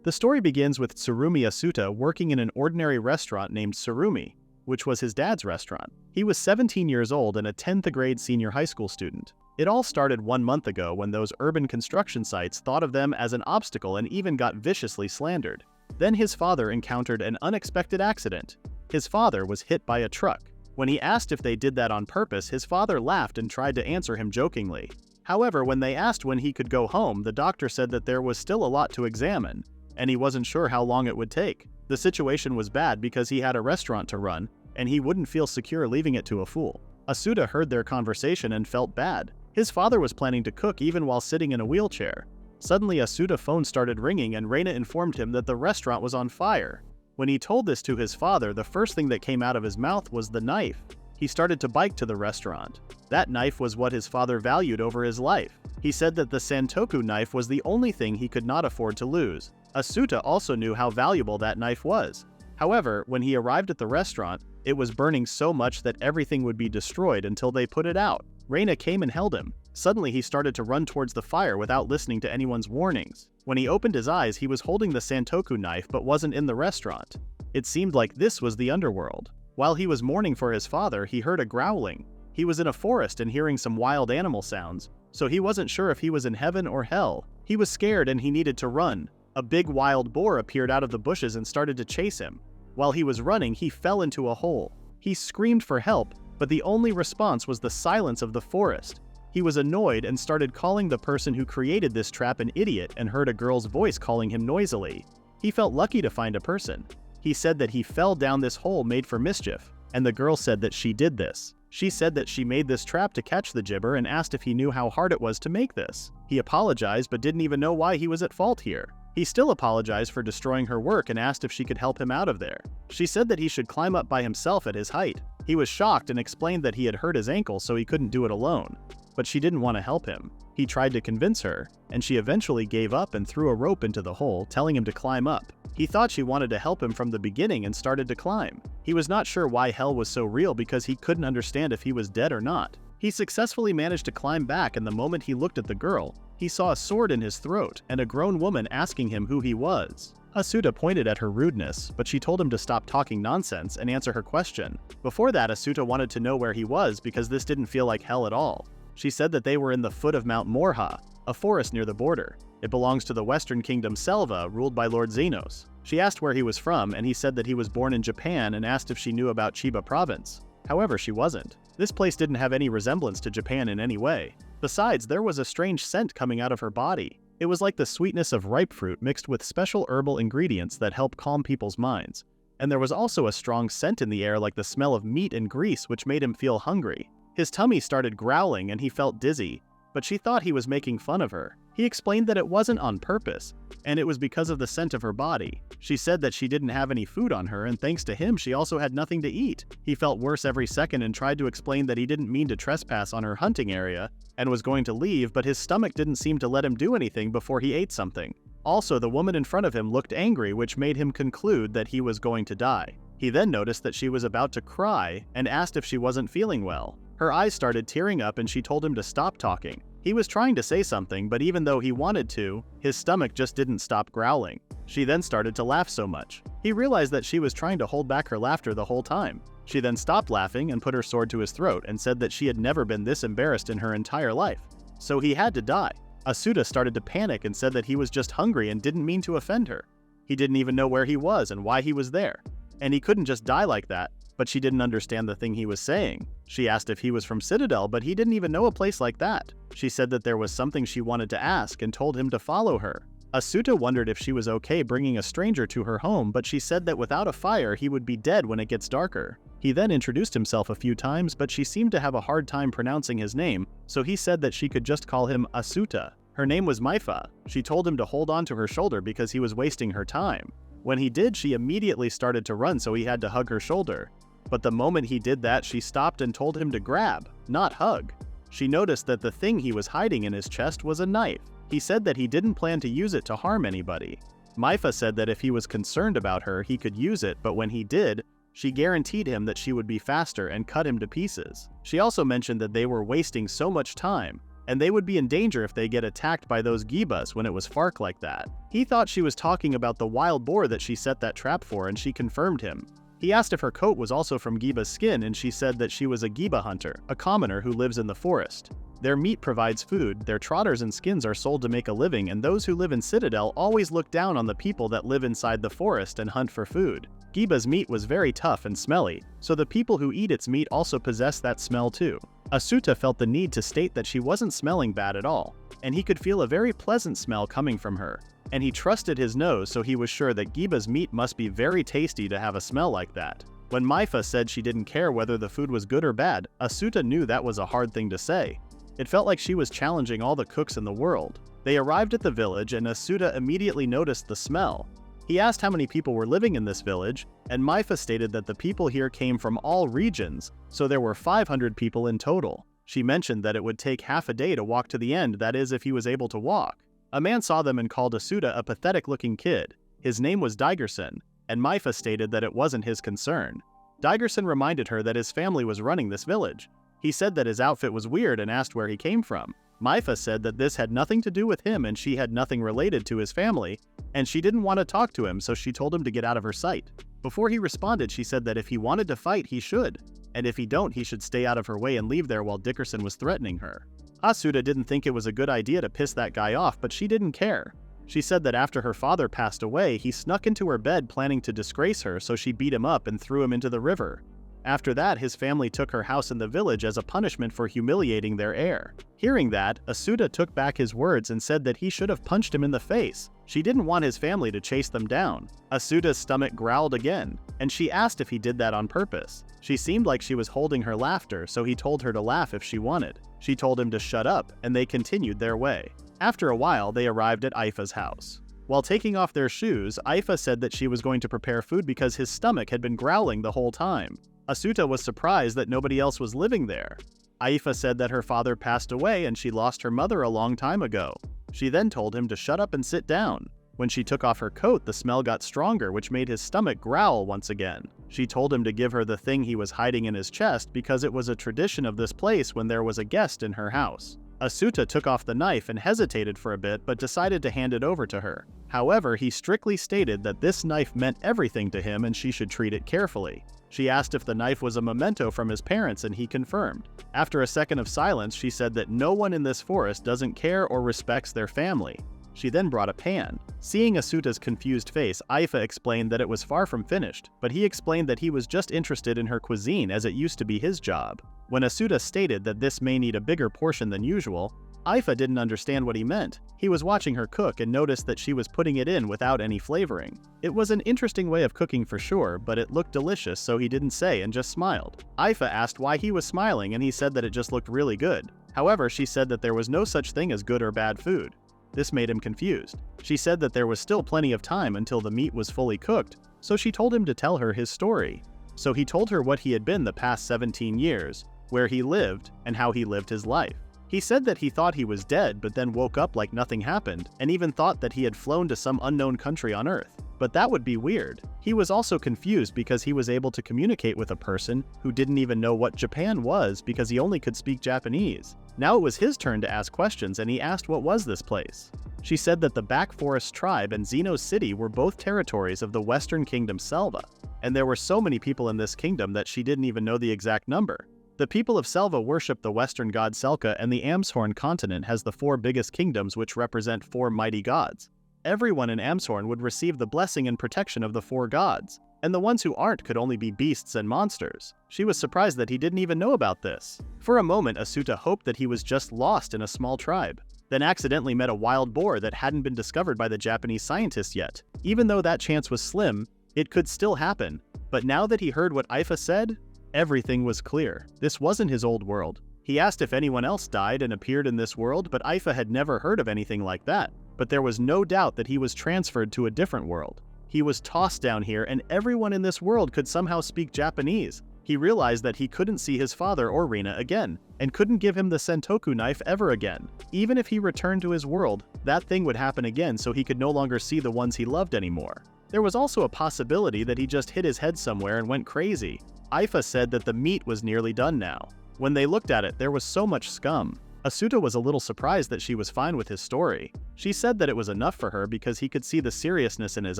The story begins with Tsurumi Asuta working in an ordinary restaurant named Tsurumi, which was his dad's restaurant. He was 17 years old and a 10th grade senior high school student. It all started 1 month ago when those urban construction sites thought of them as an obstacle and even got viciously slandered. Then his father encountered an unexpected accident. His father was hit by a truck. When he asked if they did that on purpose, his father laughed and tried to answer him jokingly. However, when they asked when he could go home, the doctor said that there was still a lot to examine, and he wasn't sure how long it would take. The situation was bad because he had a restaurant to run, and he wouldn't feel secure leaving it to a fool. Asuta heard their conversation and felt bad. His father was planning to cook even while sitting in a wheelchair. Suddenly, Asuta's phone started ringing and Reina informed him that the restaurant was on fire. When he told this to his father, the first thing that came out of his mouth was the knife. He started to bike to the restaurant. That knife was what his father valued over his life. He said that the santoku knife was the only thing he could not afford to lose. Asuta also knew how valuable that knife was. However, when he arrived at the restaurant, it was burning so much that everything would be destroyed until they put it out. Reina came and held him. Suddenly he started to run towards the fire without listening to anyone's warnings. When he opened his eyes, he was holding the santoku knife but wasn't in the restaurant. It seemed like this was the underworld. While he was mourning for his father, he heard a growling. He was in a forest and hearing some wild animal sounds, so he wasn't sure if he was in heaven or hell. He was scared and he needed to run. A big wild boar appeared out of the bushes and started to chase him. While he was running, he fell into a hole. He screamed for help, but the only response was the silence of the forest. He was annoyed and started calling the person who created this trap an idiot and heard a girl's voice calling him noisily. He felt lucky to find a person. He said that he fell down this hole made for mischief, and the girl said that she did this. She said that she made this trap to catch the gibber and asked if he knew how hard it was to make this. He apologized but didn't even know why he was at fault here. He still apologized for destroying her work and asked if she could help him out of there. She said that he should climb up by himself at his height. He was shocked and explained that he had hurt his ankle so he couldn't do it alone. But she didn't want to help him. He tried to convince her, and she eventually gave up and threw a rope into the hole, telling him to climb up. He thought she wanted to help him from the beginning and started to climb. He was not sure why hell was so real because he couldn't understand if he was dead or not. He successfully managed to climb back, and the moment he looked at the girl, he saw a sword in his throat and a grown woman asking him who he was. Asuta pointed at her rudeness, but she told him to stop talking nonsense and answer her question. Before that, Asuta wanted to know where he was because this didn't feel like hell at all. She said that they were in the foot of Mount Morha, a forest near the border. It belongs to the Western Kingdom Selva, ruled by Lord Xenos. She asked where he was from, and he said that he was born in Japan and asked if she knew about Chiba province. However, she wasn't. This place didn't have any resemblance to Japan in any way. Besides, there was a strange scent coming out of her body. It was like the sweetness of ripe fruit mixed with special herbal ingredients that help calm people's minds. And there was also a strong scent in the air like the smell of meat and grease, which made him feel hungry. His tummy started growling and he felt dizzy, but she thought he was making fun of her. He explained that it wasn't on purpose, and it was because of the scent of her body. She said that she didn't have any food on her, and thanks to him, she also had nothing to eat. He felt worse every second and tried to explain that he didn't mean to trespass on her hunting area and was going to leave, but his stomach didn't seem to let him do anything before he ate something. Also, the woman in front of him looked angry, which made him conclude that he was going to die. He then noticed that she was about to cry and asked if she wasn't feeling well. Her eyes started tearing up and she told him to stop talking. He was trying to say something, but even though he wanted to, his stomach just didn't stop growling. She then started to laugh so much. He realized that she was trying to hold back her laughter the whole time. She then stopped laughing and put her sword to his throat and said that she had never been this embarrassed in her entire life. So he had to die. Asuta started to panic and said that he was just hungry and didn't mean to offend her. He didn't even know where he was and why he was there. And he couldn't just die like that, but she didn't understand the thing he was saying. She asked if he was from Citadel, but he didn't even know a place like that. She said that there was something she wanted to ask and told him to follow her. Asuta wondered if she was okay bringing a stranger to her home, but she said that without a fire he would be dead when it gets darker. He then introduced himself a few times, but she seemed to have a hard time pronouncing his name, so he said that she could just call him Asuta. Her name was Maifa. She told him to hold on to her shoulder because he was wasting her time. When he did, she immediately started to run, so he had to hug her shoulder. But the moment he did that, she stopped and told him to grab, not hug. She noticed that the thing he was hiding in his chest was a knife. He said that he didn't plan to use it to harm anybody. Maifa said that if he was concerned about her, he could use it, but when he did, she guaranteed him that she would be faster and cut him to pieces. She also mentioned that they were wasting so much time, and they would be in danger if they get attacked by those gibas when it was FARC like that. He thought she was talking about the wild boar that she set that trap for, and she confirmed him. He asked if her coat was also from Giba's skin, and she said that she was a Giba hunter, a commoner who lives in the forest. Their meat provides food, their trotters and skins are sold to make a living, and those who live in Citadel always look down on the people that live inside the forest and hunt for food. Giba's meat was very tough and smelly, so the people who eat its meat also possess that smell too. Asuta felt the need to state that she wasn't smelling bad at all, and he could feel a very pleasant smell coming from her. And he trusted his nose, so he was sure that Giba's meat must be very tasty to have a smell like that. When Maifa said she didn't care whether the food was good or bad, Asuta knew that was a hard thing to say. It felt like she was challenging all the cooks in the world. They arrived at the village, and Asuta immediately noticed the smell. He asked how many people were living in this village, and Maifa stated that the people here came from all regions, so there were 500 people in total. She mentioned that it would take half a day to walk to the end, that is, if he was able to walk. A man saw them and called Asuta a pathetic-looking kid. His name was Digerson, and Maifa stated that it wasn't his concern. Digerson reminded her that his family was running this village. He said that his outfit was weird and asked where he came from. Maifa said that this had nothing to do with him and she had nothing related to his family, and she didn't want to talk to him, so she told him to get out of her sight. Before he responded, she said that if he wanted to fight, he should, and if he don't, he should stay out of her way and leave there while Dickerson was threatening her. Asuta didn't think it was a good idea to piss that guy off, but she didn't care. She said that after her father passed away, he snuck into her bed planning to disgrace her, so she beat him up and threw him into the river. After that, his family took her house in the village as a punishment for humiliating their heir. Hearing that, Asuta took back his words and said that he should have punched him in the face. She didn't want his family to chase them down. Asuta's stomach growled again, and she asked if he did that on purpose. She seemed like she was holding her laughter, so he told her to laugh if she wanted. She told him to shut up, and they continued their way. After a while, they arrived at Aifa's house. While taking off their shoes, Aifa said that she was going to prepare food because his stomach had been growling the whole time. Asuta was surprised that nobody else was living there. Aifa said that her father passed away and she lost her mother a long time ago. She then told him to shut up and sit down. When she took off her coat, the smell got stronger, which made his stomach growl once again. She told him to give her the thing he was hiding in his chest because it was a tradition of this place when there was a guest in her house. Asuta took off the knife and hesitated for a bit but decided to hand it over to her. However, he strictly stated that this knife meant everything to him and she should treat it carefully. She asked if the knife was a memento from his parents, and he confirmed. After a second of silence, she said that no one in this forest doesn't care or respects their family. She then brought a pan. Seeing Asuta's confused face, Aifa explained that it was far from finished, but he explained that he was just interested in her cuisine as it used to be his job. When Asuta stated that this may need a bigger portion than usual, Aifa didn't understand what he meant. He was watching her cook and noticed that she was putting it in without any flavoring. It was an interesting way of cooking for sure, but it looked delicious, so he didn't say and just smiled. Aifa asked why he was smiling, and he said that it just looked really good. However, she said that there was no such thing as good or bad food. This made him confused. She said that there was still plenty of time until the meat was fully cooked, so she told him to tell her his story. So he told her what he had been the past 17 years, where he lived, and how he lived his life. He said that he thought he was dead, but then woke up like nothing happened, and even thought that he had flown to some unknown country on Earth. But that would be weird. He was also confused because he was able to communicate with a person who didn't even know what Japan was because he only could speak Japanese. Now it was his turn to ask questions, and he asked what was this place. She said that the Back Forest Tribe and Zeno City were both territories of the Western Kingdom Selva, and there were so many people in this kingdom that she didn't even know the exact number. The people of Selva worship the Western god Selka, and the Amshorn continent has the 4 biggest kingdoms which represent 4 mighty gods. Everyone in Amshorn would receive the blessing and protection of the 4 gods, and the ones who aren't could only be beasts and monsters. She was surprised that he didn't even know about this. For a moment, Asuta hoped that he was just lost in a small tribe, then accidentally met a wild boar that hadn't been discovered by the Japanese scientists yet. Even though that chance was slim, it could still happen. But now that he heard what Aifa said, everything was clear. This wasn't his old world. He asked if anyone else died and appeared in this world, but Aifa had never heard of anything like that. But there was no doubt that he was transferred to a different world. He was tossed down here, and everyone in this world could somehow speak Japanese. He realized that he couldn't see his father or Rina again, and couldn't give him the santoku knife ever again. Even if he returned to his world, that thing would happen again, so he could no longer see the ones he loved anymore. There was also a possibility that he just hit his head somewhere and went crazy. Aifa said that the meat was nearly done now. When they looked at it, there was so much scum. Asuta was a little surprised that she was fine with his story. She said that it was enough for her because he could see the seriousness in his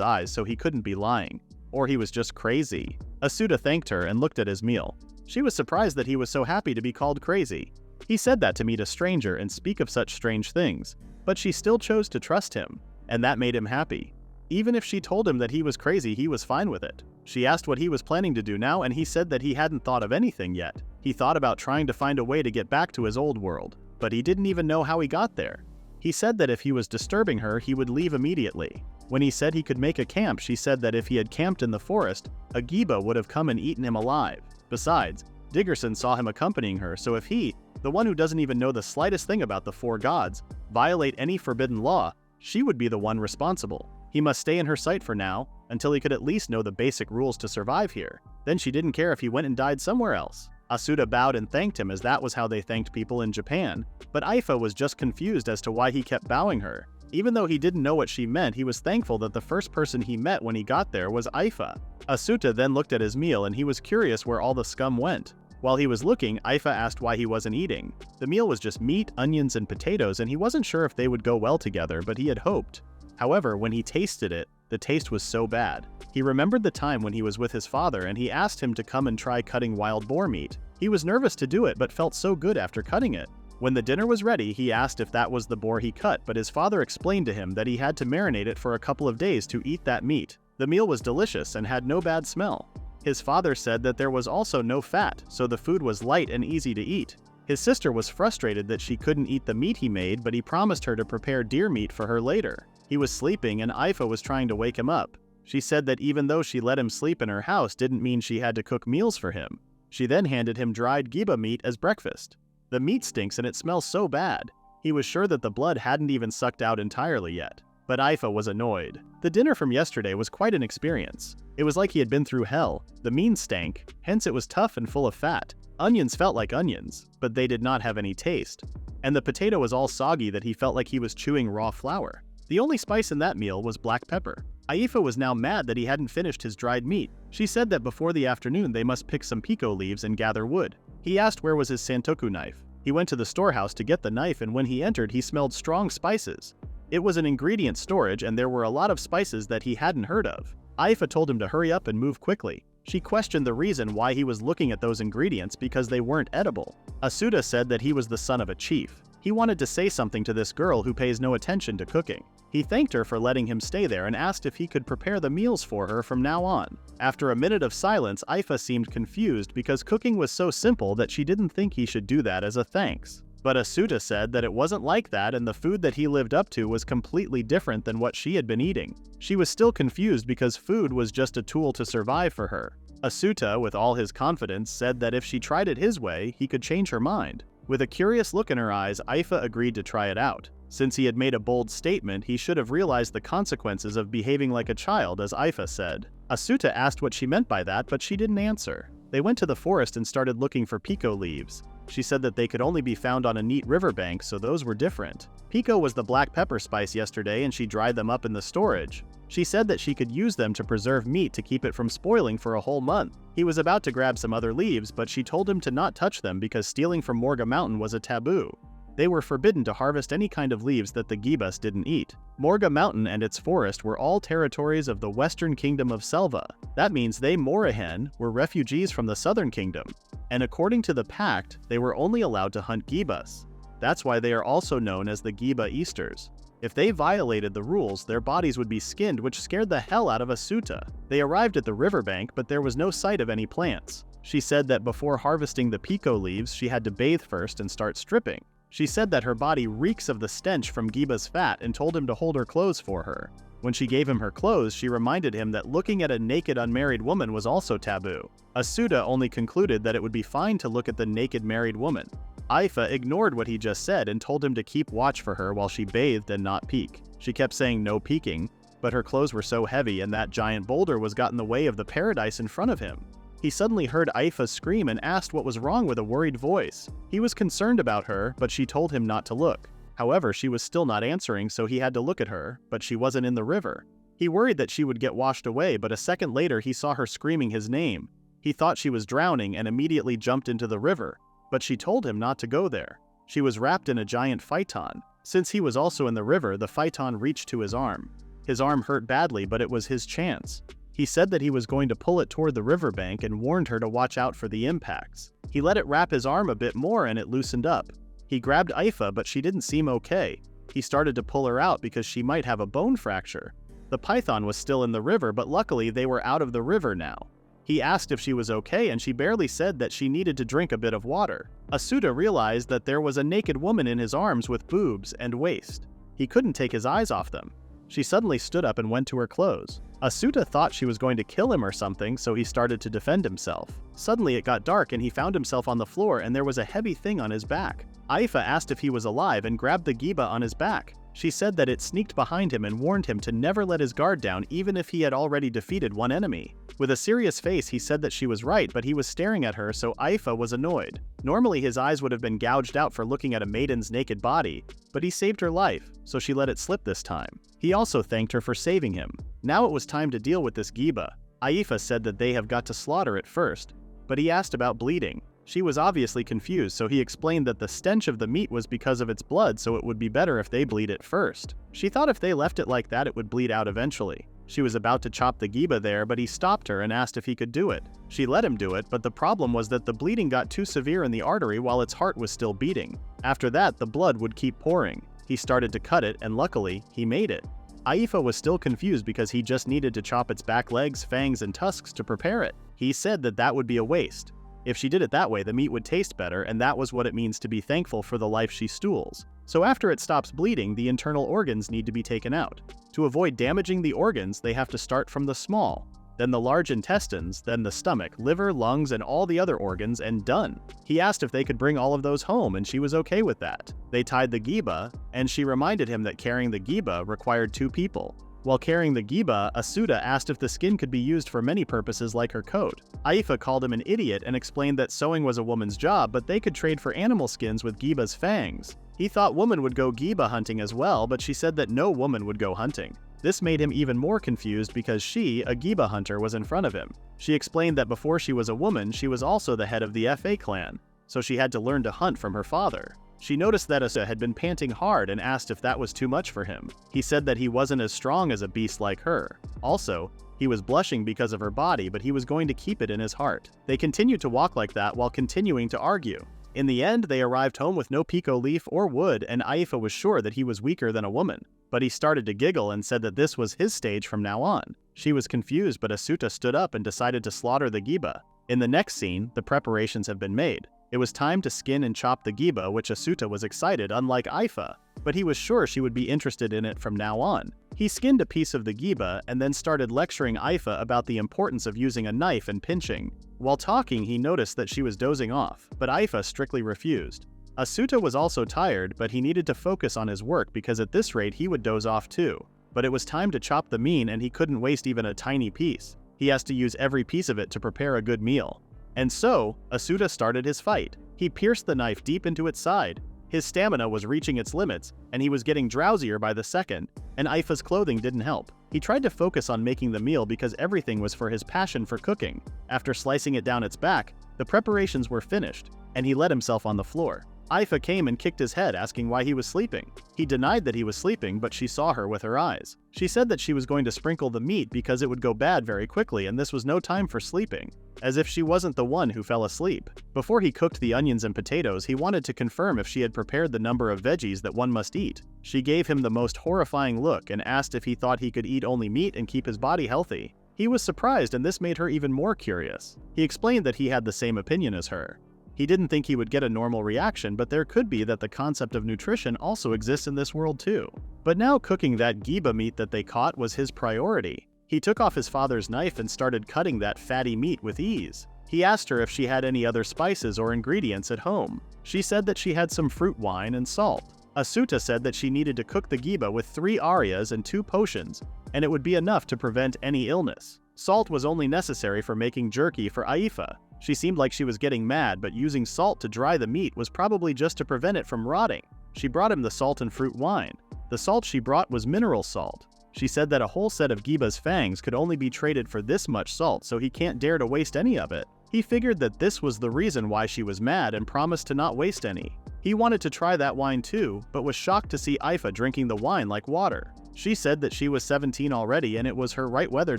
eyes, so he couldn't be lying. Or he was just crazy. Asuta thanked her and looked at his meal. She was surprised that he was so happy to be called crazy. He said that to meet a stranger and speak of such strange things, but she still chose to trust him, and that made him happy. Even if she told him that he was crazy, he was fine with it. She asked what he was planning to do now, and he said that he hadn't thought of anything yet. He thought about trying to find a way to get back to his old world, but he didn't even know how he got there. He said that if he was disturbing her, he would leave immediately. When he said he could make a camp, she said that if he had camped in the forest, a Giba would have come and eaten him alive. Besides, Diggerson saw him accompanying her, so if he, the one who doesn't even know the slightest thing about the four gods, violate any forbidden law, she would be the one responsible. He must stay in her sight for now, until he could at least know the basic rules to survive here. Then she didn't care if he went and died somewhere else. Asuta bowed and thanked him, as that was how they thanked people in Japan, but Aifa was just confused as to why he kept bowing her. Even though he didn't know what she meant, he was thankful that the first person he met when he got there was Aifa. Asuta then looked at his meal and he was curious where all the scum went. While he was looking, Aifa asked why he wasn't eating. The meal was just meat, onions, and potatoes, and he wasn't sure if they would go well together, but he had hoped. However, when he tasted it, the taste was so bad. He remembered the time when he was with his father and he asked him to come and try cutting wild boar meat. He was nervous to do it but felt so good after cutting it. When the dinner was ready, he asked if that was the boar he cut, but his father explained to him that he had to marinate it for a couple of days to eat that meat. The meal was delicious and had no bad smell. His father said that there was also no fat, so the food was light and easy to eat. His sister was frustrated that she couldn't eat the meat he made, but he promised her to prepare deer meat for her later. He was sleeping and Aifa was trying to wake him up. She said that even though she let him sleep in her house didn't mean she had to cook meals for him. She then handed him dried Giba meat as breakfast. The meat stinks and it smells so bad. He was sure that the blood hadn't even sucked out entirely yet. But Aifa was annoyed. The dinner from yesterday was quite an experience. It was like he had been through hell. The meat stank, hence it was tough and full of fat. Onions felt like onions, but they did not have any taste. And the potato was all soggy that he felt like he was chewing raw flour. The only spice in that meal was black pepper. Aifa was now mad that he hadn't finished his dried meat. She said that before the afternoon they must pick some pico leaves and gather wood. He asked where was his santoku knife. He went to the storehouse to get the knife, and when he entered he smelled strong spices. It was an ingredient storage and there were a lot of spices that he hadn't heard of. Aifa told him to hurry up and move quickly. She questioned the reason why he was looking at those ingredients because they weren't edible. Asuta said that he was the son of a chief. He wanted to say something to this girl who pays no attention to cooking. He thanked her for letting him stay there and asked if he could prepare the meals for her from now on. After a minute of silence, Aifa seemed confused because cooking was so simple that she didn't think he should do that as a thanks. But Asuta said that it wasn't like that and the food that he lived up to was completely different than what she had been eating. She was still confused because food was just a tool to survive for her. Asuta, with all his confidence, said that if she tried it his way, he could change her mind. With a curious look in her eyes, Aifa agreed to try it out. Since he had made a bold statement, he should have realized the consequences of behaving like a child, as Aifa said. Asuta asked what she meant by that, but she didn't answer. They went to the forest and started looking for pico leaves. She said that they could only be found on a neat riverbank, so those were different. Pico was the black pepper spice yesterday and she dried them up in the storage. She said that she could use them to preserve meat to keep it from spoiling for a whole month. He was about to grab some other leaves, but she told him to not touch them because stealing from Morga Mountain was a taboo. They were forbidden to harvest any kind of leaves that the Gibas didn't eat. Morga Mountain and its forest were all territories of the Western Kingdom of Selva. That means they, Morahen, were refugees from the Southern Kingdom. And according to the pact, they were only allowed to hunt Gibas. That's why they are also known as the Giba Easters. If they violated the rules, their bodies would be skinned, which scared the hell out of Asuta. They arrived at the riverbank, but there was no sight of any plants. She said that before harvesting the pico leaves, she had to bathe first and start stripping. She said that her body reeks of the stench from Giba's fat and told him to hold her clothes for her. When she gave him her clothes, she reminded him that looking at a naked unmarried woman was also taboo. Asuta only concluded that it would be fine to look at the naked married woman. Aifa ignored what he just said and told him to keep watch for her while she bathed and not peek. She kept saying no peeking, but her clothes were so heavy and that giant boulder was got in the way of the paradise in front of him. He suddenly heard Aifa scream and asked what was wrong with a worried voice. He was concerned about her, but she told him not to look. However, she was still not answering, so he had to look at her, but she wasn't in the river. He worried that she would get washed away, but a second later he saw her screaming his name. He thought she was drowning and immediately jumped into the river, but she told him not to go there. She was wrapped in a giant phaeton. Since he was also in the river, the phaeton reached to his arm. His arm hurt badly, but it was his chance. He said that he was going to pull it toward the riverbank and warned her to watch out for the impacts. He let it wrap his arm a bit more and it loosened up. He grabbed Aifa, but she didn't seem okay. He started to pull her out because she might have a bone fracture. The python was still in the river, but luckily they were out of the river now. He asked if she was okay and she barely said that she needed to drink a bit of water. Asuta realized that there was a naked woman in his arms with boobs and waist. He couldn't take his eyes off them. She suddenly stood up and went to her clothes. Asuta thought she was going to kill him or something, so he started to defend himself. Suddenly it got dark and he found himself on the floor and there was a heavy thing on his back. Aifa asked if he was alive and grabbed the giba on his back. She said that it sneaked behind him and warned him to never let his guard down even if he had already defeated one enemy. With a serious face, he said that she was right, but he was staring at her, so Aifa was annoyed. Normally his eyes would have been gouged out for looking at a maiden's naked body, but he saved her life, so she let it slip this time. He also thanked her for saving him. Now it was time to deal with this giba. Aifa said that they have got to slaughter it first, but he asked about bleeding. She was obviously confused, so he explained that the stench of the meat was because of its blood, so it would be better if they bleed it first. She thought if they left it like that it would bleed out eventually. She was about to chop the giba there, but he stopped her and asked if he could do it. She let him do it, but the problem was that the bleeding got too severe in the artery while its heart was still beating. After that, the blood would keep pouring. He started to cut it, and luckily, he made it. Aifa was still confused because he just needed to chop its back legs, fangs, and tusks to prepare it. He said that that would be a waste. If she did it that way, the meat would taste better, and that was what it means to be thankful for the life she stools. So after it stops bleeding, the internal organs need to be taken out. To avoid damaging the organs, they have to start from the small, then the large intestines, then the stomach, liver, lungs, and all the other organs, and done. He asked if they could bring all of those home, and she was okay with that. They tied the giba, and she reminded him that carrying the giba required 2 people. While carrying the giba, Asuta asked if the skin could be used for many purposes like her coat. Aifa called him an idiot and explained that sewing was a woman's job, but they could trade for animal skins with giba's fangs. He thought women would go giba hunting as well, but she said that no woman would go hunting. This made him even more confused because she, a giba hunter, was in front of him. She explained that before she was a woman, she was also the head of the FA clan, so she had to learn to hunt from her father. She noticed that Asuta had been panting hard and asked if that was too much for him. He said that he wasn't as strong as a beast like her. Also, he was blushing because of her body, but he was going to keep it in his heart. They continued to walk like that while continuing to argue. In the end, they arrived home with no pico leaf or wood, and Aifa was sure that he was weaker than a woman. But he started to giggle and said that this was his stage from now on. She was confused, but Asuta stood up and decided to slaughter the giba. In the next scene, the preparations have been made. It was time to skin and chop the giba, which Asuta was excited, unlike Aifa, but he was sure she would be interested in it from now on. He skinned a piece of the giba and then started lecturing Aifa about the importance of using a knife and pinching. While talking, he noticed that she was dozing off, but Aifa strictly refused. Asuta was also tired, but he needed to focus on his work because at this rate he would doze off too. But it was time to chop the meat and he couldn't waste even a tiny piece. He has to use every piece of it to prepare a good meal. And so, Asuta started his fight. He pierced the knife deep into its side. His stamina was reaching its limits, and he was getting drowsier by the second, and Aifa's clothing didn't help. He tried to focus on making the meal because everything was for his passion for cooking. After slicing it down its back, the preparations were finished, and he let himself on the floor. Aifa came and kicked his head, asking why he was sleeping. He denied that he was sleeping, but she saw her with her eyes. She said that she was going to sprinkle the meat because it would go bad very quickly and this was no time for sleeping. As if she wasn't the one who fell asleep. Before he cooked the onions and potatoes, he wanted to confirm if she had prepared the number of veggies that one must eat. She gave him the most horrifying look and asked if he thought he could eat only meat and keep his body healthy. He was surprised and this made her even more curious. He explained that he had the same opinion as her. He didn't think he would get a normal reaction, but there could be that the concept of nutrition also exists in this world too. But now cooking that giba meat that they caught was his priority. He took off his father's knife and started cutting that fatty meat with ease. He asked her if she had any other spices or ingredients at home. She said that she had some fruit wine and salt. Asuta said that she needed to cook the giba with 3 arias and 2 potions, and it would be enough to prevent any illness. Salt was only necessary for making jerky for Aifa. She seemed like she was getting mad, but using salt to dry the meat was probably just to prevent it from rotting. She brought him the salt and fruit wine. The salt she brought was mineral salt. She said that a whole set of giba's fangs could only be traded for this much salt, so he can't dare to waste any of it. He figured that this was the reason why she was mad and promised to not waste any. He wanted to try that wine too, but was shocked to see Aifa drinking the wine like water. She said that she was 17 already and it was her right weather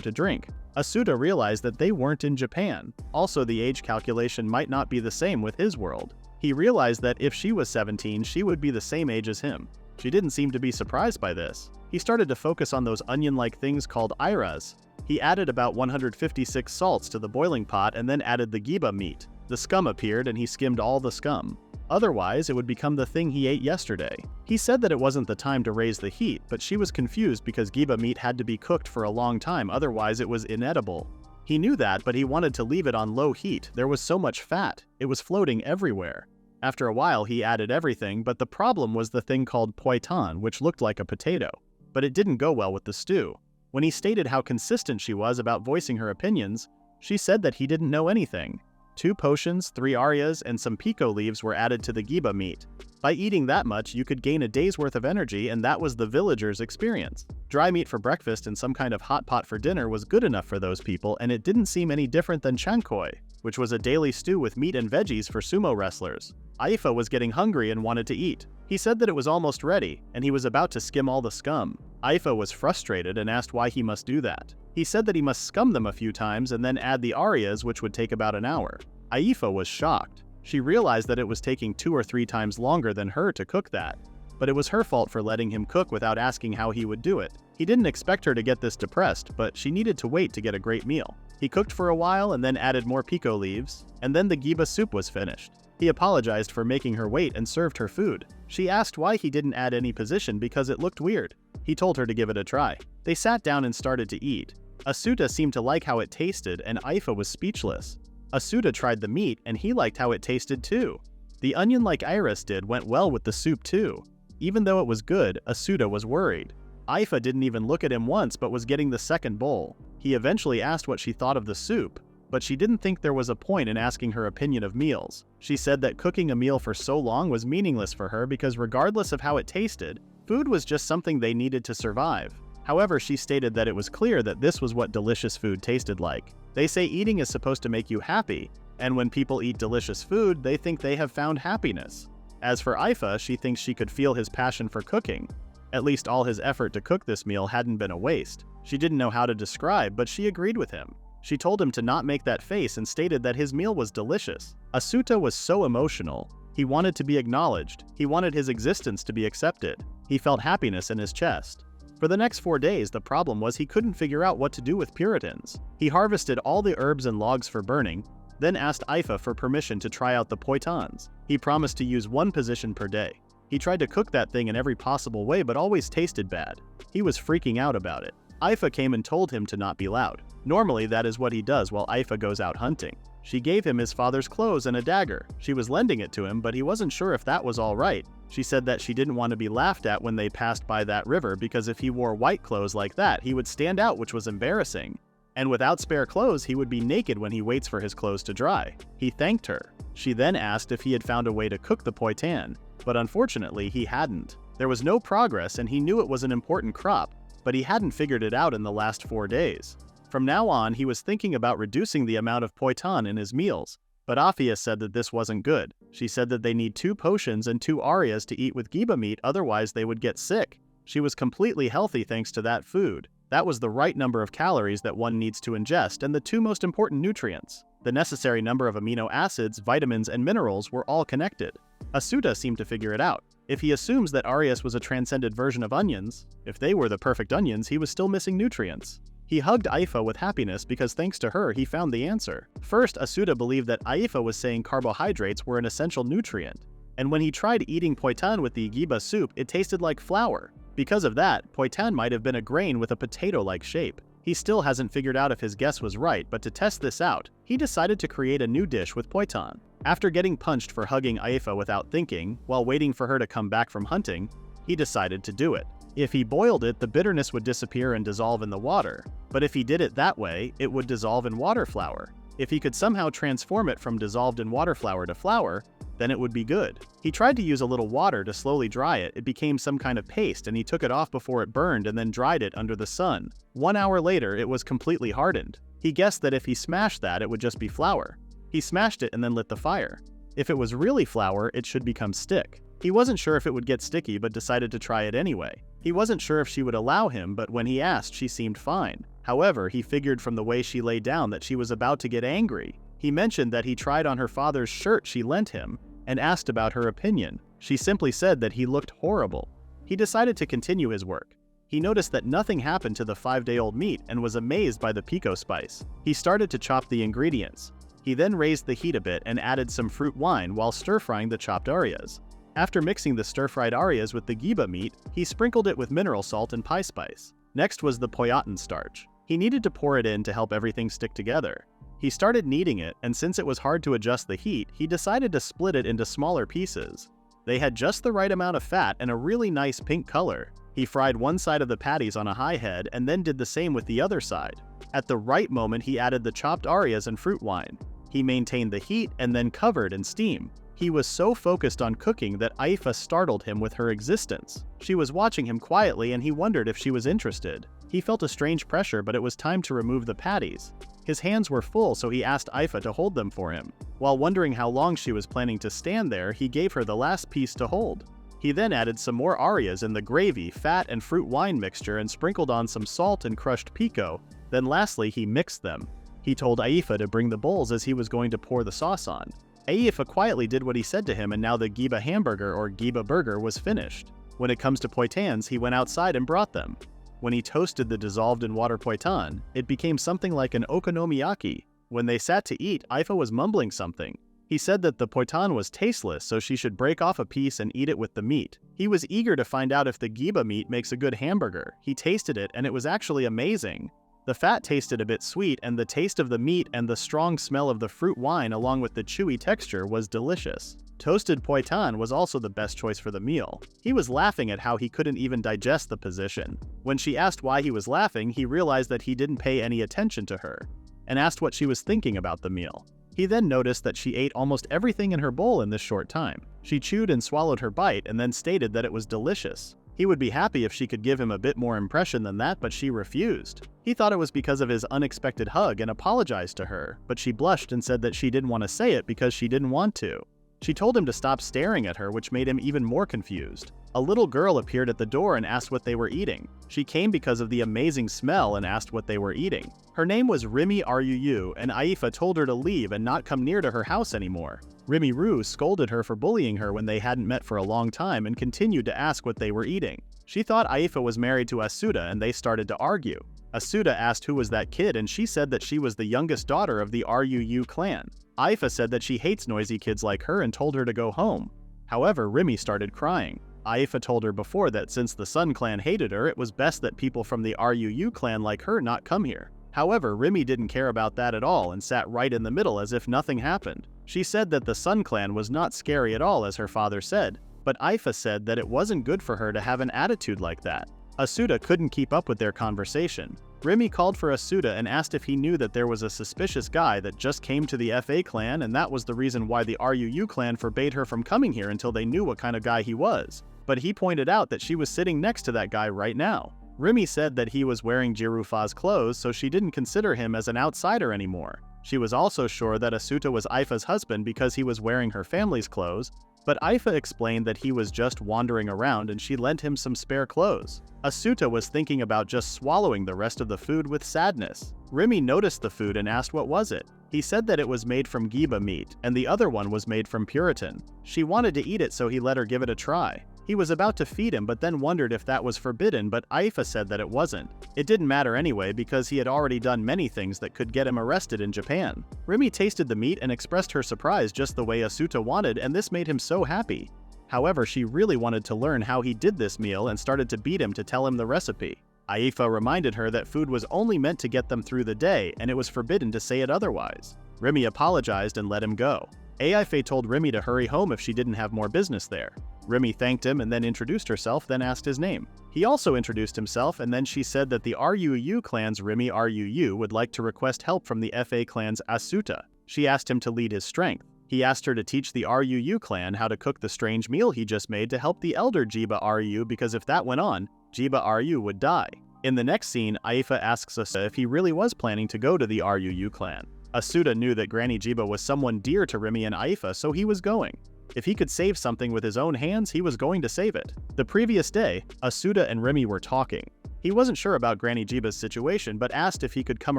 to drink. Asuta realized that they weren't in Japan. Also, the age calculation might not be the same with his world. He realized that if she was 17, she would be the same age as him. She didn't seem to be surprised by this. He started to focus on those onion-like things called iras. He added about 156 salts to the boiling pot and then added the giba meat. The scum appeared and he skimmed all the scum. Otherwise, it would become the thing he ate yesterday. He said that it wasn't the time to raise the heat, but she was confused because giba meat had to be cooked for a long time, otherwise it was inedible. He knew that, but he wanted to leave it on low heat. There was so much fat. It was floating everywhere. After a while, he added everything, but the problem was the thing called poiton, which looked like a potato. But it didn't go well with the stew. When he stated how consistent she was about voicing her opinions, she said that he didn't know anything. 2 potions, 3 arias, and some pico leaves were added to the giba meat. By eating that much, you could gain a day's worth of energy, and that was the villagers' experience. Dry meat for breakfast and some kind of hot pot for dinner was good enough for those people, and it didn't seem any different than chankoi, which was a daily stew with meat and veggies for sumo wrestlers. Aifa was getting hungry and wanted to eat. He said that it was almost ready, and he was about to skim all the scum. Aifa was frustrated and asked why he must do that. He said that he must scum them a few times and then add the arias, which would take about an hour. Aifa was shocked. She realized that it was taking 2 or 3 times longer than her to cook that. But it was her fault for letting him cook without asking how he would do it. He didn't expect her to get this depressed, but she needed to wait to get a great meal. He cooked for a while and then added more pico leaves, and then the giba soup was finished. He apologized for making her wait and served her food. She asked why he didn't add any position because it looked weird. He told her to give it a try. They sat down and started to eat. Asuta seemed to like how it tasted, and Aifa was speechless. Asuta tried the meat, and he liked how it tasted too. The onion like Iris did went well with the soup too. Even though it was good, Asuta was worried. Aifa didn't even look at him once but was getting the second bowl. He eventually asked what she thought of the soup, but she didn't think there was a point in asking her opinion of meals. She said that cooking a meal for so long was meaningless for her because regardless of how it tasted, food was just something they needed to survive. However, she stated that it was clear that this was what delicious food tasted like. They say eating is supposed to make you happy, and when people eat delicious food, they think they have found happiness. As for Aifa, she thinks she could feel his passion for cooking. At least all his effort to cook this meal hadn't been a waste. She didn't know how to describe, but she agreed with him. She told him to not make that face and stated that his meal was delicious. Asuta was so emotional. He wanted to be acknowledged. He wanted his existence to be accepted. He felt happiness in his chest. For the next 4 days, the problem was he couldn't figure out what to do with Puritans. He harvested all the herbs and logs for burning, then asked Aifa for permission to try out the poitons. He promised to use 1 position per day. He tried to cook that thing in every possible way but always tasted bad. He was freaking out about it. Aifa came and told him to not be loud. Normally that is what he does while Aifa goes out hunting. She gave him his father's clothes and a dagger. She was lending it to him, but he wasn't sure if that was all right. She said that she didn't want to be laughed at when they passed by that river because if he wore white clothes like that, he would stand out, which was embarrassing. And without spare clothes, he would be naked when he waits for his clothes to dry. He thanked her. She then asked if he had found a way to cook the poitan, but unfortunately he hadn't. There was no progress and he knew it was an important crop, but he hadn't figured it out in the last 4 days. From now on, he was thinking about reducing the amount of poitan in his meals, but Afia said that this wasn't good. She said that they need 2 potions and 2 arias to eat with giba meat, otherwise they would get sick. She was completely healthy thanks to that food. That was the right number of calories that one needs to ingest and the 2 most important nutrients. The necessary number of amino acids, vitamins, and minerals were all connected. Asuta seemed to figure it out. If he assumes that Arias was a transcended version of onions, if they were the perfect onions, he was still missing nutrients. He hugged Aifa with happiness because thanks to her, he found the answer. First, Asuta believed that Aifa was saying carbohydrates were an essential nutrient, and when he tried eating poitan with the giba soup, it tasted like flour. Because of that, poitan might have been a grain with a potato-like shape. He still hasn't figured out if his guess was right, but to test this out, he decided to create a new dish with poitan. After getting punched for hugging Aifa without thinking, while waiting for her to come back from hunting, he decided to do it. If he boiled it, the bitterness would disappear and dissolve in the water, but if he did it that way, it would dissolve in water flour. If he could somehow transform it from dissolved in water flour to flour, then it would be good. He tried to use a little water to slowly dry it. It became some kind of paste and he took it off before it burned and then dried it under the sun. 1 hour later, it was completely hardened. He guessed that if he smashed that, it would just be flour. He smashed it and then lit the fire. If it was really flour, it should become stick. He wasn't sure if it would get sticky but decided to try it anyway. He wasn't sure if she would allow him, but when he asked, she seemed fine. However, he figured from the way she lay down that she was about to get angry. He mentioned that he tried on her father's shirt she lent him and asked about her opinion. She simply said that he looked horrible. He decided to continue his work. He noticed that nothing happened to the 5-day-old meat and was amazed by the pico spice. He started to chop the ingredients. He then raised the heat a bit and added some fruit wine while stir-frying the chopped arias. After mixing the stir-fried arias with the giba meat, he sprinkled it with mineral salt and pie spice. Next was the poyatin starch. He needed to pour it in to help everything stick together. He started kneading it, and since it was hard to adjust the heat, he decided to split it into smaller pieces. They had just the right amount of fat and a really nice pink color. He fried one side of the patties on a high head and then did the same with the other side. At the right moment, he added the chopped arias and fruit wine. He maintained the heat and then covered in steam. He was so focused on cooking that Aifa startled him with her existence. She was watching him quietly and he wondered if she was interested. He felt a strange pressure, but it was time to remove the patties. His hands were full, so he asked Aifa to hold them for him. While wondering how long she was planning to stand there, he gave her the last piece to hold. He then added some more arias in the gravy, fat, and fruit wine mixture and sprinkled on some salt and crushed pico. Then lastly, he mixed them. He told Aifa to bring the bowls as he was going to pour the sauce on. Aifa quietly did what he said to him, and now the giba hamburger or giba burger was finished. When it comes to poitans, he went outside and brought them. When he toasted the dissolved in water poitan, it became something like an okonomiyaki. When they sat to eat, Aifa was mumbling something. He said that the poitan was tasteless, so she should break off a piece and eat it with the meat. He was eager to find out if the giba meat makes a good hamburger. He tasted it, and it was actually amazing. The fat tasted a bit sweet, and the taste of the meat and the strong smell of the fruit wine along with the chewy texture was delicious. Toasted poitan was also the best choice for the meal. He was laughing at how he couldn't even digest the position. When she asked why he was laughing, he realized that he didn't pay any attention to her, and asked what she was thinking about the meal. He then noticed that she ate almost everything in her bowl in this short time. She chewed and swallowed her bite and then stated that it was delicious. He would be happy if she could give him a bit more impression than that, but she refused. He thought it was because of his unexpected hug and apologized to her, but she blushed and said that she didn't want to say it because she didn't want to. She told him to stop staring at her, which made him even more confused. A little girl appeared at the door and asked what they were eating. She came because of the amazing smell and asked what they were eating. Her name was Rimi Ruu, and Aifa told her to leave and not come near to her house anymore. Rimi Ruu scolded her for bullying her when they hadn't met for a long time and continued to ask what they were eating. She thought Aifa was married to Asuta and they started to argue. Asuta asked who was that kid and she said that she was the youngest daughter of the Ruu clan. Aifa said that she hates noisy kids like her and told her to go home. However, Rimi started crying. Aifa told her before that since the Sun clan hated her, it was best that people from the Ruu clan like her not come here. However, Rimi didn't care about that at all and sat right in the middle as if nothing happened. She said that the Sun clan was not scary at all as her father said, but Aifa said that it wasn't good for her to have an attitude like that. Asuta couldn't keep up with their conversation. Rimi called for Asuta and asked if he knew that there was a suspicious guy that just came to the FA clan and that was the reason why the Ruu clan forbade her from coming here until they knew what kind of guy he was. But he pointed out that she was sitting next to that guy right now. Rimi said that he was wearing Jirufa's clothes, so she didn't consider him as an outsider anymore. She was also sure that Asuta was Aifa's husband because he was wearing her family's clothes, but Aifa explained that he was just wandering around and she lent him some spare clothes. Asuta was thinking about just swallowing the rest of the food with sadness. Rimi noticed the food and asked what was it. He said that it was made from giba meat, and the other one was made from Puritan. She wanted to eat it, so he let her give it a try. He was about to feed him but then wondered if that was forbidden, but Aifa said that it wasn't. It didn't matter anyway because he had already done many things that could get him arrested in Japan. Rimi tasted the meat and expressed her surprise just the way Asuta wanted, and this made him so happy. However, she really wanted to learn how he did this meal and started to beat him to tell him the recipe. Aifa reminded her that food was only meant to get them through the day and it was forbidden to say it otherwise. Rimi apologized and let him go. Aifa told Rimi to hurry home if she didn't have more business there. Rimi thanked him and then introduced herself, then asked his name. He also introduced himself, and then she said that the Ruu clan's Rimi Ruu would like to request help from the FA clan's Asuta. She asked him to lead his strength. He asked her to teach the Ruu clan how to cook the strange meal he just made to help the elder Jiba Ruu because if that went on, Jiba Ruu would die. In the next scene, Aifa asks Asuta if he really was planning to go to the Ruu clan. Asuta knew that Granny Jiba was someone dear to Remy and Aifa, so he was going. If he could save something with his own hands, he was going to save it. The previous day, Asuta and Remy were talking. He wasn't sure about Granny Jiba's situation, but asked if he could come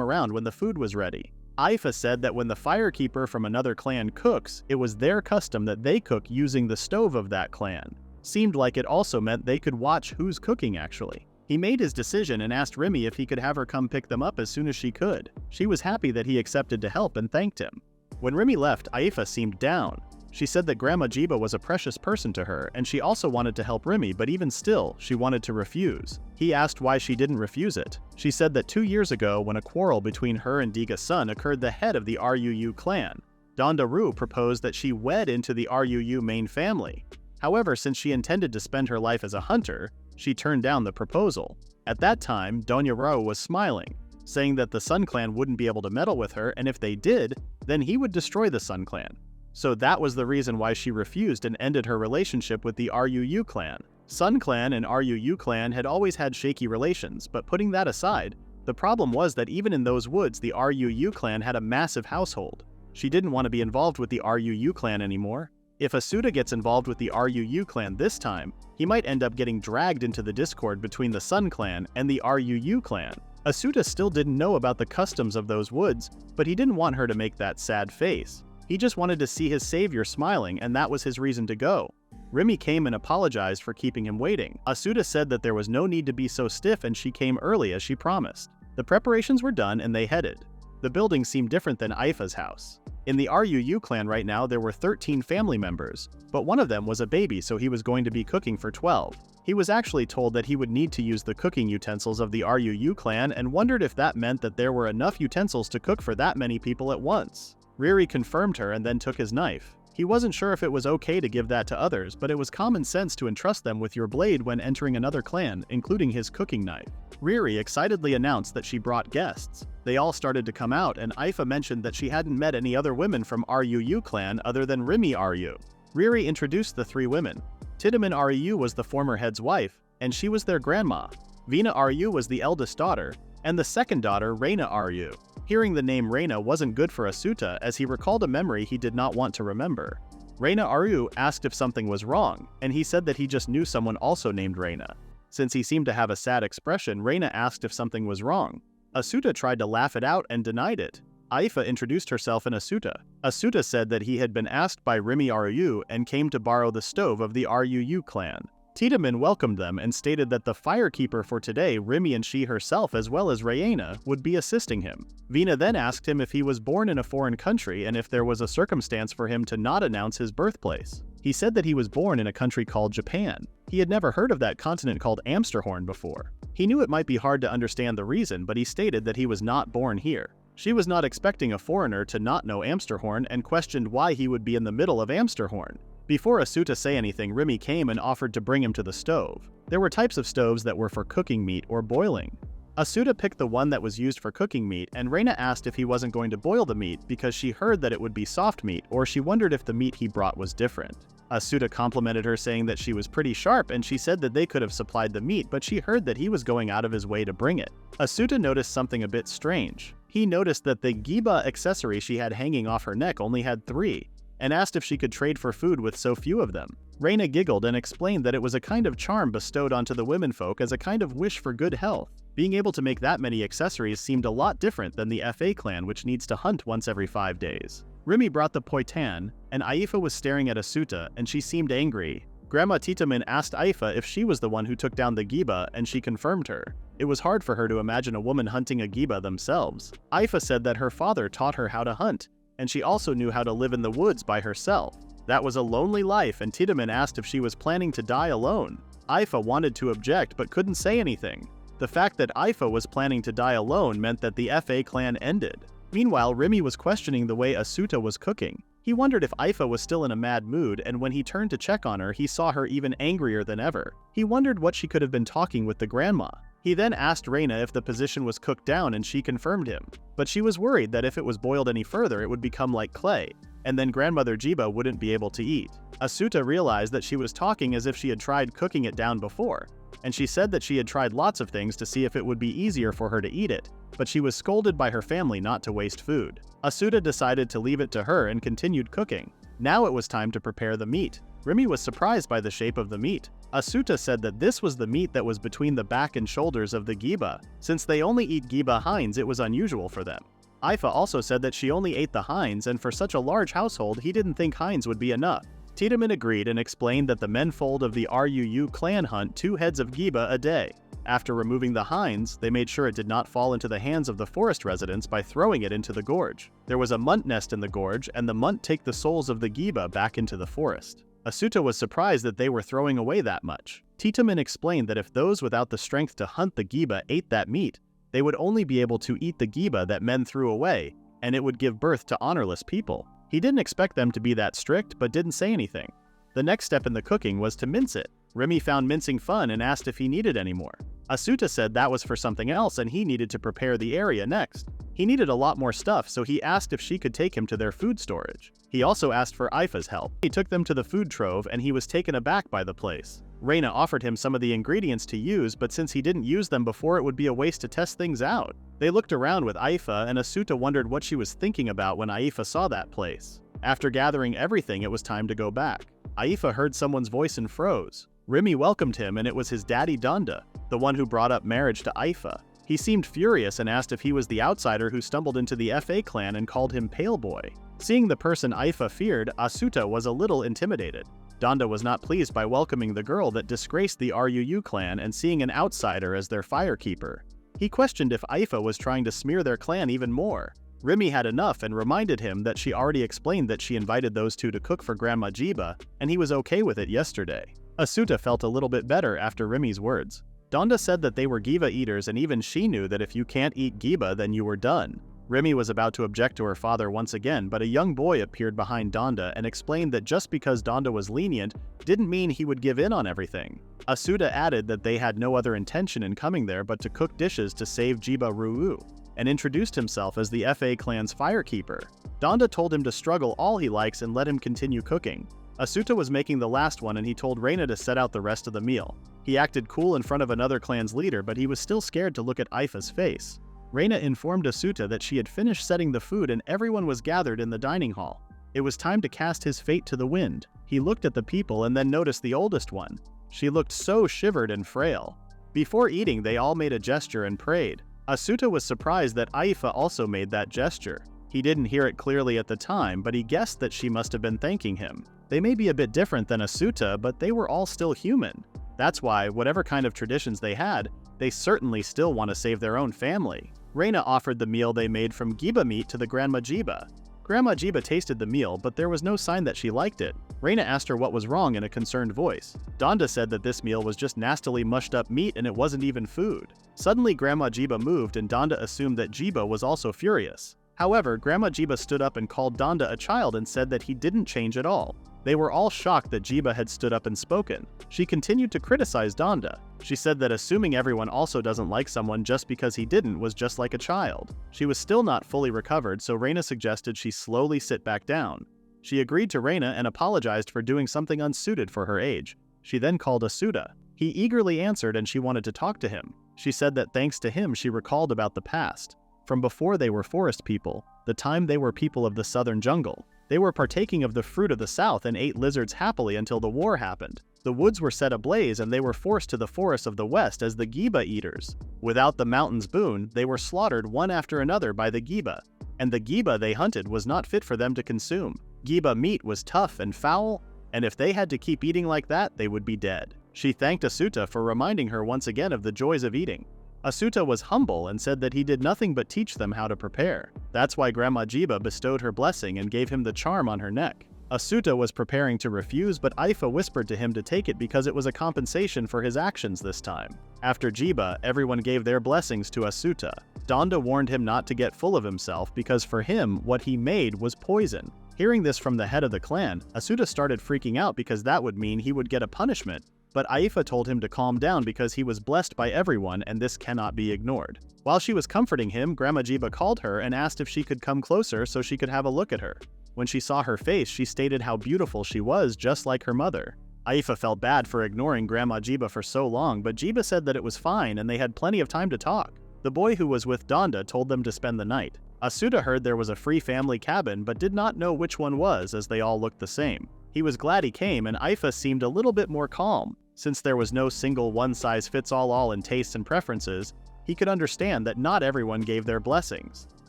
around when the food was ready. Aifa said that when the firekeeper from another clan cooks, it was their custom that they cook using the stove of that clan. Seemed like it also meant they could watch who's cooking actually. He made his decision and asked Remy if he could have her come pick them up as soon as she could. She was happy that he accepted to help and thanked him. When Remy left, Aifa seemed down. She said that Grandma Jiba was a precious person to her, and she also wanted to help Remy, but even still, she wanted to refuse. He asked why she didn't refuse it. She said that 2 years ago, when a quarrel between her and Diga's son occurred, the head of the Ruu clan, Dondaru, proposed that she wed into the Ruu main family. However, since she intended to spend her life as a hunter, she turned down the proposal. At that time, Dondaru was smiling, saying that the Sun clan wouldn't be able to meddle with her, and if they did, then he would destroy the Sun clan. So that was the reason why she refused and ended her relationship with the Ruu clan. Sun clan and Ruu clan had always had shaky relations, but putting that aside, the problem was that even in those woods, the Ruu clan had a massive household. She didn't want to be involved with the Ruu clan anymore. If Asuta gets involved with the Ruu clan this time, he might end up getting dragged into the discord between the Sun clan and the Ruu clan. Asuta still didn't know about the customs of those woods, but he didn't want her to make that sad face. He just wanted to see his savior smiling, and that was his reason to go. Remy came and apologized for keeping him waiting. Asuta said that there was no need to be so stiff and she came early as she promised. The preparations were done and they headed. The building seemed different than Aifa's house. In the Ruu clan right now there were 13 family members, but one of them was a baby, so he was going to be cooking for 12. He was actually told that he would need to use the cooking utensils of the Ruu clan and wondered if that meant that there were enough utensils to cook for that many people at once. Riri confirmed her and then took his knife. He wasn't sure if it was okay to give that to others, but it was common sense to entrust them with your blade when entering another clan, including his cooking knife. Riri excitedly announced that she brought guests. They all started to come out, and Aifa mentioned that she hadn't met any other women from Ruu clan other than Remy Ryu. Riri introduced the 3 women. Tiedemann Ryu was the former head's wife, and she was their grandma. Vina Ryu was the eldest daughter, and the second daughter, Reina Ryu. Hearing the name Reina wasn't good for Asuta, as he recalled a memory he did not want to remember. Reina Ryu asked if something was wrong, and he said that he just knew someone also named Reina. Since he seemed to have a sad expression, Reina asked if something was wrong. Asuta tried to laugh it out and denied it. Aifa introduced herself and Asuta. Asuta said that he had been asked by Remy Ryu and came to borrow the stove of the Ruu clan. Tiedemann welcomed them and stated that the firekeeper for today, Remy and she herself as well as Reina, would be assisting him. Vina then asked him if he was born in a foreign country and if there was a circumstance for him to not announce his birthplace. He said that he was born in a country called Japan. He had never heard of that continent called Amsterhorn before. He knew it might be hard to understand the reason, but he stated that he was not born here. She was not expecting a foreigner to not know Amsterhorn and questioned why he would be in the middle of Amsterhorn. Before Asuta say anything, Remy came and offered to bring him to the stove. There were types of stoves that were for cooking meat or boiling. Asuta picked the one that was used for cooking meat, and Reina asked if he wasn't going to boil the meat because she heard that it would be soft meat, or she wondered if the meat he brought was different. Asuta complimented her, saying that she was pretty sharp, and she said that they could have supplied the meat, but she heard that he was going out of his way to bring it. Asuta noticed something a bit strange. He noticed that the giba accessory she had hanging off her neck only had 3, and asked if she could trade for food with so few of them. Reina giggled and explained that it was a kind of charm bestowed onto the womenfolk as a kind of wish for good health. Being able to make that many accessories seemed a lot different than the FA clan, which needs to hunt once every 5 days. Remy brought the poitan, and Aifa was staring at Asuta, and she seemed angry. Grandma Tiedemann asked Aifa if she was the one who took down the giba, and she confirmed her. It was hard for her to imagine a woman hunting a giba themselves. Aifa said that her father taught her how to hunt, and she also knew how to live in the woods by herself. That was a lonely life, and Tiedemann asked if she was planning to die alone. Aifa wanted to object but couldn't say anything. The fact that Aifa was planning to die alone meant that the FA clan ended. Meanwhile, Remy was questioning the way Asuta was cooking. He wondered if Aifa was still in a mad mood, and when he turned to check on her, he saw her even angrier than ever. He wondered what she could have been talking with the grandma. He then asked Reina if the position was cooked down, and she confirmed him. But she was worried that if it was boiled any further, it would become like clay, and then Grandmother Jiba wouldn't be able to eat. Asuta realized that she was talking as if she had tried cooking it down before, and she said that she had tried lots of things to see if it would be easier for her to eat it, but she was scolded by her family not to waste food. Asuta decided to leave it to her and continued cooking. Now it was time to prepare the meat. Rimi was surprised by the shape of the meat. Asuta said that this was the meat that was between the back and shoulders of the giba. Since they only eat giba hinds, it was unusual for them. Aifa also said that she only ate the hinds, and for such a large household he didn't think hinds would be enough. Tiedemann agreed and explained that the menfold of the Ruu clan hunt 2 heads of giba a day. After removing the hinds, they made sure it did not fall into the hands of the forest residents by throwing it into the gorge. There was a munt nest in the gorge, and the munt take the souls of the giba back into the forest. Asuta was surprised that they were throwing away that much. Tiedemann explained that if those without the strength to hunt the giba ate that meat, they would only be able to eat the giba that men threw away, and it would give birth to honorless people. He didn't expect them to be that strict, but didn't say anything. The next step in the cooking was to mince it. Rimi found mincing fun and asked if he needed any more. Asuta said that was for something else and he needed to prepare the area next. He needed a lot more stuff, so he asked if she could take him to their food storage. He also asked for Aifa's help. He took them to the food trove and he was taken aback by the place. Reina offered him some of the ingredients to use, but since he didn't use them before, it would be a waste to test things out. They looked around with Aifa, and Asuta wondered what she was thinking about when Aifa saw that place. After gathering everything, it was time to go back. Aifa heard someone's voice and froze. Rimi welcomed him, and it was his daddy Donda, the one who brought up marriage to Aifa. He seemed furious and asked if he was the outsider who stumbled into the FA clan and called him Pale Boy. Seeing the person Aifa feared, Asuta was a little intimidated. Donda was not pleased by welcoming the girl that disgraced the Ruu clan and seeing an outsider as their firekeeper. He questioned if Aifa was trying to smear their clan even more. Rimi had enough and reminded him that she already explained that she invited those two to cook for Grandma Jiba, and he was okay with it yesterday. Asuta felt a little bit better after Rimi's words. Donda said that they were giba eaters, and even she knew that if you can't eat giba, then you were done. Rimi was about to object to her father once again, but a young boy appeared behind Donda and explained that just because Donda was lenient didn't mean he would give in on everything. Asuta added that they had no other intention in coming there but to cook dishes to save Jiba Ruu, and introduced himself as the FA clan's firekeeper. Donda told him to struggle all he likes and let him continue cooking. Asuta was making the last one and he told Reina to set out the rest of the meal. He acted cool in front of another clan's leader, but he was still scared to look at Aifa's face. Reina informed Asuta that she had finished setting the food and everyone was gathered in the dining hall. It was time to cast his fate to the wind. He looked at the people and then noticed the oldest one. She looked so shivered and frail. Before eating, they all made a gesture and prayed. Asuta was surprised that Aifa also made that gesture. He didn't hear it clearly at the time, but he guessed that she must have been thanking him. They may be a bit different than Asuta, but they were all still human. That's why, whatever kind of traditions they had, they certainly still want to save their own family. Reina offered the meal they made from giba meat to the Grandma Jiba. Grandma Jiba tasted the meal, but there was no sign that she liked it. Reina asked her what was wrong in a concerned voice. Donda said that this meal was just nastily mushed up meat and it wasn't even food. Suddenly Grandma Jiba moved and Donda assumed that Jiba was also furious. However, Grandma Jiba stood up and called Donda a child and said that he didn't change at all. They were all shocked that Jiba had stood up and spoken. She continued to criticize Donda. She said that assuming everyone also doesn't like someone just because he didn't was just like a child. She was still not fully recovered, so Reina suggested she slowly sit back down. She agreed to Reina and apologized for doing something unsuited for her age. She then called Asuta. He eagerly answered and she wanted to talk to him. She said that thanks to him she recalled about the past. From before they were forest people, the time they were people of the southern jungle. They were partaking of the fruit of the south and ate lizards happily until the war happened. The woods were set ablaze and they were forced to the forests of the west as the giba eaters. Without the mountain's boon, they were slaughtered one after another by the giba. And the giba they hunted was not fit for them to consume. Giba meat was tough and foul, and if they had to keep eating like that, they would be dead. She thanked Asuta for reminding her once again of the joys of eating. Asuta was humble and said that he did nothing but teach them how to prepare. That's why Grandma Jiba bestowed her blessing and gave him the charm on her neck. Asuta was preparing to refuse, but Aifa whispered to him to take it because it was a compensation for his actions this time. After Jiba, everyone gave their blessings to Asuta. Donda warned him not to get full of himself because for him, what he made was poison. Hearing this from the head of the clan, Asuta started freaking out because that would mean he would get a punishment. But Aifa told him to calm down because he was blessed by everyone and this cannot be ignored. While she was comforting him, Grandma Jiba called her and asked if she could come closer so she could have a look at her. When she saw her face, she stated how beautiful she was, just like her mother. Aifa felt bad for ignoring Grandma Jiba for so long, but Jiba said that it was fine and they had plenty of time to talk. The boy who was with Donda told them to spend the night. Asuta heard there was a free family cabin but did not know which one was, as they all looked the same. He was glad he came, and Aifa seemed a little bit more calm. Since there was no single one-size-fits-all in tastes and preferences, he could understand that not everyone gave their blessings.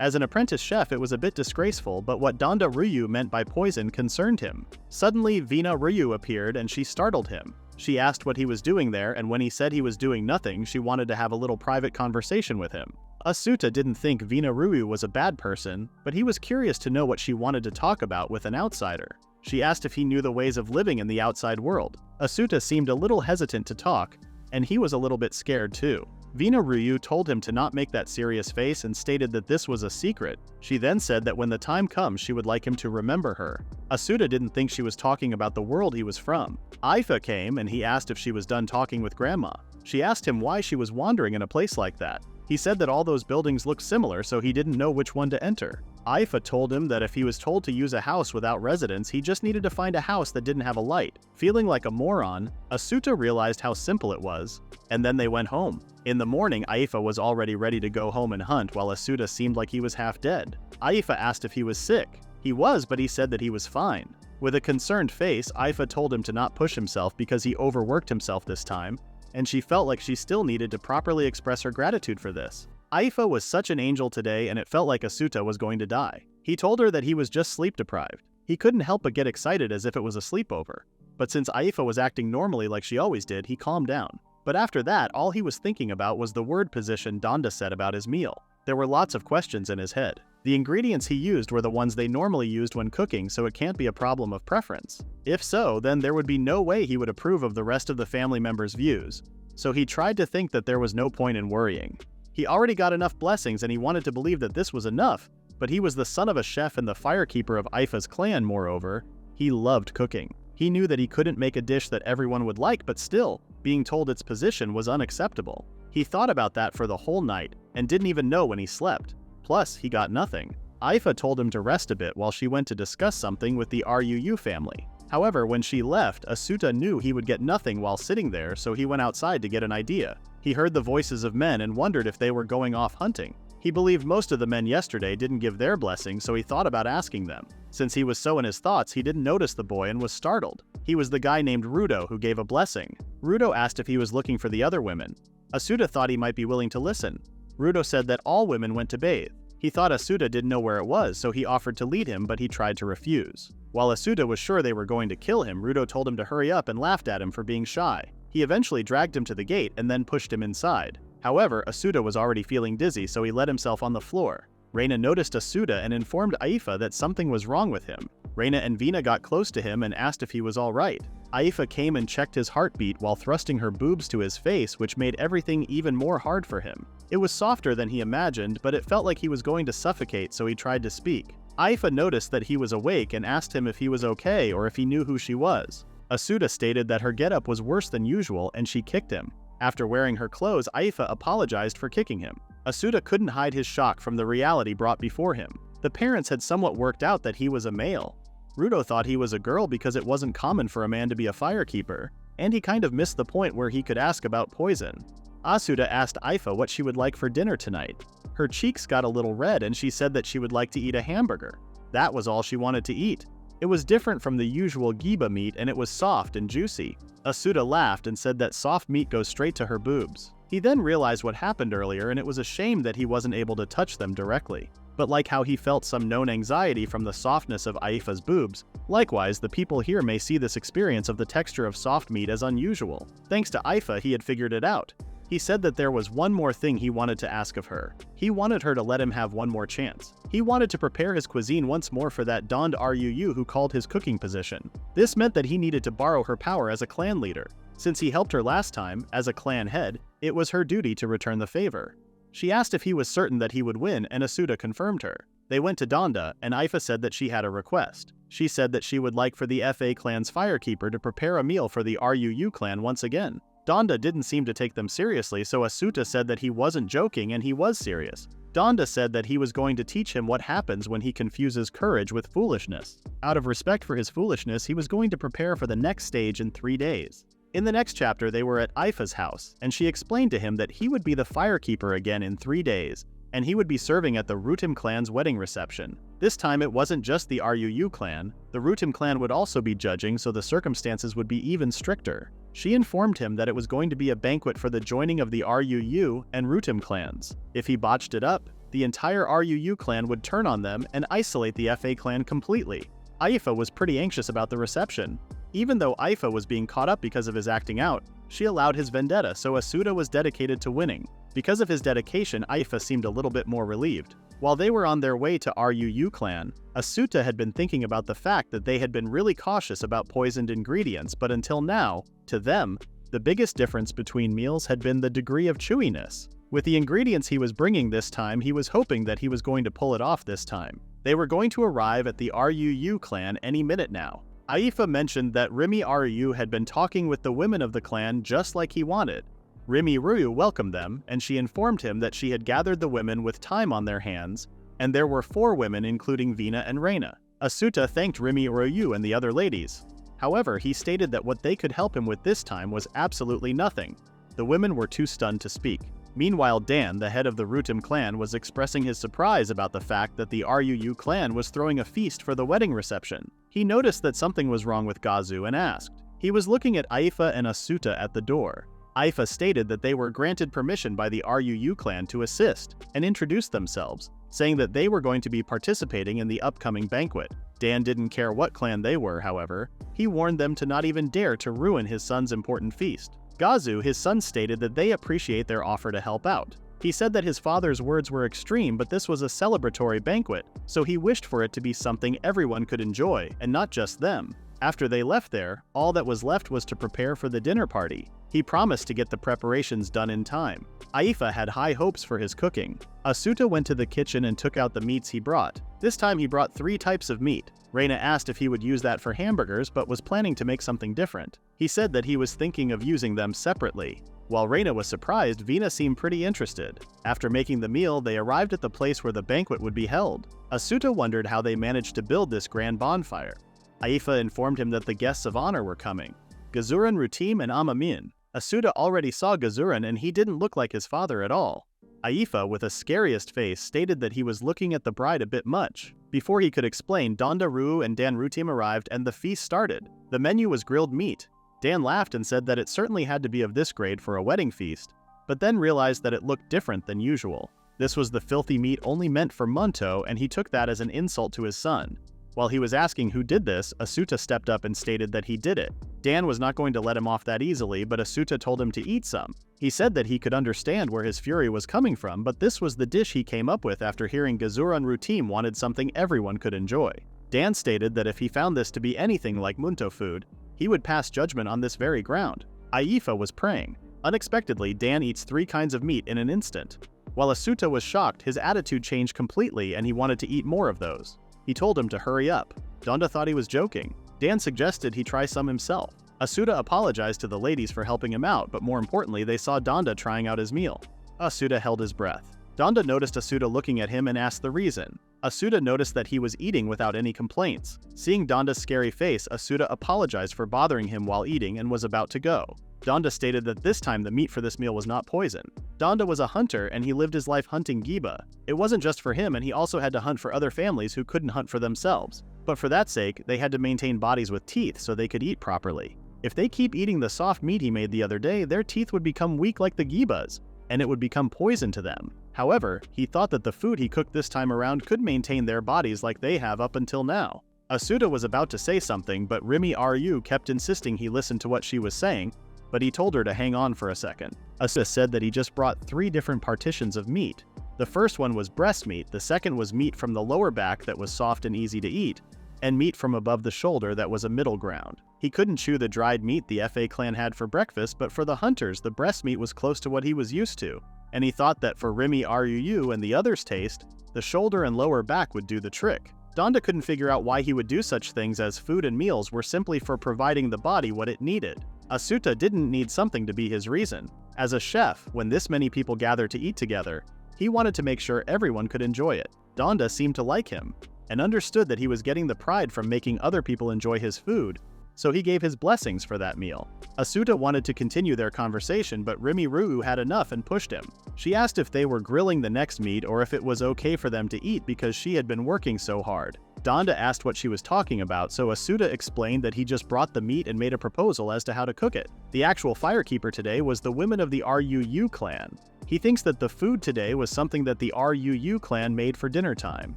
As an apprentice chef, it was a bit disgraceful, but what Donda Ryu meant by poison concerned him. Suddenly, Vina Ryu appeared and she startled him. She asked what he was doing there, and when he said he was doing nothing, she wanted to have a little private conversation with him. Asuta didn't think Vina Ryu was a bad person, but he was curious to know what she wanted to talk about with an outsider. She asked if he knew the ways of living in the outside world. Asuta seemed a little hesitant to talk, and he was a little bit scared too. Vina Ryu told him to not make that serious face and stated that this was a secret. She then said that when the time comes she would like him to remember her. Asuta didn't think she was talking about the world he was from. Aifa came and he asked if she was done talking with Grandma. She asked him why she was wandering in a place like that. He said that all those buildings looked similar, so he didn't know which one to enter. Aifa told him that if he was told to use a house without residents, he just needed to find a house that didn't have a light. Feeling like a moron, Asuta realized how simple it was, and then they went home. In the morning, Aifa was already ready to go home and hunt, while Asuta seemed like he was half dead. Aifa asked if he was sick. He was, but he said that he was fine. With a concerned face, Aifa told him to not push himself because he overworked himself this time, and she felt like she still needed to properly express her gratitude for this. Aifa was such an angel today, and it felt like Asuta was going to die. He told her that he was just sleep deprived. He couldn't help but get excited as if it was a sleepover. But since Aifa was acting normally like she always did, he calmed down. But after that, all he was thinking about was the word position Donda said about his meal. There were lots of questions in his head. The ingredients he used were the ones they normally used when cooking, so it can't be a problem of preference. If so, then there would be no way he would approve of the rest of the family members' views. So he tried to think that there was no point in worrying. He already got enough blessings and he wanted to believe that this was enough, but he was the son of a chef and the firekeeper of Aifa's clan. Moreover, he loved cooking. He knew that he couldn't make a dish that everyone would like, but still, being told its position was unacceptable. He thought about that for the whole night and didn't even know when he slept. Plus, he got nothing. Aifa told him to rest a bit while she went to discuss something with the Ruu family. However, when she left, Asuta knew he would get nothing while sitting there, so he went outside to get an idea. He heard the voices of men and wondered if they were going off hunting. He believed most of the men yesterday didn't give their blessing, so he thought about asking them. Since he was so in his thoughts, he didn't notice the boy and was startled. He was the guy named Rudo who gave a blessing. Rudo asked if he was looking for the other women. Asuta thought he might be willing to listen. Rudo said that all women went to bathe. He thought Asuta didn't know where it was, so he offered to lead him, but he tried to refuse. While Asuta was sure they were going to kill him, Rudo told him to hurry up and laughed at him for being shy. He eventually dragged him to the gate and then pushed him inside. However, Asuta was already feeling dizzy, so he let himself on the floor. Reina noticed Asuta and informed Aifa that something was wrong with him. Reina and Vina got close to him and asked if he was alright. Aifa came and checked his heartbeat while thrusting her boobs to his face, which made everything even more hard for him. It was softer than he imagined, but it felt like he was going to suffocate, so he tried to speak. Aifa noticed that he was awake and asked him if he was okay or if he knew who she was. Asuta stated that her getup was worse than usual and she kicked him. After wearing her clothes, Aifa apologized for kicking him. Asuta couldn't hide his shock from the reality brought before him. The parents had somewhat worked out that he was a male. Rudo thought he was a girl because it wasn't common for a man to be a firekeeper, and he kind of missed the point where he could ask about poison. Asuta asked Aifa what she would like for dinner tonight. Her cheeks got a little red and she said that she would like to eat a hamburger. That was all she wanted to eat. It was different from the usual giba meat and it was soft and juicy. Asuta laughed and said that soft meat goes straight to her boobs. He then realized what happened earlier and it was a shame that he wasn't able to touch them directly. But like how he felt some known anxiety from the softness of Aifa's boobs, likewise the people here may see this experience of the texture of soft meat as unusual. Thanks to Aifa, he had figured it out. He said that there was one more thing he wanted to ask of her. He wanted her to let him have one more chance. He wanted to prepare his cuisine once more for that donned Ruu who called his cooking position. This meant that he needed to borrow her power as a clan leader. Since he helped her last time, as a clan head, it was her duty to return the favor. She asked if he was certain that he would win, and Asuta confirmed her. They went to Donda, and Aifa said that she had a request. She said that she would like for the FA clan's firekeeper to prepare a meal for the Ruu clan once again. Donda didn't seem to take them seriously, so Asuta said that he wasn't joking and he was serious. Donda said that he was going to teach him what happens when he confuses courage with foolishness. Out of respect for his foolishness, he was going to prepare for the next stage in 3 days. In the next chapter, they were at Aifa's house, and she explained to him that he would be the firekeeper again in 3 days, and he would be serving at the Rutim clan's wedding reception. This time it wasn't just the Ruu clan, the Rutim clan would also be judging, so the circumstances would be even stricter. She informed him that it was going to be a banquet for the joining of the Ruu and Rutim clans. If he botched it up, the entire Ruu clan would turn on them and isolate the FA clan completely. Aifa was pretty anxious about the reception. Even though Aifa was being caught up because of his acting out, she allowed his vendetta, so Asuta was dedicated to winning. Because of his dedication, Aifa seemed a little bit more relieved. While they were on their way to Ruu clan, Asuta had been thinking about the fact that they had been really cautious about poisoned ingredients, but until now, to them, the biggest difference between meals had been the degree of chewiness. With the ingredients he was bringing this time, he was hoping that he was going to pull it off this time. They were going to arrive at the Ruu clan any minute now. Aifa mentioned that Rimi Ryu had been talking with the women of the clan just like he wanted. Rimi Ryu welcomed them, and she informed him that she had gathered the women with time on their hands, and there were 4 women including Vina and Reina. Asuta thanked Rimi Ryu and the other ladies. However, he stated that what they could help him with this time was absolutely nothing. The women were too stunned to speak. Meanwhile, Dan, the head of the Rutim clan, was expressing his surprise about the fact that the Ruu clan was throwing a feast for the wedding reception. He noticed that something was wrong with Gazu and asked. He was looking at Aifa and Asuta at the door. Aifa stated that they were granted permission by the Ruu clan to assist and introduce themselves, saying that they were going to be participating in the upcoming banquet. Dan didn't care what clan they were, however. He warned them to not even dare to ruin his son's important feast. Gazu, his son, stated that they appreciate their offer to help out. He said that his father's words were extreme, but this was a celebratory banquet, so he wished for it to be something everyone could enjoy, and not just them. After they left there, all that was left was to prepare for the dinner party. He promised to get the preparations done in time. Aifa had high hopes for his cooking. Asuta went to the kitchen and took out the meats he brought. This time he brought 3 types of meat. Reina asked if he would use that for hamburgers, but was planning to make something different. He said that he was thinking of using them separately. While Reina was surprised, Vina seemed pretty interested. After making the meal, they arrived at the place where the banquet would be held. Asuta wondered how they managed to build this grand bonfire. Aifa informed him that the guests of honor were coming. Gazuran, Rutim, and Amamin. Asuta already saw Gazuran and he didn't look like his father at all. Aifa, with a scariest face, stated that he was looking at the bride a bit much. Before he could explain, Donda Ruu and Dan Rutim arrived and the feast started. The menu was grilled meat. Dan laughed and said that it certainly had to be of this grade for a wedding feast, but then realized that it looked different than usual. This was the filthy meat only meant for Munto, and he took that as an insult to his son. While he was asking who did this, Asuta stepped up and stated that he did it. Dan was not going to let him off that easily, but Asuta told him to eat some. He said that he could understand where his fury was coming from, but this was the dish he came up with after hearing Gazuran Rutim wanted something everyone could enjoy. Dan stated that if he found this to be anything like Munto food, he would pass judgment on this very ground. Aifa was praying. Unexpectedly, Dan eats 3 kinds of meat in an instant. While Asuta was shocked, his attitude changed completely and he wanted to eat more of those. He told him to hurry up. Donda thought he was joking. Dan suggested he try some himself. Asuta apologized to the ladies for helping him out, but more importantly, they saw Donda trying out his meal. Asuta held his breath. Donda noticed Asuta looking at him and asked the reason. Asuta noticed that he was eating without any complaints. Seeing Donda's scary face, Asuta apologized for bothering him while eating and was about to go. Donda stated that this time the meat for this meal was not poison. Donda was a hunter and he lived his life hunting Giba. It wasn't just for him, and he also had to hunt for other families who couldn't hunt for themselves. But for that sake, they had to maintain bodies with teeth so they could eat properly. If they keep eating the soft meat he made the other day, their teeth would become weak like the Gibas, and it would become poison to them. However, he thought that the food he cooked this time around could maintain their bodies like they have up until now. Asuta was about to say something, but Rimi Ryu kept insisting he listen to what she was saying, but he told her to hang on for a second. Asuta said that he just brought 3 different partitions of meat. The first one was breast meat, the second was meat from the lower back that was soft and easy to eat, and meat from above the shoulder that was a middle ground. He couldn't chew the dried meat the FA clan had for breakfast, but for the hunters, the breast meat was close to what he was used to, and he thought that for Rimi Ryu and the others' taste, the shoulder and lower back would do the trick. Donda couldn't figure out why he would do such things, as food and meals were simply for providing the body what it needed. Asuta didn't need something to be his reason. As a chef, when this many people gathered to eat together, he wanted to make sure everyone could enjoy it. Donda seemed to like him, and understood that he was getting the pride from making other people enjoy his food, so he gave his blessings for that meal. Asuta wanted to continue their conversation, but Rimuru had enough and pushed him. She asked if they were grilling the next meat or if it was okay for them to eat because she had been working so hard. Donda asked what she was talking about, so Asuta explained that he just brought the meat and made a proposal as to how to cook it. The actual firekeeper today was the women of the RUU clan. He thinks that the food today was something that the RUU clan made for dinner time.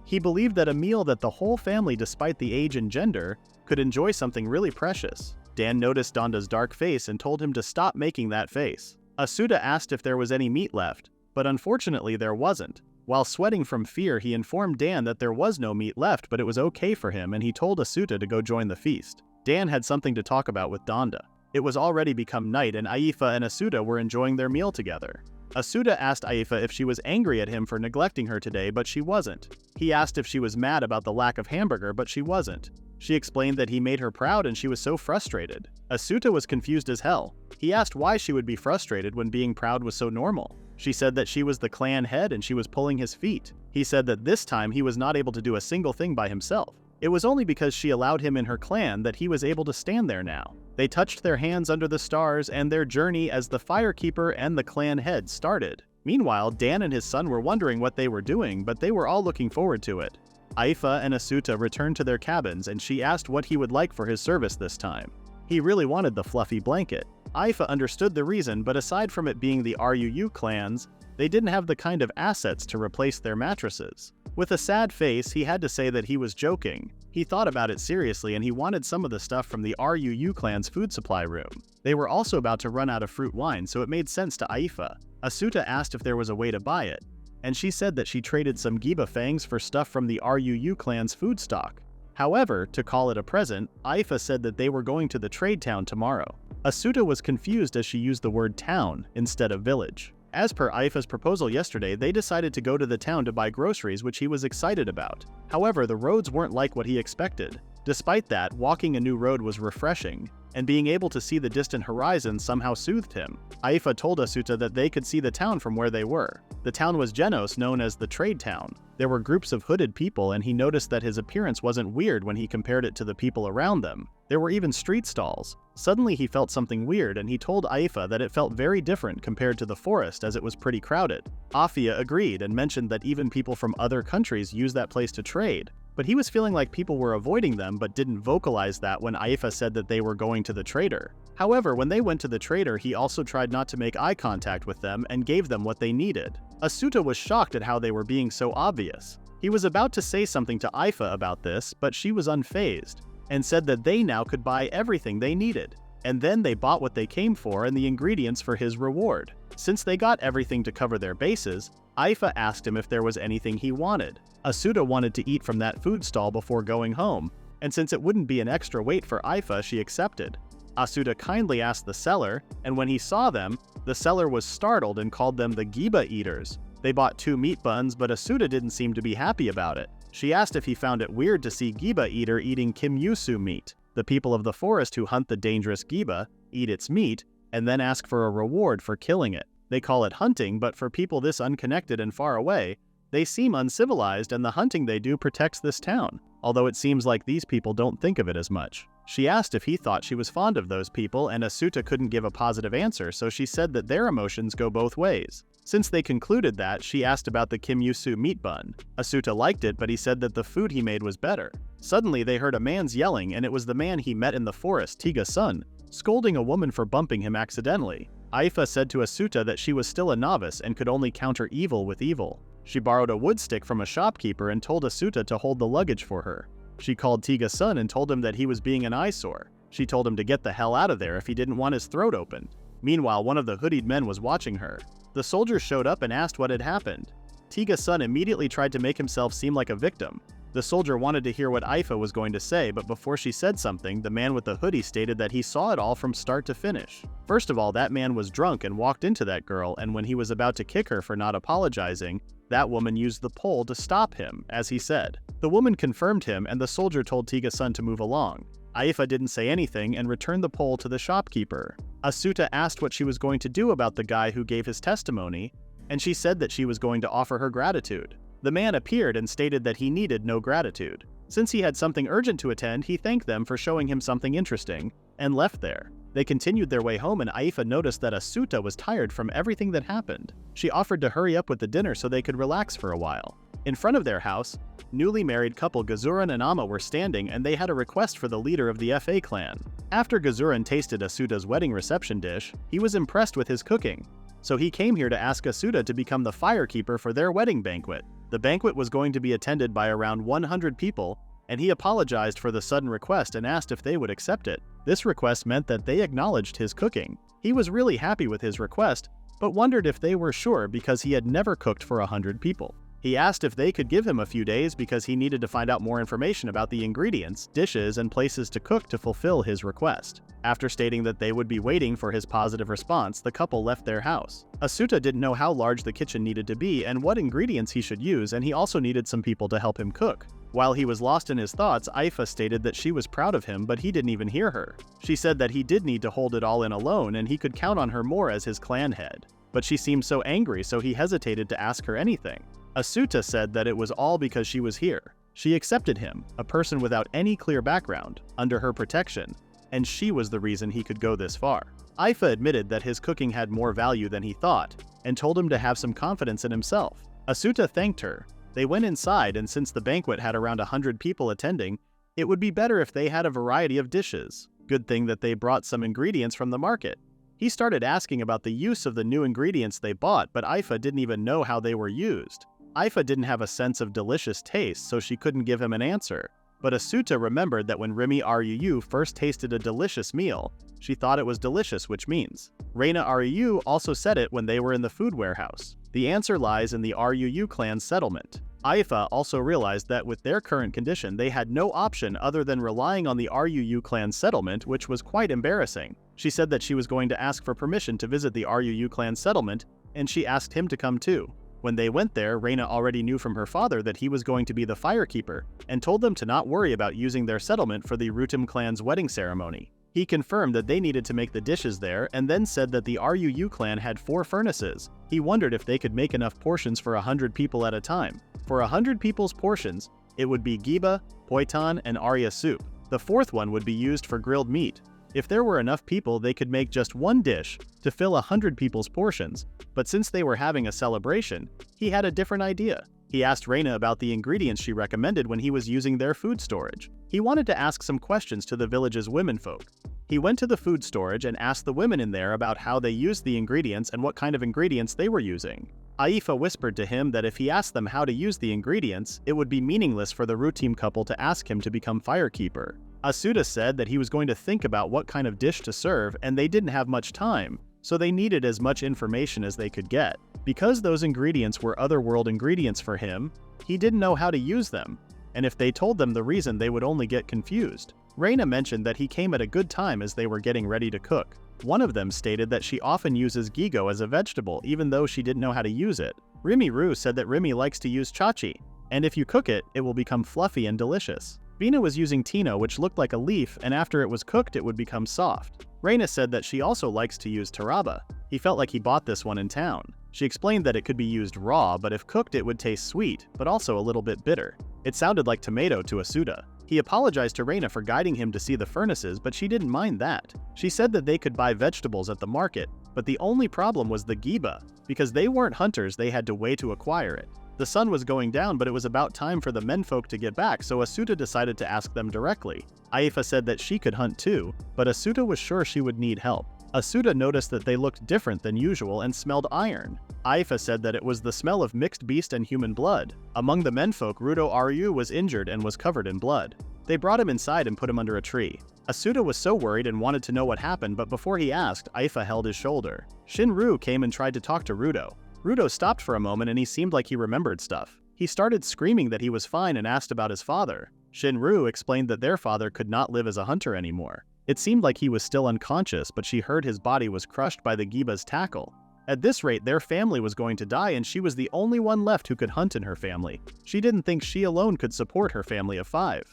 He believed that a meal that the whole family, despite the age and gender, could enjoy something really precious. Dan noticed Donda's dark face and told him to stop making that face. Asuta asked if there was any meat left, but unfortunately there wasn't. While sweating from fear, he informed Dan that there was no meat left, but it was okay for him, and he told Asuta to go join the feast. Dan had something to talk about with Donda. It was already become night, and Aifa and Asuta were enjoying their meal together. Asuta asked Aifa if she was angry at him for neglecting her today, but she wasn't. He asked if she was mad about the lack of hamburger, but she wasn't. She explained that he made her proud and she was so frustrated. Asuta was confused as hell. He asked why she would be frustrated when being proud was so normal. She said that she was the clan head and she was pulling his feet. He said that this time he was not able to do a single thing by himself. It was only because she allowed him in her clan that he was able to stand there now. They touched their hands under the stars, and their journey as the firekeeper and the clan head started. Meanwhile, Dan and his son were wondering what they were doing, but they were all looking forward to it. Aifa and Asuta returned to their cabins, and she asked what he would like for his service this time. He really wanted the fluffy blanket. Aifa understood the reason, but aside from it being the RUU clans, they didn't have the kind of assets to replace their mattresses. With a sad face, he had to say that he was joking. He thought about it seriously and he wanted some of the stuff from the RUU clan's food supply room. They were also about to run out of fruit wine, so it made sense to Aifa. Asuta asked if there was a way to buy it, and she said that she traded some Giba fangs for stuff from the RUU clan's food stock. However, to call it a present, Aifa said that they were going to the trade town tomorrow. Asuta was confused as she used the word town instead of village. As per Aifa's proposal yesterday, they decided to go to the town to buy groceries, which he was excited about. However, the roads weren't like what he expected. Despite that, walking a new road was refreshing, and being able to see the distant horizon somehow soothed him. Aifa told Asuta that they could see the town from where they were. The town was Genos, known as the Trade Town. There were groups of hooded people, and he noticed that his appearance wasn't weird when he compared it to the people around them. There were even street stalls. Suddenly he felt something weird, and he told Aifa that it felt very different compared to the forest as it was pretty crowded. Afia agreed and mentioned that even people from other countries use that place to trade. But he was feeling like people were avoiding them but didn't vocalize that when Aifa said that they were going to the trader. However, when they went to the trader, he also tried not to make eye contact with them and gave them what they needed. Asuta was shocked at how they were being so obvious. He was about to say something to Aifa about this, but she was unfazed, and said that they now could buy everything they needed. And then they bought what they came for and the ingredients for his reward. Since they got everything to cover their bases, Aifa asked him if there was anything he wanted. Asuta wanted to eat from that food stall before going home, and since it wouldn't be an extra wait for Aifa, she accepted. Asuta kindly asked the seller, and when he saw them, the seller was startled and called them the Giba Eaters. They bought 2 meat buns, but Asuta didn't seem to be happy about it. She asked if he found it weird to see Giba Eater eating Kimyusu meat. The people of the forest who hunt the dangerous Giba eat its meat, and then ask for a reward for killing it. They call it hunting, but for people this unconnected and far away, they seem uncivilized, and the hunting they do protects this town, although it seems like these people don't think of it as much. She asked if he thought she was fond of those people, and Asuta couldn't give a positive answer, so she said that their emotions go both ways. Since they concluded that, she asked about the Kimyusu meat bun. Asuta liked it, but he said that the food he made was better. Suddenly, they heard a man's yelling, and it was the man he met in the forest, Tiga-sun, scolding a woman for bumping him accidentally. Aifa said to Asuta that she was still a novice and could only counter evil with evil. She borrowed a wood stick from a shopkeeper and told Asuta to hold the luggage for her. She called Tiga-sun and told him that he was being an eyesore. She told him to get the hell out of there if he didn't want his throat opened. Meanwhile, one of the hoodied men was watching her. The soldier showed up and asked what had happened. Tiga-sun immediately tried to make himself seem like a victim. The soldier wanted to hear what Aifa was going to say, but before she said something, the man with the hoodie stated that he saw it all from start to finish. First of all, that man was drunk and walked into that girl, and when he was about to kick her for not apologizing, that woman used the pole to stop him, as he said. The woman confirmed him, and the soldier told Tiga-sun to move along. Aifa didn't say anything and returned the pole to the shopkeeper. Asuta asked what she was going to do about the guy who gave his testimony, and she said that she was going to offer her gratitude. The man appeared and stated that he needed no gratitude. Since he had something urgent to attend, he thanked them for showing him something interesting, and left there. They continued their way home and Aifa noticed that Asuta was tired from everything that happened. She offered to hurry up with the dinner so they could relax for a while. In front of their house, newly married couple Gazuran and Ama were standing and they had a request for the leader of the FA clan. After Gazuran tasted Asuta's wedding reception dish, he was impressed with his cooking. So he came here to ask Asuta to become the firekeeper for their wedding banquet. The banquet was going to be attended by around 100 people, and he apologized for the sudden request and asked if they would accept it. This request meant that they acknowledged his cooking. He was really happy with his request, but wondered if they were sure because he had never cooked for 100 people. He asked if they could give him a few days because he needed to find out more information about the ingredients, dishes, and places to cook to fulfill his request. After stating that they would be waiting for his positive response, the couple left their house. Asuta didn't know how large the kitchen needed to be and what ingredients he should use, and he also needed some people to help him cook. While he was lost in his thoughts, Aifa stated that she was proud of him, but he didn't even hear her. She said that he did need to hold it all in alone and he could count on her more as his clan head. But she seemed so angry, so he hesitated to ask her anything. Asuta said that it was all because she was here. She accepted him, a person without any clear background, under her protection, and she was the reason he could go this far. Aifa admitted that his cooking had more value than he thought, and told him to have some confidence in himself. Asuta thanked her. They went inside, and since the banquet had around 100 people attending, it would be better if they had a variety of dishes. Good thing that they brought some ingredients from the market. He started asking about the use of the new ingredients they bought, but Aifa didn't even know how they were used. Aifa didn't have a sense of delicious taste, so she couldn't give him an answer. But Asuta remembered that when Rimi Ryu first tasted a delicious meal, she thought it was delicious, which means. Reina Ryu also said it when they were in the food warehouse. The answer lies in the Ryu clan's settlement. Aifa also realized that with their current condition, they had no option other than relying on the Ryu clan's settlement, which was quite embarrassing. She said that she was going to ask for permission to visit the Ryu clan settlement, and she asked him to come too. When they went there, Reina already knew from her father that he was going to be the firekeeper, and told them to not worry about using their settlement for the Rutum clan's wedding ceremony. He confirmed that they needed to make the dishes there, and then said that the Ryu clan had 4 furnaces. He wondered if they could make enough portions for 100 people at a time. For 100 people's portions, it would be giba, poitan, and arya soup. The 4th one would be used for grilled meat. If there were enough people, they could make just one dish to fill 100 people's portions, but since they were having a celebration, he had a different idea. He asked Reina about the ingredients she recommended when he was using their food storage. He wanted to ask some questions to the village's womenfolk. He went to the food storage and asked the women in there about how they used the ingredients and what kind of ingredients they were using. Aifa whispered to him that if he asked them how to use the ingredients, it would be meaningless for the Rutim couple to ask him to become firekeeper. Asuta said that he was going to think about what kind of dish to serve, and they didn't have much time, so they needed as much information as they could get. Because those ingredients were otherworld ingredients for him, he didn't know how to use them, and if they told them the reason, they would only get confused. Reina mentioned that he came at a good time as they were getting ready to cook. One of them stated that she often uses gigo as a vegetable even though she didn't know how to use it. Rimi Ru said that Rimi likes to use chachi, and if you cook it, it will become fluffy and delicious. Vina was using tino, which looked like a leaf, and after it was cooked it would become soft. Reina said that she also likes to use taraba. He felt like he bought this one in town. She explained that it could be used raw, but if cooked it would taste sweet, but also a little bit bitter. It sounded like tomato to Asuta. He apologized to Reina for guiding him to see the furnaces, but she didn't mind that. She said that they could buy vegetables at the market, but the only problem was the giba. Because they weren't hunters, they had to wait to acquire it. The sun was going down, but it was about time for the menfolk to get back, so Asuta decided to ask them directly. Aifa said that she could hunt too, but Asuta was sure she would need help. Asuta noticed that they looked different than usual and smelled iron. Aifa said that it was the smell of mixed beast and human blood. Among the menfolk, Rudo Ryu was injured and was covered in blood. They brought him inside and put him under a tree. Asuta was so worried and wanted to know what happened, but before he asked, Aifa held his shoulder. Shinru came and tried to talk to Rudo. Rudo stopped for a moment and he seemed like he remembered stuff. He started screaming that he was fine and asked about his father. Shinru explained that their father could not live as a hunter anymore. It seemed like he was still unconscious, but she heard his body was crushed by the giba's tackle. At this rate, their family was going to die and she was the only one left who could hunt in her family. She didn't think she alone could support her family of 5.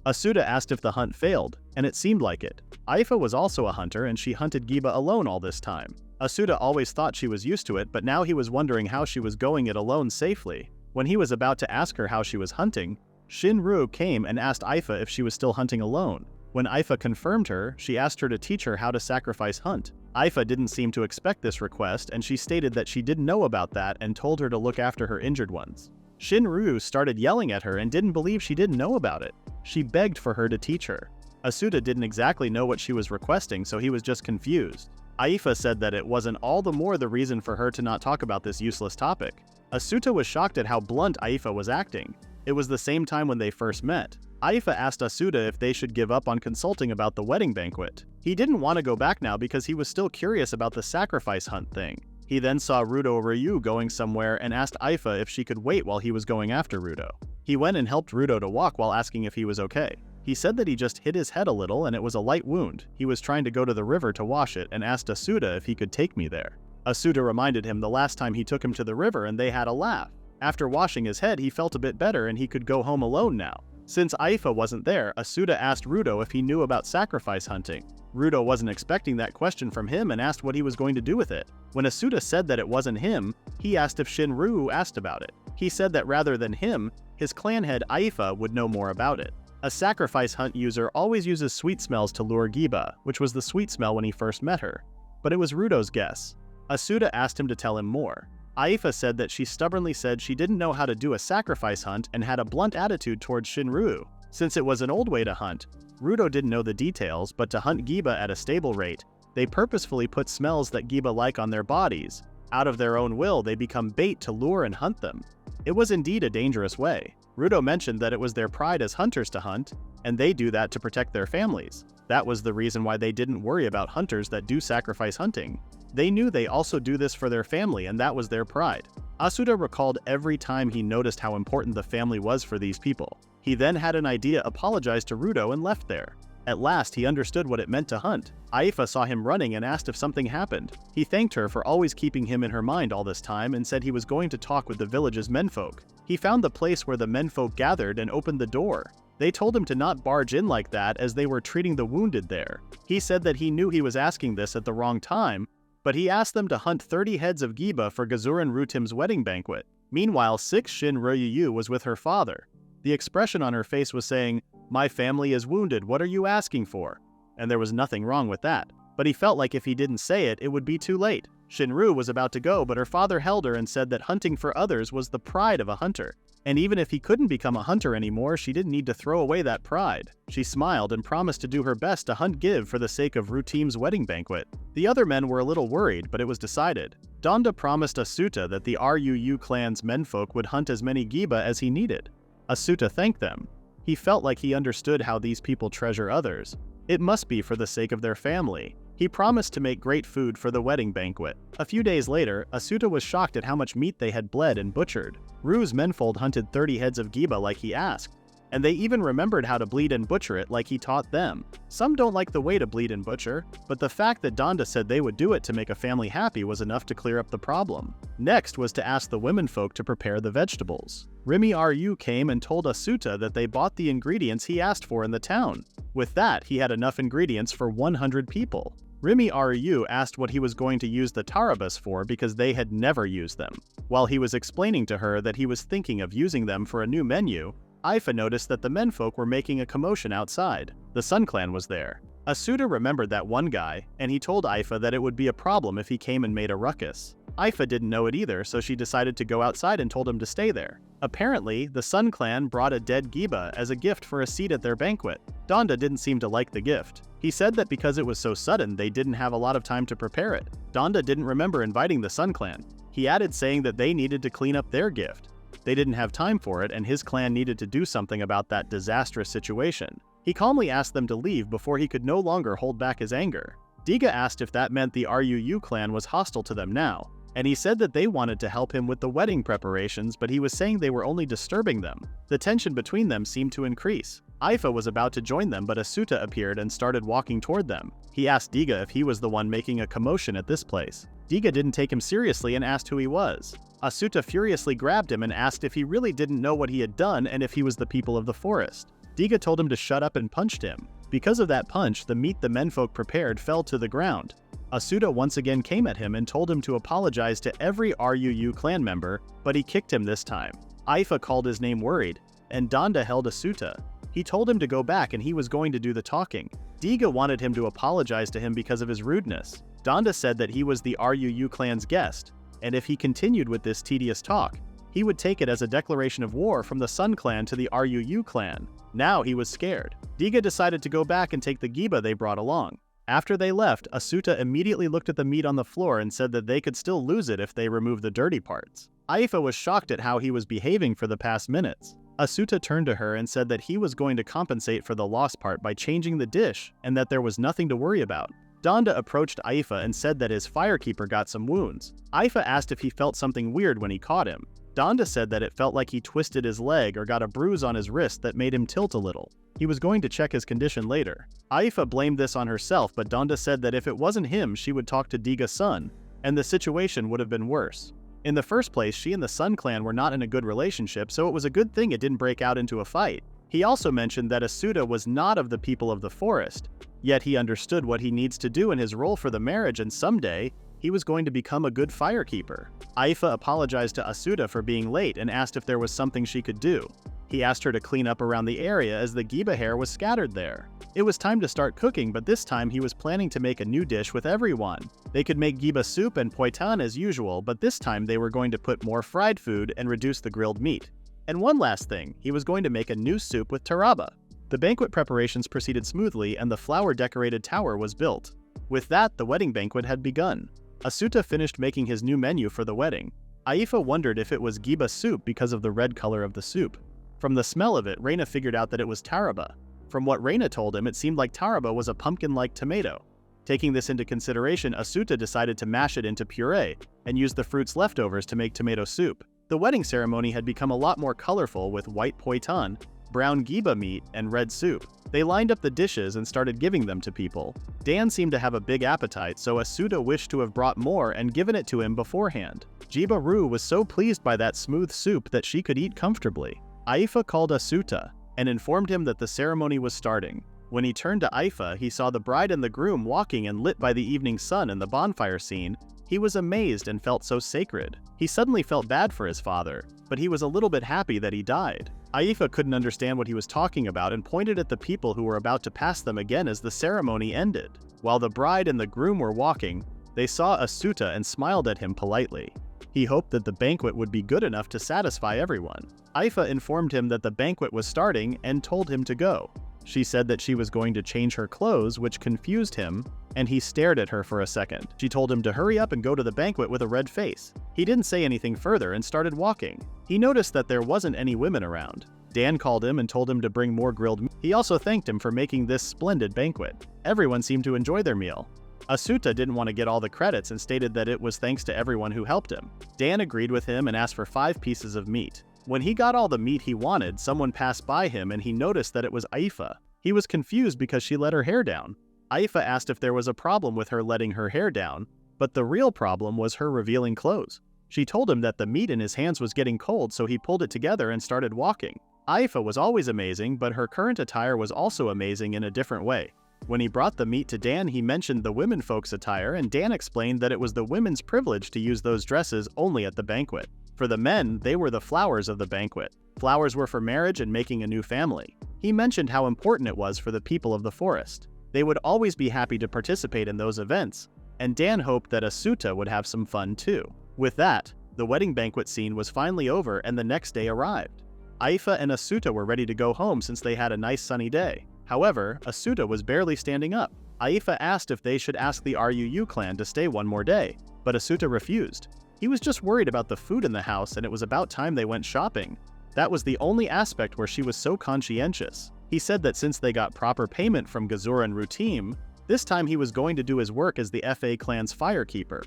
Asuta asked if the hunt failed, and it seemed like it. Aifa was also a hunter and she hunted giba alone all this time. Asuta always thought she was used to it, but now he was wondering how she was going it alone safely. When he was about to ask her how she was hunting, Shinru came and asked Aifa if she was still hunting alone. When Aifa confirmed her, she asked her to teach her how to sacrifice hunt. Aifa didn't seem to expect this request, and she stated that she didn't know about that and told her to look after her injured ones. Shinru started yelling at her and didn't believe she didn't know about it. She begged for her to teach her. Asuta didn't exactly know what she was requesting, so he was just confused. Aifa said that it wasn't all the more the reason for her to not talk about this useless topic. Asuta was shocked at how blunt Aifa was acting. It was the same time when they first met. Aifa asked Asuta if they should give up on consulting about the wedding banquet. He didn't want to go back now because he was still curious about the sacrifice hunt thing. He then saw Rudo Ryu going somewhere and asked Aifa if she could wait while he was going after Rudo. He went and helped Rudo to walk while asking if he was okay. He said that he just hit his head a little and it was a light wound. He was trying to go to the river to wash it and asked Asuta if he could take me there. Asuta reminded him the last time he took him to the river and they had a laugh. After washing his head, he felt a bit better and he could go home alone now. Since Aifa wasn't there, Asuta asked Rudo if he knew about sacrifice hunting. Rudo wasn't expecting that question from him and asked what he was going to do with it. When Asuta said that it wasn't him, he asked if Shinru asked about it. He said that rather than him, his clan head Aifa would know more about it. A sacrifice hunt user always uses sweet smells to lure Giba, which was the sweet smell when he first met her. But it was Rudo's guess. Asuta asked him to tell him more. Aifa said that she stubbornly said she didn't know how to do a sacrifice hunt and had a blunt attitude towards Shinru. Since it was an old way to hunt, Rudo didn't know the details, but to hunt Giba at a stable rate, they purposefully put smells that Giba like on their bodies. Out of their own will, they become bait to lure and hunt them. It was indeed a dangerous way. Rudo mentioned that it was their pride as hunters to hunt, and they do that to protect their families. That was the reason why they didn't worry about hunters that do sacrifice hunting. They knew they also do this for their family, and that was their pride. Asuta recalled every time he noticed how important the family was for these people. He then had an idea, apologized to Rudo, and left there. At last, he understood what it meant to hunt. Aifa saw him running and asked if something happened. He thanked her for always keeping him in her mind all this time and said he was going to talk with the village's menfolk. He found the place where the menfolk gathered and opened the door. They told him to not barge in like that as they were treating the wounded there. He said that he knew he was asking this at the wrong time, but he asked them to hunt 30 heads of Giba for Gazuran Rutim's wedding banquet. Meanwhile, 6 Shinryu was with her father. The expression on her face was saying, "My family is wounded, what are you asking for?" And there was nothing wrong with that. But he felt like if he didn't say it, it would be too late. Shinru was about to go, but her father held her and said that hunting for others was the pride of a hunter. And even if he couldn't become a hunter anymore, she didn't need to throw away that pride. She smiled and promised to do her best to hunt Give for the sake of Rutim's wedding banquet. The other men were a little worried, but it was decided. Donda promised Asuta that the Ruu clan's menfolk would hunt as many Giba as he needed. Asuta thanked them. He felt like he understood how these people treasure others. It must be for the sake of their family. He promised to make great food for the wedding banquet. A few days later, Asuta was shocked at how much meat they had bled and butchered. Ru's menfold hunted 30 heads of Giba like he asked, and they even remembered how to bleed and butcher it like he taught them. Some don't like the way to bleed and butcher, but the fact that Donda said they would do it to make a family happy was enough to clear up the problem. Next was to ask the womenfolk to prepare the vegetables. Rimi Ryu came and told Asuta that they bought the ingredients he asked for in the town. With that, he had enough ingredients for 100 people. Rimi Ryu asked what he was going to use the tarabas for because they had never used them. While he was explaining to her that he was thinking of using them for a new menu, Aifa noticed that the menfolk were making a commotion outside. The Sun Clan was there. Asuta remembered that one guy, and he told Aifa that it would be a problem if he came and made a ruckus. Aifa didn't know it either, so she decided to go outside and told him to stay there. Apparently, the Sun Clan brought a dead Giba as a gift for a seat at their banquet. Donda didn't seem to like the gift. He said that because it was so sudden, they didn't have a lot of time to prepare it. Donda didn't remember inviting the Sun Clan. He added saying that they needed to clean up their gift. They didn't have time for it, and his clan needed to do something about that disastrous situation. He calmly asked them to leave before he could no longer hold back his anger. Diga asked if that meant the Ruu clan was hostile to them now, and he said that they wanted to help him with the wedding preparations, but he was saying they were only disturbing them. The tension between them seemed to increase. Aifa was about to join them, but Asuta appeared and started walking toward them. He asked Diga if he was the one making a commotion at this place. Diga didn't take him seriously and asked who he was. Asuta furiously grabbed him and asked if he really didn't know what he had done and if he was the people of the forest. Diga told him to shut up and punched him. Because of that punch, the meat the menfolk prepared fell to the ground. Asuta once again came at him and told him to apologize to every Ruu clan member, but he kicked him this time. Aifa called his name worried. and Donda held Asuta. He told him to go back and he was going to do the talking. Diga wanted him to apologize to him because of his rudeness. Donda said that he was the RUU clan's guest, and if he continued with this tedious talk, he would take it as a declaration of war from the Sun clan to the RUU clan. Now he was scared. Diga decided to go back and take the giba they brought along. After they left, Asuta immediately looked at the meat on the floor and said that they could still lose it if they removed the dirty parts. Aifa was shocked at how he was behaving for the past minutes. Asuta turned to her and said that he was going to compensate for the lost part by changing the dish and that there was nothing to worry about. Donda approached Aifa and said that his firekeeper got some wounds. Aifa asked if he felt something weird when he caught him. Donda said that it felt like he twisted his leg or got a bruise on his wrist that made him tilt a little. He was going to check his condition later. Aifa blamed this on herself, but Donda said that if it wasn't him, she would talk to Diga's son, and the situation would have been worse. In the first place, she and the Sun clan were not in a good relationship, so it was a good thing it didn't break out into a fight. He also mentioned that Asuta was not of the people of the forest, yet he understood what he needs to do in his role for the marriage, and someday, he was going to become a good firekeeper. Aifa apologized to Asuta for being late and asked if there was something she could do. He asked her to clean up around the area as the giba hair was scattered there. It was time to start cooking, but this time he was planning to make a new dish with everyone. They could make giba soup and poitan as usual, but this time they were going to put more fried food and reduce the grilled meat. And one last thing, he was going to make a new soup with taraba. The banquet preparations proceeded smoothly and the flower-decorated tower was built. With that, the wedding banquet had begun. Asuta finished making his new menu for the wedding. Aifa wondered if it was giba soup because of the red color of the soup. From the smell of it, Reina figured out that it was taraba. From what Reina told him, it seemed like taraba was a pumpkin-like tomato. Taking this into consideration, Asuta decided to mash it into puree and use the fruit's leftovers to make tomato soup. The wedding ceremony had become a lot more colorful with white poitan, brown giba meat, and red soup. They lined up the dishes and started giving them to people. Dan seemed to have a big appetite, so Asuta wished to have brought more and given it to him beforehand. Jiba-Ru was so pleased by that smooth soup that she could eat comfortably. Aifa called Asuta and informed him that the ceremony was starting. When he turned to Aifa, he saw the bride and the groom walking and lit by the evening sun in the bonfire scene. He was amazed and felt so sacred. He suddenly felt bad for his father, but he was a little bit happy that he died. Aifa couldn't understand what he was talking about and pointed at the people who were about to pass them again as the ceremony ended. While the bride and the groom were walking, they saw Asuta and smiled at him politely. He hoped that the banquet would be good enough to satisfy everyone. Aifa informed him that the banquet was starting and told him to go. She said that she was going to change her clothes, which confused him, and he stared at her for a second. She told him to hurry up and go to the banquet with a red face. He didn't say anything further and started walking. He noticed that there wasn't any women around. Dan called him and told him to bring more grilled meat. He also thanked him for making this splendid banquet. Everyone seemed to enjoy their meal. Asuta didn't want to get all the credits and stated that it was thanks to everyone who helped him. Dan agreed with him and asked for 5 pieces of meat. When he got all the meat he wanted, someone passed by him and he noticed that it was Aifa. He was confused because she let her hair down. Aifa asked if there was a problem with her letting her hair down, but the real problem was her revealing clothes. She told him that the meat in his hands was getting cold, so he pulled it together and started walking. Aifa was always amazing, but her current attire was also amazing in a different way. When he brought the meat to Dan, he mentioned the women folks' attire, and Dan explained that it was the women's privilege to use those dresses only at the banquet. For the men, they were the flowers of the banquet. Flowers were for marriage and making a new family. He mentioned how important it was for the people of the forest. They would always be happy to participate in those events, and Dan hoped that Asuta would have some fun too. With that, the wedding banquet scene was finally over and the next day arrived. Aifa and Asuta were ready to go home since they had a nice sunny day. However, Asuta was barely standing up. Aifa asked if they should ask the RUU clan to stay one more day, but Asuta refused. He was just worried about the food in the house and it was about time they went shopping. That was the only aspect where she was so conscientious. He said that since they got proper payment from Gazura and Rutim, this time he was going to do his work as the FA clan's firekeeper.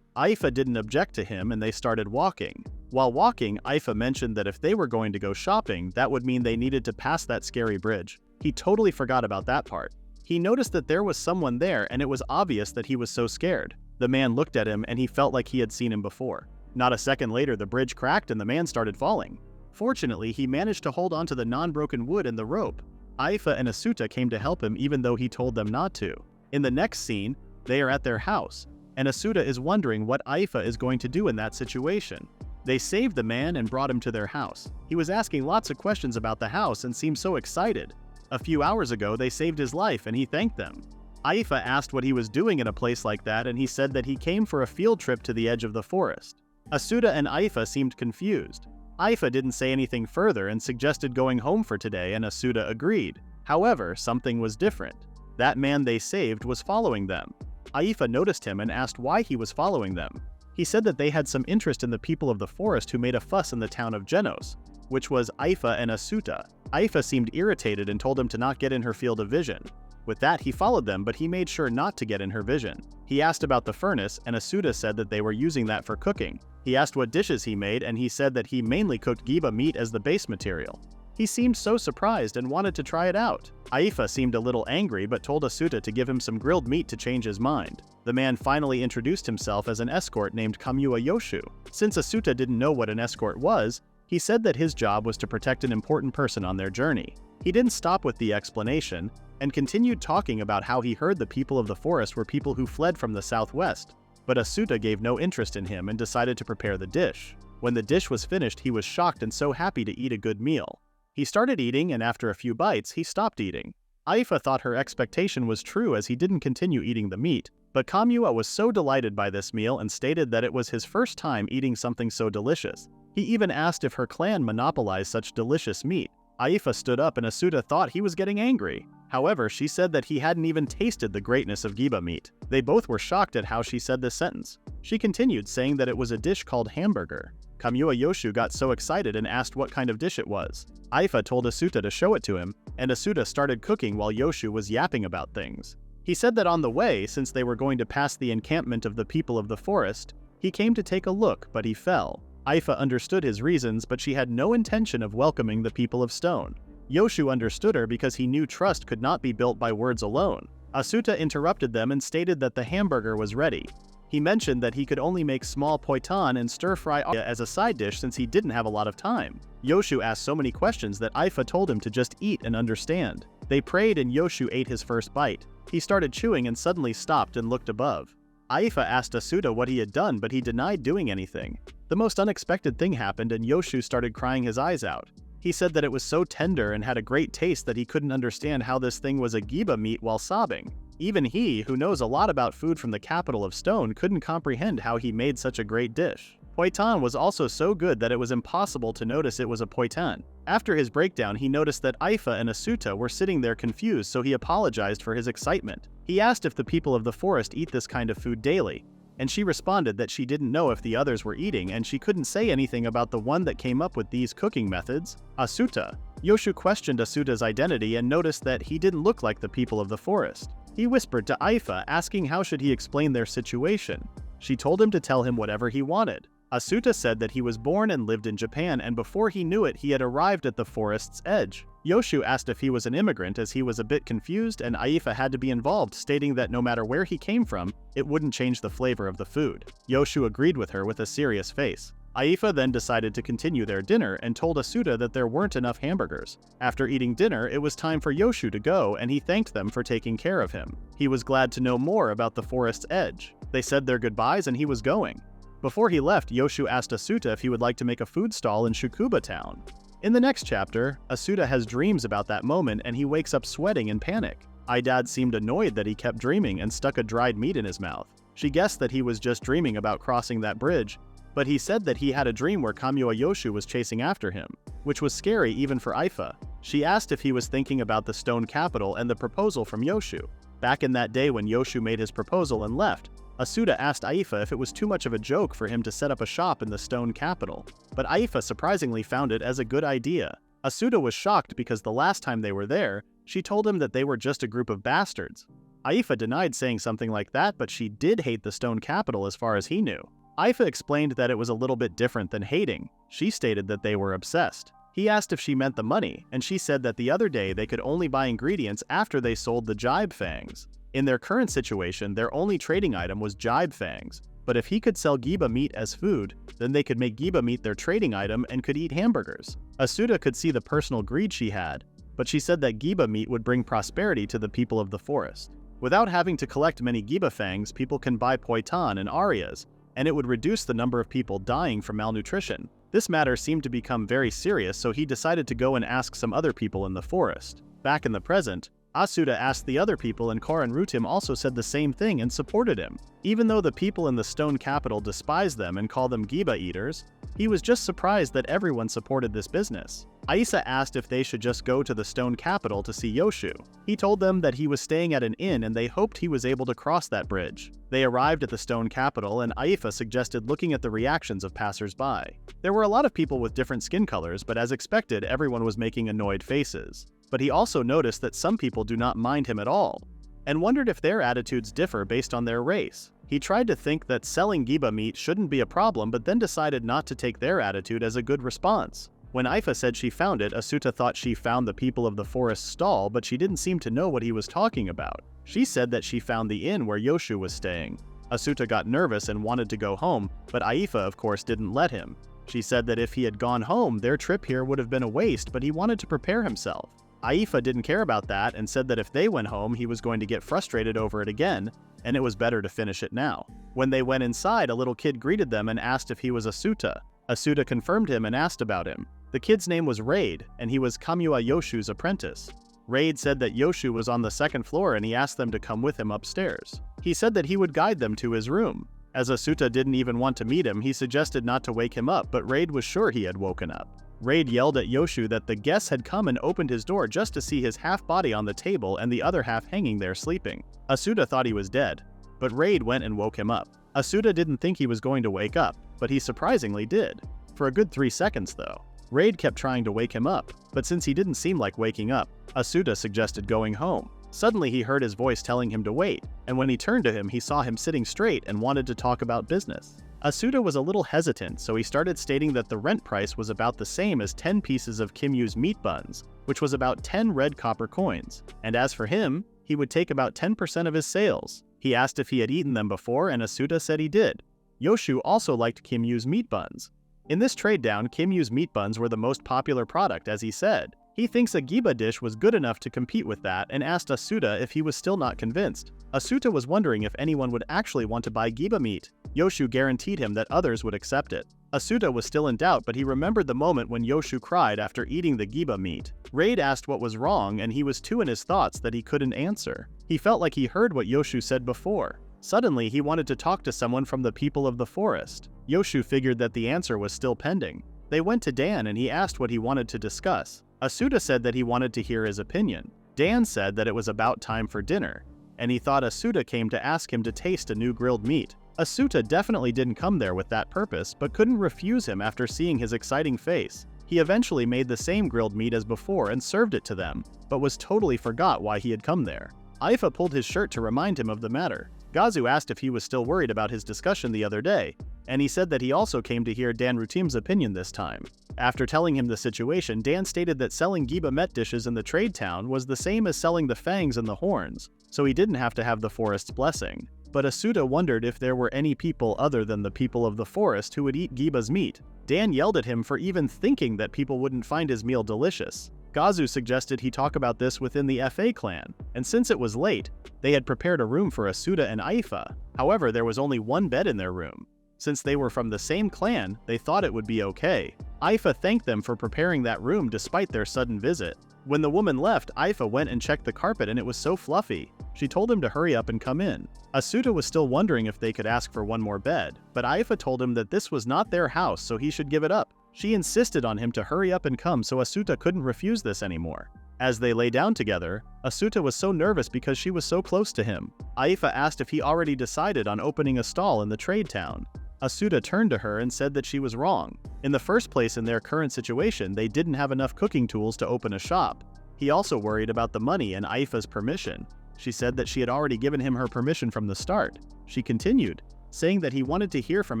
Aifa didn't object to him and they started walking. While walking, Aifa mentioned that if they were going to go shopping, that would mean they needed to pass that scary bridge. He totally forgot about that part. He noticed that there was someone there and it was obvious that he was so scared. The man looked at him and he felt like he had seen him before. Not a second later, the bridge cracked and the man started falling. Fortunately, he managed to hold onto the non-broken wood and the rope. Aifa and Asuta came to help him even though he told them not to. In the next scene, they are at their house, and Asuta is wondering what Aifa is going to do in that situation. They saved the man and brought him to their house. He was asking lots of questions about the house and seemed so excited. A few hours ago, they saved his life and he thanked them. Aifa asked what he was doing in a place like that, and he said that he came for a field trip to the edge of the forest. Asuta and Aifa seemed confused. Aifa didn't say anything further and suggested going home for today, and Asuta agreed. However, something was different. That man they saved was following them. Aifa noticed him and asked why he was following them. He said that they had some interest in the people of the forest who made a fuss in the town of Genos, which was Aifa and Asuta. Aifa seemed irritated and told him to not get in her field of vision. With that, he followed them, but he made sure not to get in her vision. He asked about the furnace, and Asuta said that they were using that for cooking. He asked what dishes he made, and he said that he mainly cooked giba meat as the base material. He seemed so surprised and wanted to try it out. Aifa seemed a little angry but told Asuta to give him some grilled meat to change his mind. The man finally introduced himself as an escort named Kamua Yoshu. Since Asuta didn't know what an escort was, he said that his job was to protect an important person on their journey. He didn't stop with the explanation, and continued talking about how he heard the people of the forest were people who fled from the southwest. But Asuta gave no interest in him and decided to prepare the dish. When the dish was finished, he was shocked and so happy to eat a good meal. He started eating, and after a few bites, he stopped eating. Aifa thought her expectation was true as he didn't continue eating the meat, but Kamua was so delighted by this meal and stated that it was his first time eating something so delicious. He even asked if her clan monopolized such delicious meat. Aifa stood up and Asuta thought he was getting angry. However, she said that he hadn't even tasted the greatness of giba meat. They both were shocked at how she said this sentence. She continued saying that it was a dish called hamburger. Kamua Yoshu got so excited and asked what kind of dish it was. Aifa told Asuta to show it to him, and Asuta started cooking while Yoshu was yapping about things. He said that on the way, since they were going to pass the encampment of the people of the forest, he came to take a look, but he fell. Aifa understood his reasons, but she had no intention of welcoming the people of stone. Yoshu understood her because he knew trust could not be built by words alone. Asuta interrupted them and stated that the hamburger was ready. He mentioned that he could only make small poitan and stir-fry as a side dish since he didn't have a lot of time. Yoshu asked so many questions that Aifa told him to just eat and understand. They prayed and Yoshu ate his first bite. He started chewing and suddenly stopped and looked above. Aifa asked Asuta what he had done, but he denied doing anything. The most unexpected thing happened and Yoshu started crying his eyes out. He said that it was so tender and had a great taste that he couldn't understand how this thing was a giba meat while sobbing. Even he, who knows a lot about food from the capital of stone, couldn't comprehend how he made such a great dish. Poitan was also so good that it was impossible to notice it was a poitan. After his breakdown, he noticed that Aifa and Asuta were sitting there confused, so he apologized for his excitement. He asked if the people of the forest eat this kind of food daily, and she responded that she didn't know if the others were eating and she couldn't say anything about the one that came up with these cooking methods, Asuta. Yoshu questioned Asuta's identity and noticed that he didn't look like the people of the forest. He whispered to Aifa, asking how should he explain their situation. She told him to tell him whatever he wanted. Asuta said that he was born and lived in Japan, and before he knew it, he had arrived at the forest's edge. Yoshu asked if he was an immigrant as he was a bit confused, and Aifa had to be involved, stating that no matter where he came from, it wouldn't change the flavor of the food. Yoshu agreed with her with a serious face. Aifa then decided to continue their dinner and told Asuta that there weren't enough hamburgers. After eating dinner, it was time for Yoshu to go, and he thanked them for taking care of him. He was glad to know more about the forest's edge. They said their goodbyes and he was going. Before he left, Yoshu asked Asuta if he would like to make a food stall in Shukuba town. In the next chapter, Asuta has dreams about that moment and he wakes up sweating in panic. Idad seemed annoyed that he kept dreaming and stuck a dried meat in his mouth. She guessed that he was just dreaming about crossing that bridge, but he said that he had a dream where Kamua Yoshu was chasing after him, which was scary even for Aifa. She asked if he was thinking about the stone capital and the proposal from Yoshu. Back in that day when Yoshu made his proposal and left, Asuta asked Aifa if it was too much of a joke for him to set up a shop in the stone capital, but Aifa surprisingly found it as a good idea. Asuta was shocked because the last time they were there, she told him that they were just a group of bastards. Aifa denied saying something like that, but she did hate the stone capital as far as he knew. Aifa explained that it was a little bit different than hating. She stated that they were obsessed. He asked if she meant the money, and she said that the other day they could only buy ingredients after they sold the jibe fangs. In their current situation, their only trading item was jibe fangs, but if he could sell giba meat as food, then they could make giba meat their trading item and could eat hamburgers. Asuta could see the personal greed she had, but she said that giba meat would bring prosperity to the people of the forest. Without having to collect many giba fangs, people can buy poitan and arias, and it would reduce the number of people dying from malnutrition. This matter seemed to become very serious, so he decided to go and ask some other people in the forest. Back in the present, Asuta asked the other people, and Korin also said the same thing and supported him. Even though the people in the stone capital despised them and called them Giba eaters, he was just surprised that everyone supported this business. Aisa asked if they should just go to the stone capital to see Yoshu. He told them that he was staying at an inn and they hoped he was able to cross that bridge. They arrived at the stone capital, and Aifa suggested looking at the reactions of passers-by. There were a lot of people with different skin colors, but as expected, everyone was making annoyed faces. But he also noticed that some people do not mind him at all, and wondered if their attitudes differ based on their race. He tried to think that selling Giba meat shouldn't be a problem, but then decided not to take their attitude as a good response. When Aifa said she found it, Asuta thought she found the people of the forest stall, but she didn't seem to know what he was talking about. She said that she found the inn where Yoshu was staying. Asuta got nervous and wanted to go home, but Aifa of course didn't let him. She said that if he had gone home, their trip here would have been a waste, but he wanted to prepare himself. Aifa didn't care about that and said that if they went home, he was going to get frustrated over it again, and it was better to finish it now. When they went inside, a little kid greeted them and asked if he was Asuta. Asuta confirmed him and asked about him. The kid's name was Raid, and he was Kamua Yoshu's apprentice. Raid said that Yoshu was on the second floor and he asked them to come with him upstairs. He said that he would guide them to his room. As Asuta didn't even want to meet him, he suggested not to wake him up, but Raid was sure he had woken up. Raid yelled at Yoshu that the guests had come and opened his door just to see his half body on the table and the other half hanging there sleeping. Asuta thought he was dead, but Raid went and woke him up. Asuta didn't think he was going to wake up, but he surprisingly did. For a good 3 seconds though. Raid kept trying to wake him up, but since he didn't seem like waking up, Asuta suggested going home. Suddenly he heard his voice telling him to wait, and when he turned to him he saw him sitting straight and wanted to talk about business. Asuta was a little hesitant, so he started stating that the rent price was about the same as 10 pieces of Kimyu's meat buns, which was about 10 red copper coins, and as for him, he would take about 10% of his sales. He asked if he had eaten them before, and Asuta said he did. Yoshu also liked Kimyu's meat buns. In this trade down, Kimyu's meat buns were the most popular product, as he said. He thinks a Giba dish was good enough to compete with that and asked Asuta if he was still not convinced. Asuta was wondering if anyone would actually want to buy Giba meat. Yoshu guaranteed him that others would accept it. Asuta was still in doubt, but he remembered the moment when Yoshu cried after eating the Giba meat. Raid asked what was wrong, and he was too in his thoughts that he couldn't answer. He felt like he heard what Yoshu said before. Suddenly, he wanted to talk to someone from the people of the forest. Yoshu figured that the answer was still pending. They went to Dan and he asked what he wanted to discuss. Asuta said that he wanted to hear his opinion. Dan said that it was about time for dinner, and he thought Asuta came to ask him to taste a new grilled meat. Asuta definitely didn't come there with that purpose, but couldn't refuse him after seeing his exciting face. He eventually made the same grilled meat as before and served it to them, but was totally forgot why he had come there. Aifa pulled his shirt to remind him of the matter. Gazu asked if he was still worried about his discussion the other day, and he said that he also came to hear Dan Rutim's opinion this time. After telling him the situation, Dan stated that selling Giba Met dishes in the trade town was the same as selling the fangs and the horns, so he didn't have to have the forest's blessing. But Asuta wondered if there were any people other than the people of the forest who would eat Giba's meat. Dan yelled at him for even thinking that people wouldn't find his meal delicious. Gazu suggested he talk about this within the FA clan, and since it was late, they had prepared a room for Asuta and Aifa. However, there was only one bed in their room. Since they were from the same clan, they thought it would be okay. Aifa thanked them for preparing that room despite their sudden visit. When the woman left, Aifa went and checked the carpet and it was so fluffy. She told him to hurry up and come in. Asuta was still wondering if they could ask for one more bed, but Aifa told him that this was not their house, so he should give it up. She insisted on him to hurry up and come, so Asuta couldn't refuse this anymore. As they lay down together, Asuta was so nervous because she was so close to him. Aifa asked if he already decided on opening a stall in the trade town. Asuta turned to her and said that she was wrong. In the first place, in their current situation, they didn't have enough cooking tools to open a shop. He also worried about the money and Aifa's permission. She said that she had already given him her permission from the start. She continued, saying that he wanted to hear from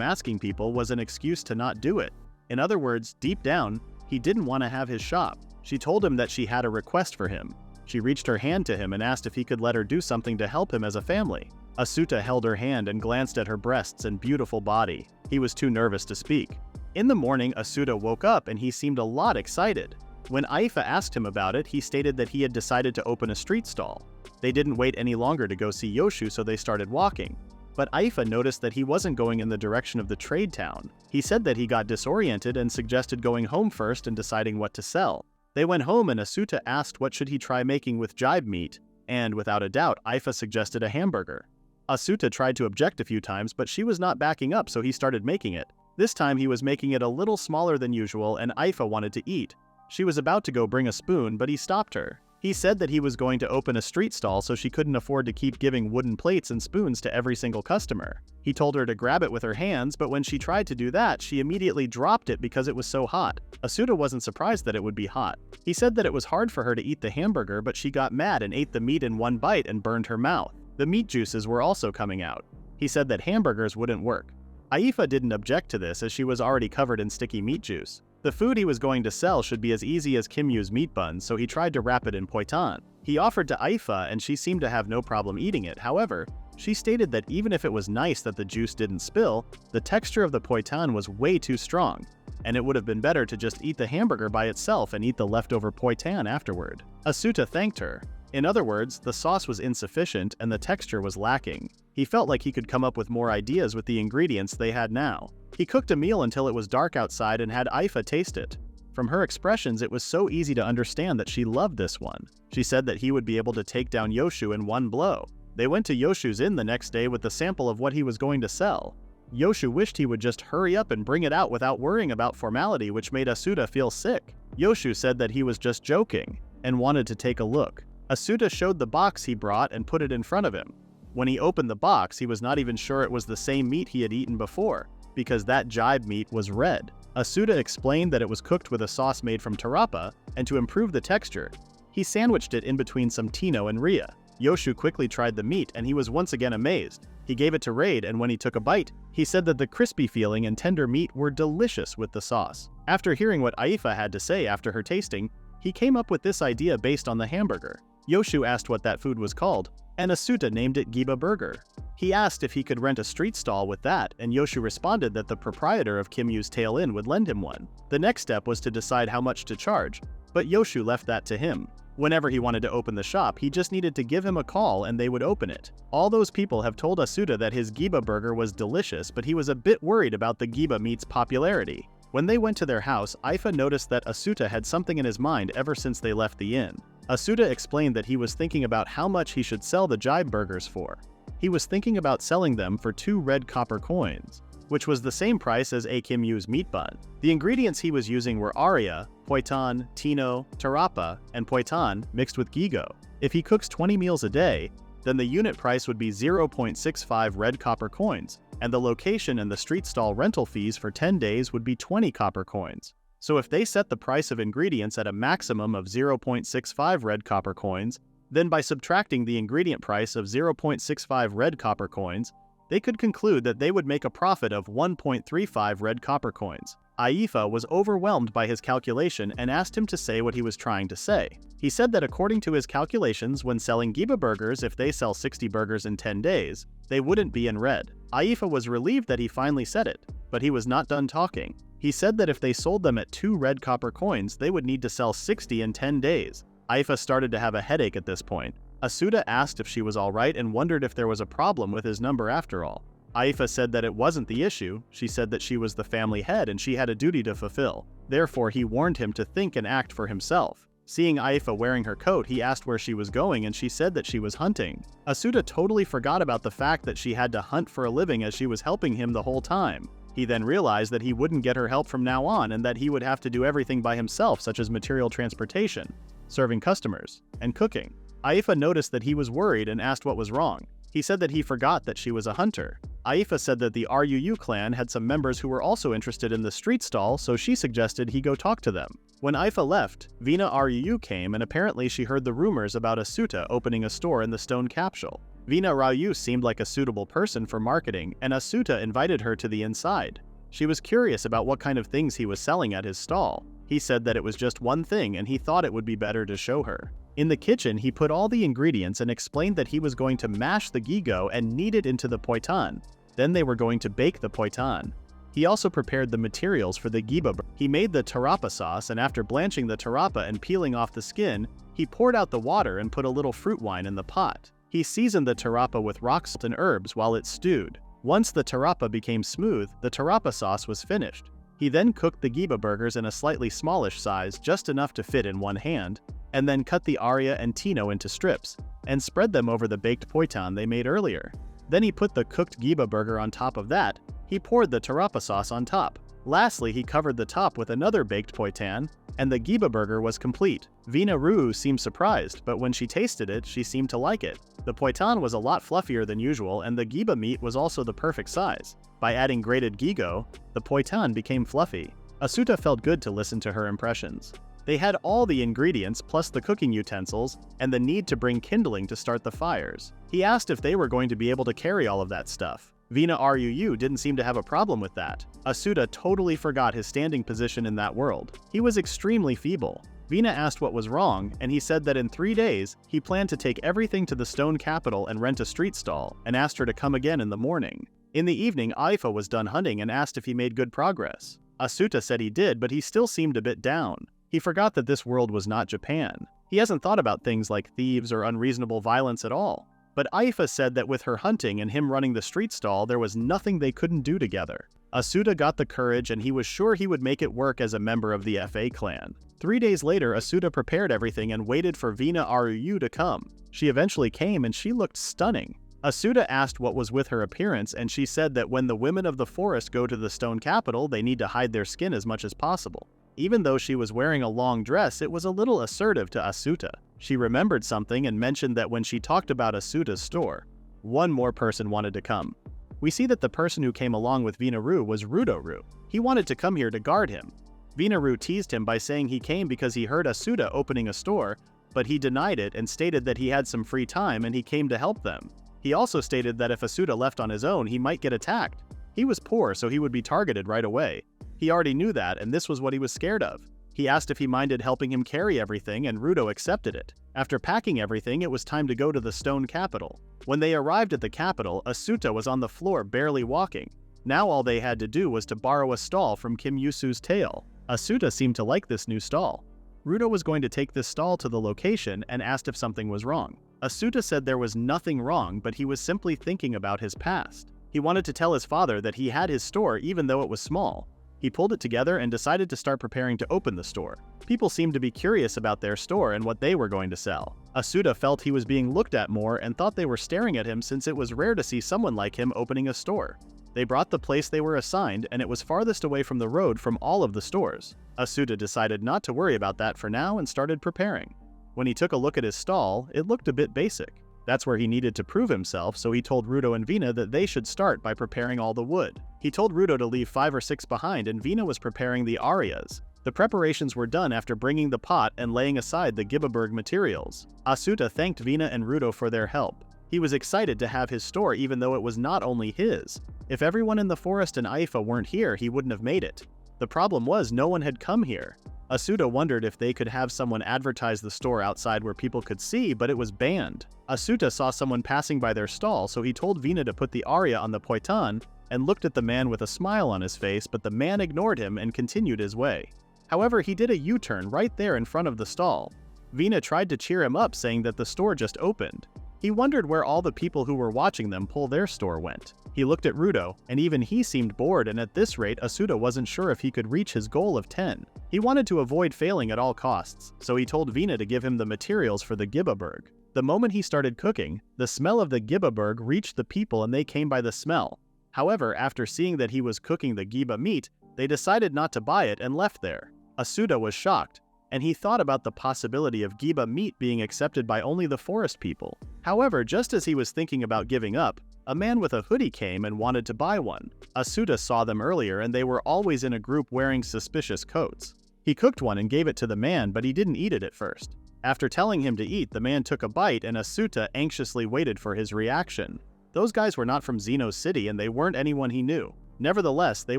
asking people was an excuse to not do it. In other words, deep down, he didn't want to have his shop. She told him that she had a request for him. She reached her hand to him and asked if he could let her do something to help him as a family. Asuta held her hand and glanced at her breasts and beautiful body. He was too nervous to speak. In the morning, Asuta woke up and he seemed a lot excited. When Aifa asked him about it, he stated that he had decided to open a street stall. They didn't wait any longer to go see Yoshu, so they started walking. But Aifa noticed that he wasn't going in the direction of the trade town. He said that he got disoriented and suggested going home first and deciding what to sell. They went home and Asuta asked what should he try making with jibe meat, and without a doubt, Aifa suggested a hamburger. Asuta tried to object a few times, but she was not backing up, so he started making it. This time he was making it a little smaller than usual and Aifa wanted to eat. She was about to go bring a spoon, but he stopped her. He said that he was going to open a street stall so she couldn't afford to keep giving wooden plates and spoons to every single customer. He told her to grab it with her hands, but when she tried to do that, she immediately dropped it because it was so hot. Asuta wasn't surprised that it would be hot. He said that it was hard for her to eat the hamburger, but she got mad and ate the meat in one bite and burned her mouth. The meat juices were also coming out. He said that hamburgers wouldn't work. Aifa didn't object to this as she was already covered in sticky meat juice. The food he was going to sell should be as easy as Kim Yu's meat buns, so he tried to wrap it in poitan. He offered to Aifa and she seemed to have no problem eating it. However, she stated that even if it was nice that the juice didn't spill, the texture of the poitan was way too strong, and it would have been better to just eat the hamburger by itself and eat the leftover poitan afterward. Asuta thanked her. In other words, the sauce was insufficient and the texture was lacking. He felt like he could come up with more ideas with the ingredients they had now. He cooked a meal until it was dark outside and had Aifa taste it. From her expressions, it was so easy to understand that she loved this one. She said that he would be able to take down Yoshu in one blow. They went to Yoshu's inn the next day with the sample of what he was going to sell. Yoshu wished he would just hurry up and bring it out without worrying about formality, which made Asuta feel sick. Yoshu said that he was just joking and wanted to take a look. Asuta showed the box he brought and put it in front of him. When he opened the box, he was not even sure it was the same meat he had eaten before, because that jibe meat was red. Asuta explained that it was cooked with a sauce made from tarapa, and to improve the texture, he sandwiched it in between some tino and rhea. Yoshu quickly tried the meat and he was once again amazed. He gave it to Raid and when he took a bite, he said that the crispy feeling and tender meat were delicious with the sauce. After hearing what Aifa had to say after her tasting, he came up with this idea based on the hamburger. Yoshu asked what that food was called, and Asuta named it Giba Burger. He asked if he could rent a street stall with that, and Yoshu responded that the proprietor of Kim Yu's Tail Inn would lend him one. The next step was to decide how much to charge, but Yoshu left that to him. Whenever he wanted to open the shop, he just needed to give him a call and they would open it. All those people have told Asuta that his Giba Burger was delicious, but he was a bit worried about the Giba meat's popularity. When they went to their house, Aifa noticed that Asuta had something in his mind ever since they left the inn. Asuta explained that he was thinking about how much he should sell the jibe burgers for. He was thinking about selling them for 2 red copper coins, which was the same price as Kim Yu's meat bun. The ingredients he was using were aria, poitan, tino, tarapa, and poitan mixed with gigo. If he cooks 20 meals a day, then the unit price would be 0.65 red copper coins, and the location and the street stall rental fees for 10 days would be 20 copper coins. So if they set the price of ingredients at a maximum of 0.65 red copper coins, then by subtracting the ingredient price of 0.65 red copper coins, they could conclude that they would make a profit of 1.35 red copper coins. Aifa was overwhelmed by his calculation and asked him to say what he was trying to say. He said that according to his calculations, when selling Giba burgers, if they sell 60 burgers in 10 days, they wouldn't be in red. Aifa was relieved that he finally said it, but he was not done talking. He said that if they sold them at 2 red copper coins, they would need to sell 60 in 10 days. Aifa started to have a headache at this point. Asuta asked if she was alright and wondered if there was a problem with his number after all. Aifa said that it wasn't the issue. She said that she was the family head and she had a duty to fulfill. Therefore, he warned him to think and act for himself. Seeing Aifa wearing her coat, he asked where she was going and she said that she was hunting. Asuta totally forgot about the fact that she had to hunt for a living as she was helping him the whole time. He then realized that he wouldn't get her help from now on and that he would have to do everything by himself, such as material transportation, serving customers, and cooking. Aifa noticed that he was worried and asked what was wrong. He said that he forgot that she was a hunter. Aifa said that the Ruu clan had some members who were also interested in the street stall, so she suggested he go talk to them. When Aifa left, Vina Ruu came and apparently she heard the rumors about Asuta opening a store in the stone capsule. Vina Ryu seemed like a suitable person for marketing, and Asuta invited her to the inside. She was curious about what kind of things he was selling at his stall. He said that it was just one thing and he thought it would be better to show her. In the kitchen, he put all the ingredients and explained that he was going to mash the gigo and knead it into the poitan. Then they were going to bake the poitan. He also prepared the materials for the giba. He made the tarapa sauce, and after blanching the tarapa and peeling off the skin, he poured out the water and put a little fruit wine in the pot. He seasoned the tarapa with rock salt and herbs while it stewed. Once the tarapa became smooth, the tarapa sauce was finished. He then cooked the giba burgers in a slightly smallish size, just enough to fit in one hand, and then cut the aria and tino into strips, and spread them over the baked poitan they made earlier. Then he put the cooked giba burger on top of that. He poured the tarapa sauce on top. Lastly, he covered the top with another baked poitan, and the giba burger was complete. Vina Ruu seemed surprised, but when she tasted it, she seemed to like it. The poitan was a lot fluffier than usual, and the giba meat was also the perfect size. By adding grated gigo, the poitan became fluffy. Asuta felt good to listen to her impressions. They had all the ingredients plus the cooking utensils, and the need to bring kindling to start the fires. He asked if they were going to be able to carry all of that stuff. Vina Ruu didn't seem to have a problem with that. Asuta totally forgot his standing position in that world. He was extremely feeble. Vina asked what was wrong, and he said that in 3 days, he planned to take everything to the stone capital and rent a street stall, and asked her to come again in the morning. In the evening, Aifa was done hunting and asked if he made good progress. Asuta said he did, but he still seemed a bit down. He forgot that this world was not Japan. He hasn't thought about things like thieves or unreasonable violence at all. But Aifa said that with her hunting and him running the street stall, there was nothing they couldn't do together. Asuta got the courage, and he was sure he would make it work as a member of the FA clan. 3 days later, Asuta prepared everything and waited for Vina Ruu to come. She eventually came, and she looked stunning. Asuta asked what was with her appearance, and she said that when the women of the forest go to the stone capital, they need to hide their skin as much as possible. Even though she was wearing a long dress, it was a little assertive to Asuta. She remembered something and mentioned that when she talked about Asuta's store, one more person wanted to come. We see that the person who came along with Vina Ruu was Rudoruu. He wanted to come here to guard him. Vina Ruu teased him by saying he came because he heard Asuta opening a store, but he denied it and stated that he had some free time and he came to help them. He also stated that if Asuta left on his own, he might get attacked. He was poor, so he would be targeted right away. He already knew that, and this was what he was scared of. He asked if he minded helping him carry everything, and Rudo accepted it. After packing everything, it was time to go to the stone capital. When they arrived at the capital, Asuta was on the floor barely walking. Now all they had to do was to borrow a stall from Kim Yusu's tail. Asuta seemed to like this new stall. Rudo was going to take this stall to the location and asked if something was wrong. Asuta said there was nothing wrong, but he was simply thinking about his past. He wanted to tell his father that he had his store even though it was small. He pulled it together and decided to start preparing to open the store. People seemed to be curious about their store and what they were going to sell. Asuta felt he was being looked at more and thought they were staring at him since it was rare to see someone like him opening a store. They brought the place they were assigned, and it was farthest away from the road from all of the stores. Asuta decided not to worry about that for now and started preparing. When he took a look at his stall, it looked a bit basic. That's where he needed to prove himself, so he told Rudo and Vina that they should start by preparing all the wood. He told Rudo to leave 5 or 6 behind, and Vina was preparing the arias. The preparations were done after bringing the pot and laying aside the Gibaberg materials. Asuta thanked Vina and Rudo for their help. He was excited to have his store even though it was not only his. If everyone in the forest and Aifa weren't here, he wouldn't have made it. The problem was no one had come here. Asuta wondered if they could have someone advertise the store outside where people could see, but it was banned. Asuta saw someone passing by their stall, so he told Vina to put the aria on the poitan and looked at the man with a smile on his face, but the man ignored him and continued his way. However, he did a U-turn right there in front of the stall. Vina tried to cheer him up, saying that the store just opened. He wondered where all the people who were watching them pull their store went. He looked at Rudo, and even he seemed bored, and at this rate, Asuta wasn't sure if he could reach his goal of 10. He wanted to avoid failing at all costs, so he told Vina to give him the materials for the Gibaberg. The moment he started cooking, the smell of the Gibaberg reached the people and they came by the smell. However, after seeing that he was cooking the Giba meat, they decided not to buy it and left there. Asuta was shocked, and he thought about the possibility of Giba meat being accepted by only the forest people. However, just as he was thinking about giving up, a man with a hoodie came and wanted to buy one. Asuta saw them earlier and they were always in a group wearing suspicious coats. He cooked one and gave it to the man, but he didn't eat it at first. After telling him to eat, the man took a bite and Asuta anxiously waited for his reaction. Those guys were not from Xeno City and they weren't anyone he knew. Nevertheless, they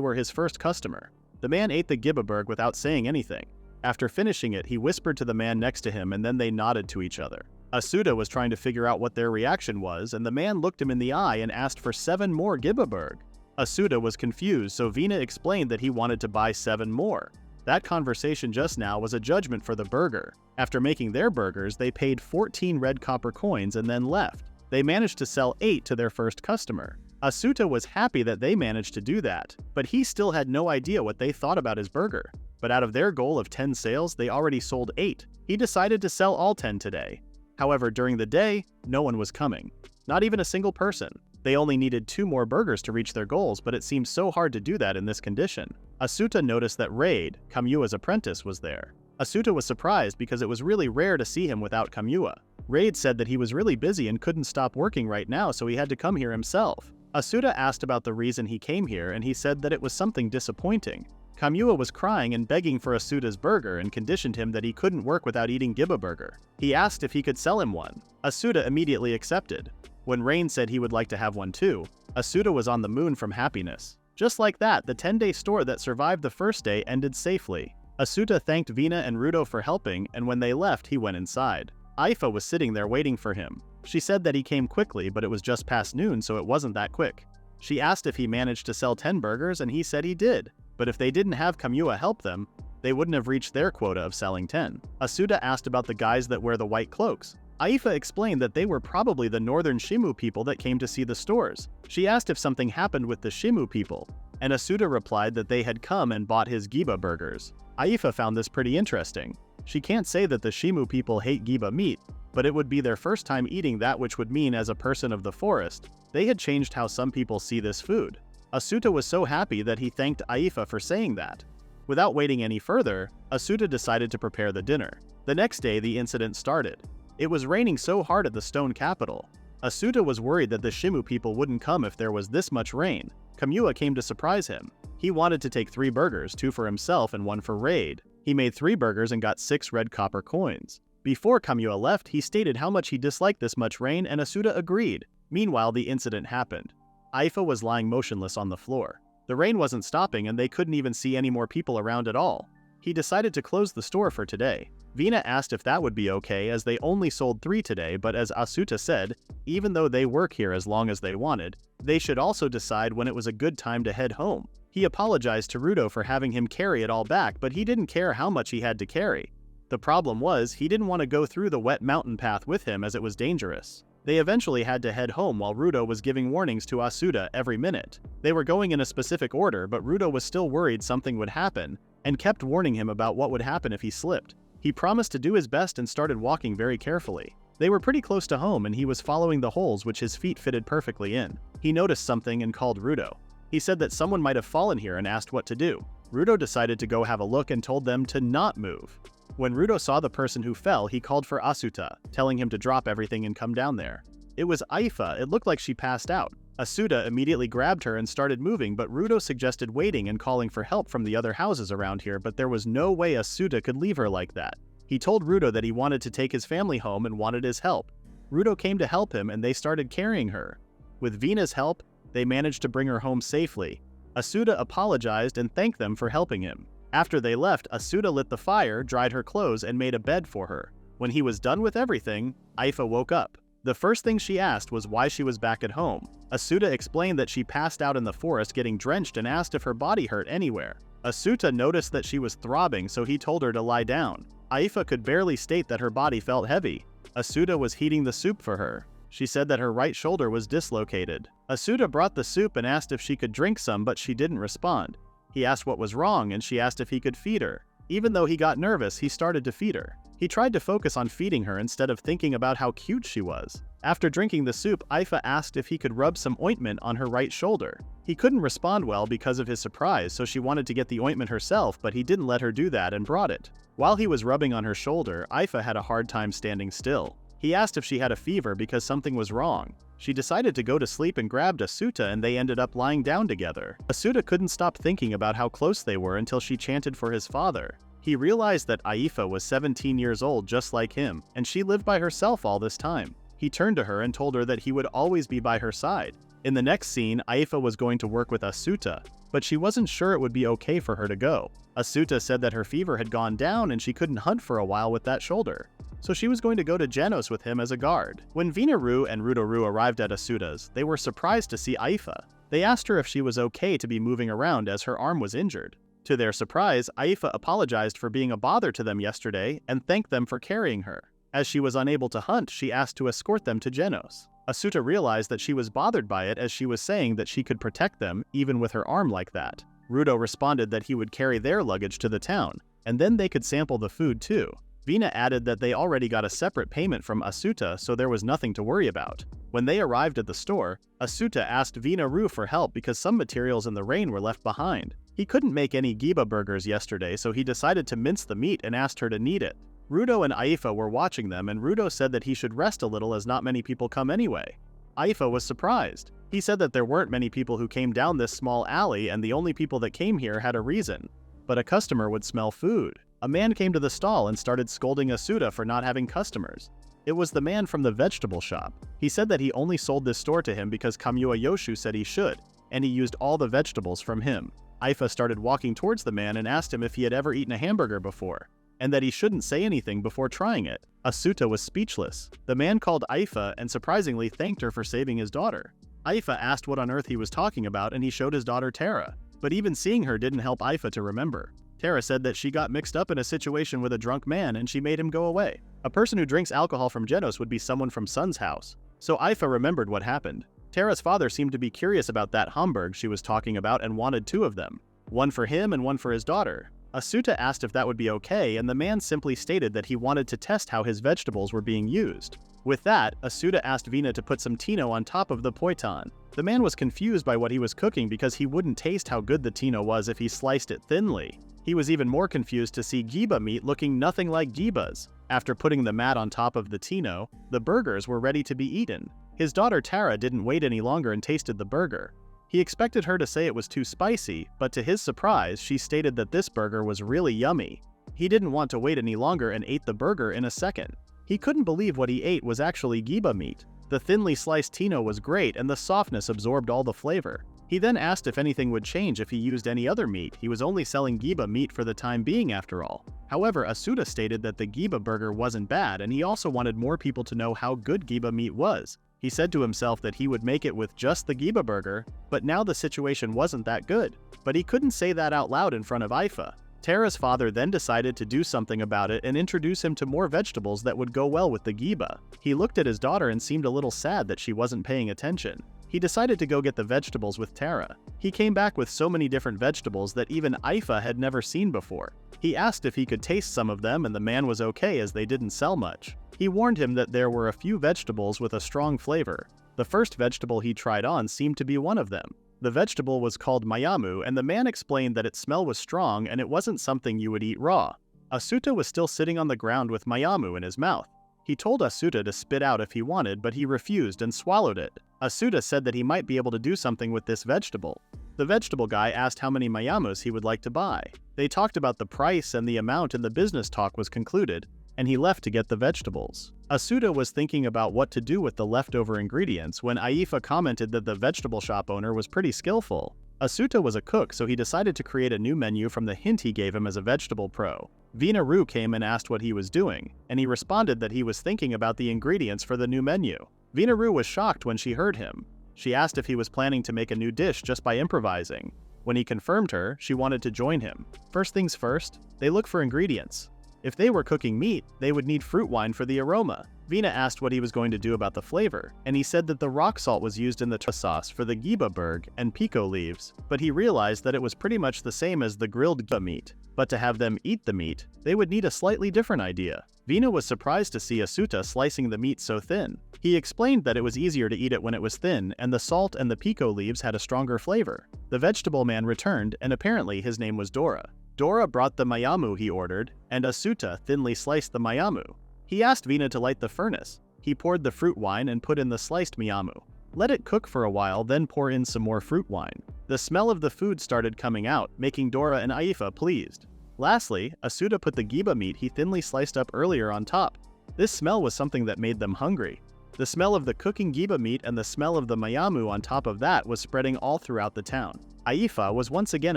were his first customer. The man ate the Gibaberg without saying anything. After finishing it, he whispered to the man next to him and then they nodded to each other. Asuta was trying to figure out what their reaction was, and the man looked him in the eye and asked for 7 more Gibaberg. Asuta was confused, so Vina explained that he wanted to buy 7 more. That conversation just now was a judgment for the burger. After making their burgers, they paid 14 red copper coins and then left. They managed to sell 8 to their first customer. Asuta was happy that they managed to do that, but he still had no idea what they thought about his burger. But out of their goal of 10 sales, they already sold 8. He decided to sell all 10 today. However, during the day, no one was coming. Not even a single person. They only needed 2 more burgers to reach their goals, but it seemed so hard to do that in this condition. Asuta noticed that Raid, Kamyua's apprentice, was there. Asuta was surprised because it was really rare to see him without Kamyua. Raid said that he was really busy and couldn't stop working right now, so he had to come here himself. Asuta asked about the reason he came here, and he said that it was something disappointing. Kamyua was crying and begging for Asuta's burger and conditioned him that he couldn't work without eating Giba burger. He asked if he could sell him one. Asuta immediately accepted. When Rain said he would like to have one too, Asuta was on the moon from happiness. Just like that, the 10-day store that survived the first day ended safely. Asuta thanked Vina and Rudo for helping, and when they left, he went inside. Aifa was sitting there waiting for him. She said that he came quickly, but it was just past noon, so it wasn't that quick. She asked if he managed to sell 10 burgers, and he said he did. But if they didn't have Kamyua help them, they wouldn't have reached their quota of selling 10. Asuta asked about the guys that wear the white cloaks. Aifa explained that they were probably the northern Shimu people that came to see the stores. She asked if something happened with the Shimu people, and Asuta replied that they had come and bought his Giba burgers. Aifa found this pretty interesting. She can't say that the Shimu people hate Giba meat, but it would be their first time eating that, which would mean as a person of the forest, they had changed how some people see this food. Asuta was so happy that he thanked Aifa for saying that. Without waiting any further, Asuta decided to prepare the dinner. The next day, the incident started. It was raining so hard at the stone capital. Asuta was worried that the Shimu people wouldn't come if there was this much rain. Kamyua came to surprise him. He wanted to take 3 burgers, 2 for himself and 1 for Raid. He made 3 burgers and got 6 red copper coins. Before Kamyua left, he stated how much he disliked this much rain, and Asuta agreed. Meanwhile, the incident happened. Aifa was lying motionless on the floor. The rain wasn't stopping, and they couldn't even see any more people around at all. He decided to close the store for today. Vina asked if that would be okay, as they only sold 3 today, but as Asuta said, even though they work here as long as they wanted, they should also decide when it was a good time to head home. He apologized to Rudo for having him carry it all back, but he didn't care how much he had to carry. The problem was, he didn't want to go through the wet mountain path with him as it was dangerous. They eventually had to head home while Rudo was giving warnings to Asuta every minute. They were going in a specific order, but Rudo was still worried something would happen, and kept warning him about what would happen if he slipped. He promised to do his best and started walking very carefully. They were pretty close to home, and he was following the holes which his feet fitted perfectly in. He noticed something and called Rudo. He said that someone might have fallen here and asked what to do. Rudo decided to go have a look and told them to not move. When Rudo saw the person who fell, he called for Asuta, telling him to drop everything and come down there. It was Aifa. It looked like she passed out. Asuta immediately grabbed her and started moving, but Rudo suggested waiting and calling for help from the other houses around here, but there was no way Asuta could leave her like that. He told Rudo that he wanted to take his family home and wanted his help. Rudo came to help him, and they started carrying her. With Vina's help, they managed to bring her home safely. Asuta apologized and thanked them for helping him. After they left, Asuta lit the fire, dried her clothes, and made a bed for her. When he was done with everything, Aifa woke up. The first thing she asked was why she was back at home. Asuta explained that she passed out in the forest getting drenched and asked if her body hurt anywhere. Asuta noticed that she was throbbing, so he told her to lie down. Aifa could barely state that her body felt heavy. Asuta was heating the soup for her. She said that her right shoulder was dislocated. Asuta brought the soup and asked if she could drink some, but she didn't respond. He asked what was wrong, and she asked if he could feed her. Even though he got nervous, he started to feed her. He tried to focus on feeding her instead of thinking about how cute she was. After drinking the soup, Aifa asked if he could rub some ointment on her right shoulder. He couldn't respond well because of his surprise, so she wanted to get the ointment herself, but he didn't let her do that and brought it. While he was rubbing on her shoulder, Aifa had a hard time standing still. He asked if she had a fever because something was wrong. She decided to go to sleep and grabbed Asuta, and they ended up lying down together. Asuta couldn't stop thinking about how close they were until she chanted for his father. He realized that Aifa was 17 years old just like him, and she lived by herself all this time. He turned to her and told her that he would always be by her side. In the next scene, Aifa was going to work with Asuta, but she wasn't sure it would be okay for her to go. Asuta said that her fever had gone down and she couldn't hunt for a while with that shoulder, so she was going to go to Genos with him as a guard. When Vinaru and Rudoru arrived at Asuta's, they were surprised to see Aifa. They asked her if she was okay to be moving around as her arm was injured. To their surprise, Aifa apologized for being a bother to them yesterday and thanked them for carrying her. As she was unable to hunt, she asked to escort them to Genos. Asuta realized that she was bothered by it as she was saying that she could protect them even with her arm like that. Rudo responded that he would carry their luggage to the town, and then they could sample the food too. Vina added that they already got a separate payment from Asuta, so there was nothing to worry about. When they arrived at the store, Asuta asked Vina-ru for help because some materials in the rain were left behind. He couldn't make any Giba burgers yesterday, so he decided to mince the meat and asked her to knead it. Rudo and Aifa were watching them, and Rudo said that he should rest a little as not many people come anyway. Aifa was surprised. He said that there weren't many people who came down this small alley, and the only people that came here had a reason. But a customer would smell food. A man came to the stall and started scolding Asuta for not having customers. It was the man from the vegetable shop. He said that he only sold this store to him because Kamua Yoshu said he should, and he used all the vegetables from him. Aifa started walking towards the man and asked him if he had ever eaten a hamburger before, and that he shouldn't say anything before trying it. Asuta was speechless. The man called Aifa and surprisingly thanked her for saving his daughter. Aifa asked what on earth he was talking about, and he showed his daughter Tara. But even seeing her didn't help Aifa to remember. Tara said that she got mixed up in a situation with a drunk man and she made him go away. A person who drinks alcohol from Genos would be someone from Sun's house. So Aifa remembered what happened. Tara's father seemed to be curious about that Hamburg she was talking about and wanted 2 of them. One for him and one for his daughter. Asuta asked if that would be okay, and the man simply stated that he wanted to test how his vegetables were being used. With that, Asuta asked Vina to put some tino on top of the poiton. The man was confused by what he was cooking because he wouldn't taste how good the tino was if he sliced it thinly. He was even more confused to see Giba meat looking nothing like Gibas. After putting the mat on top of the tino, the burgers were ready to be eaten. His daughter Tara didn't wait any longer and tasted the burger. He expected her to say it was too spicy, but to his surprise, she stated that this burger was really yummy. He didn't want to wait any longer and ate the burger in a second. He couldn't believe what he ate was actually Giba meat. The thinly sliced tino was great and the softness absorbed all the flavor. He then asked if anything would change if he used any other meat. He was only selling Giba meat for the time being after all. However, Asuta stated that the Giba burger wasn't bad, and he also wanted more people to know how good Giba meat was. He said to himself that he would make it with just the Giba burger, but now the situation wasn't that good. But he couldn't say that out loud in front of Aifa. Tara's father then decided to do something about it and introduce him to more vegetables that would go well with the Giba. He looked at his daughter and seemed a little sad that she wasn't paying attention. He decided to go get the vegetables with Tara. He came back with so many different vegetables that even Aifa had never seen before. He asked if he could taste some of them, and the man was okay as they didn't sell much. He warned him that there were a few vegetables with a strong flavor. The first vegetable he tried on seemed to be one of them. The vegetable was called mayamu, and the man explained that its smell was strong and it wasn't something you would eat raw. Asuta was still sitting on the ground with mayamu in his mouth. He told Asuta to spit out if he wanted, but he refused and swallowed it. Asuta said that he might be able to do something with this vegetable. The vegetable guy asked how many mayamus he would like to buy. They talked about the price and the amount, and the business talk was concluded, and he left to get the vegetables. Asuta was thinking about what to do with the leftover ingredients when Aifa commented that the vegetable shop owner was pretty skillful. Asuta was a cook, so he decided to create a new menu from the hint he gave him as a vegetable pro. Vina-ru came and asked what he was doing, and he responded that he was thinking about the ingredients for the new menu. Vina-ru was shocked when she heard him. She asked if he was planning to make a new dish just by improvising. When he confirmed her, she wanted to join him. First things first, they look for ingredients. If they were cooking meat, they would need fruit wine for the aroma. Vina asked what he was going to do about the flavor, and he said that the rock salt was used in the sauce for the Giba burg and pico leaves, but he realized that it was pretty much the same as the grilled Giba meat. But to have them eat the meat, they would need a slightly different idea. Vina was surprised to see Asuta slicing the meat so thin. He explained that it was easier to eat it when it was thin, and the salt and the pico leaves had a stronger flavor. The vegetable man returned, and apparently his name was Dora. Dora brought the mayamu he ordered, and Asuta thinly sliced the mayamu. He asked Vina to light the furnace. He poured the fruit wine and put in the sliced mayamu. Let it cook for a while, then pour in some more fruit wine. The smell of the food started coming out, making Dora and Aifa pleased. Lastly, Asuta put the Giba meat he thinly sliced up earlier on top. This smell was something that made them hungry. The smell of the cooking Giba meat and the smell of the mayamu on top of that was spreading all throughout the town. Aifa was once again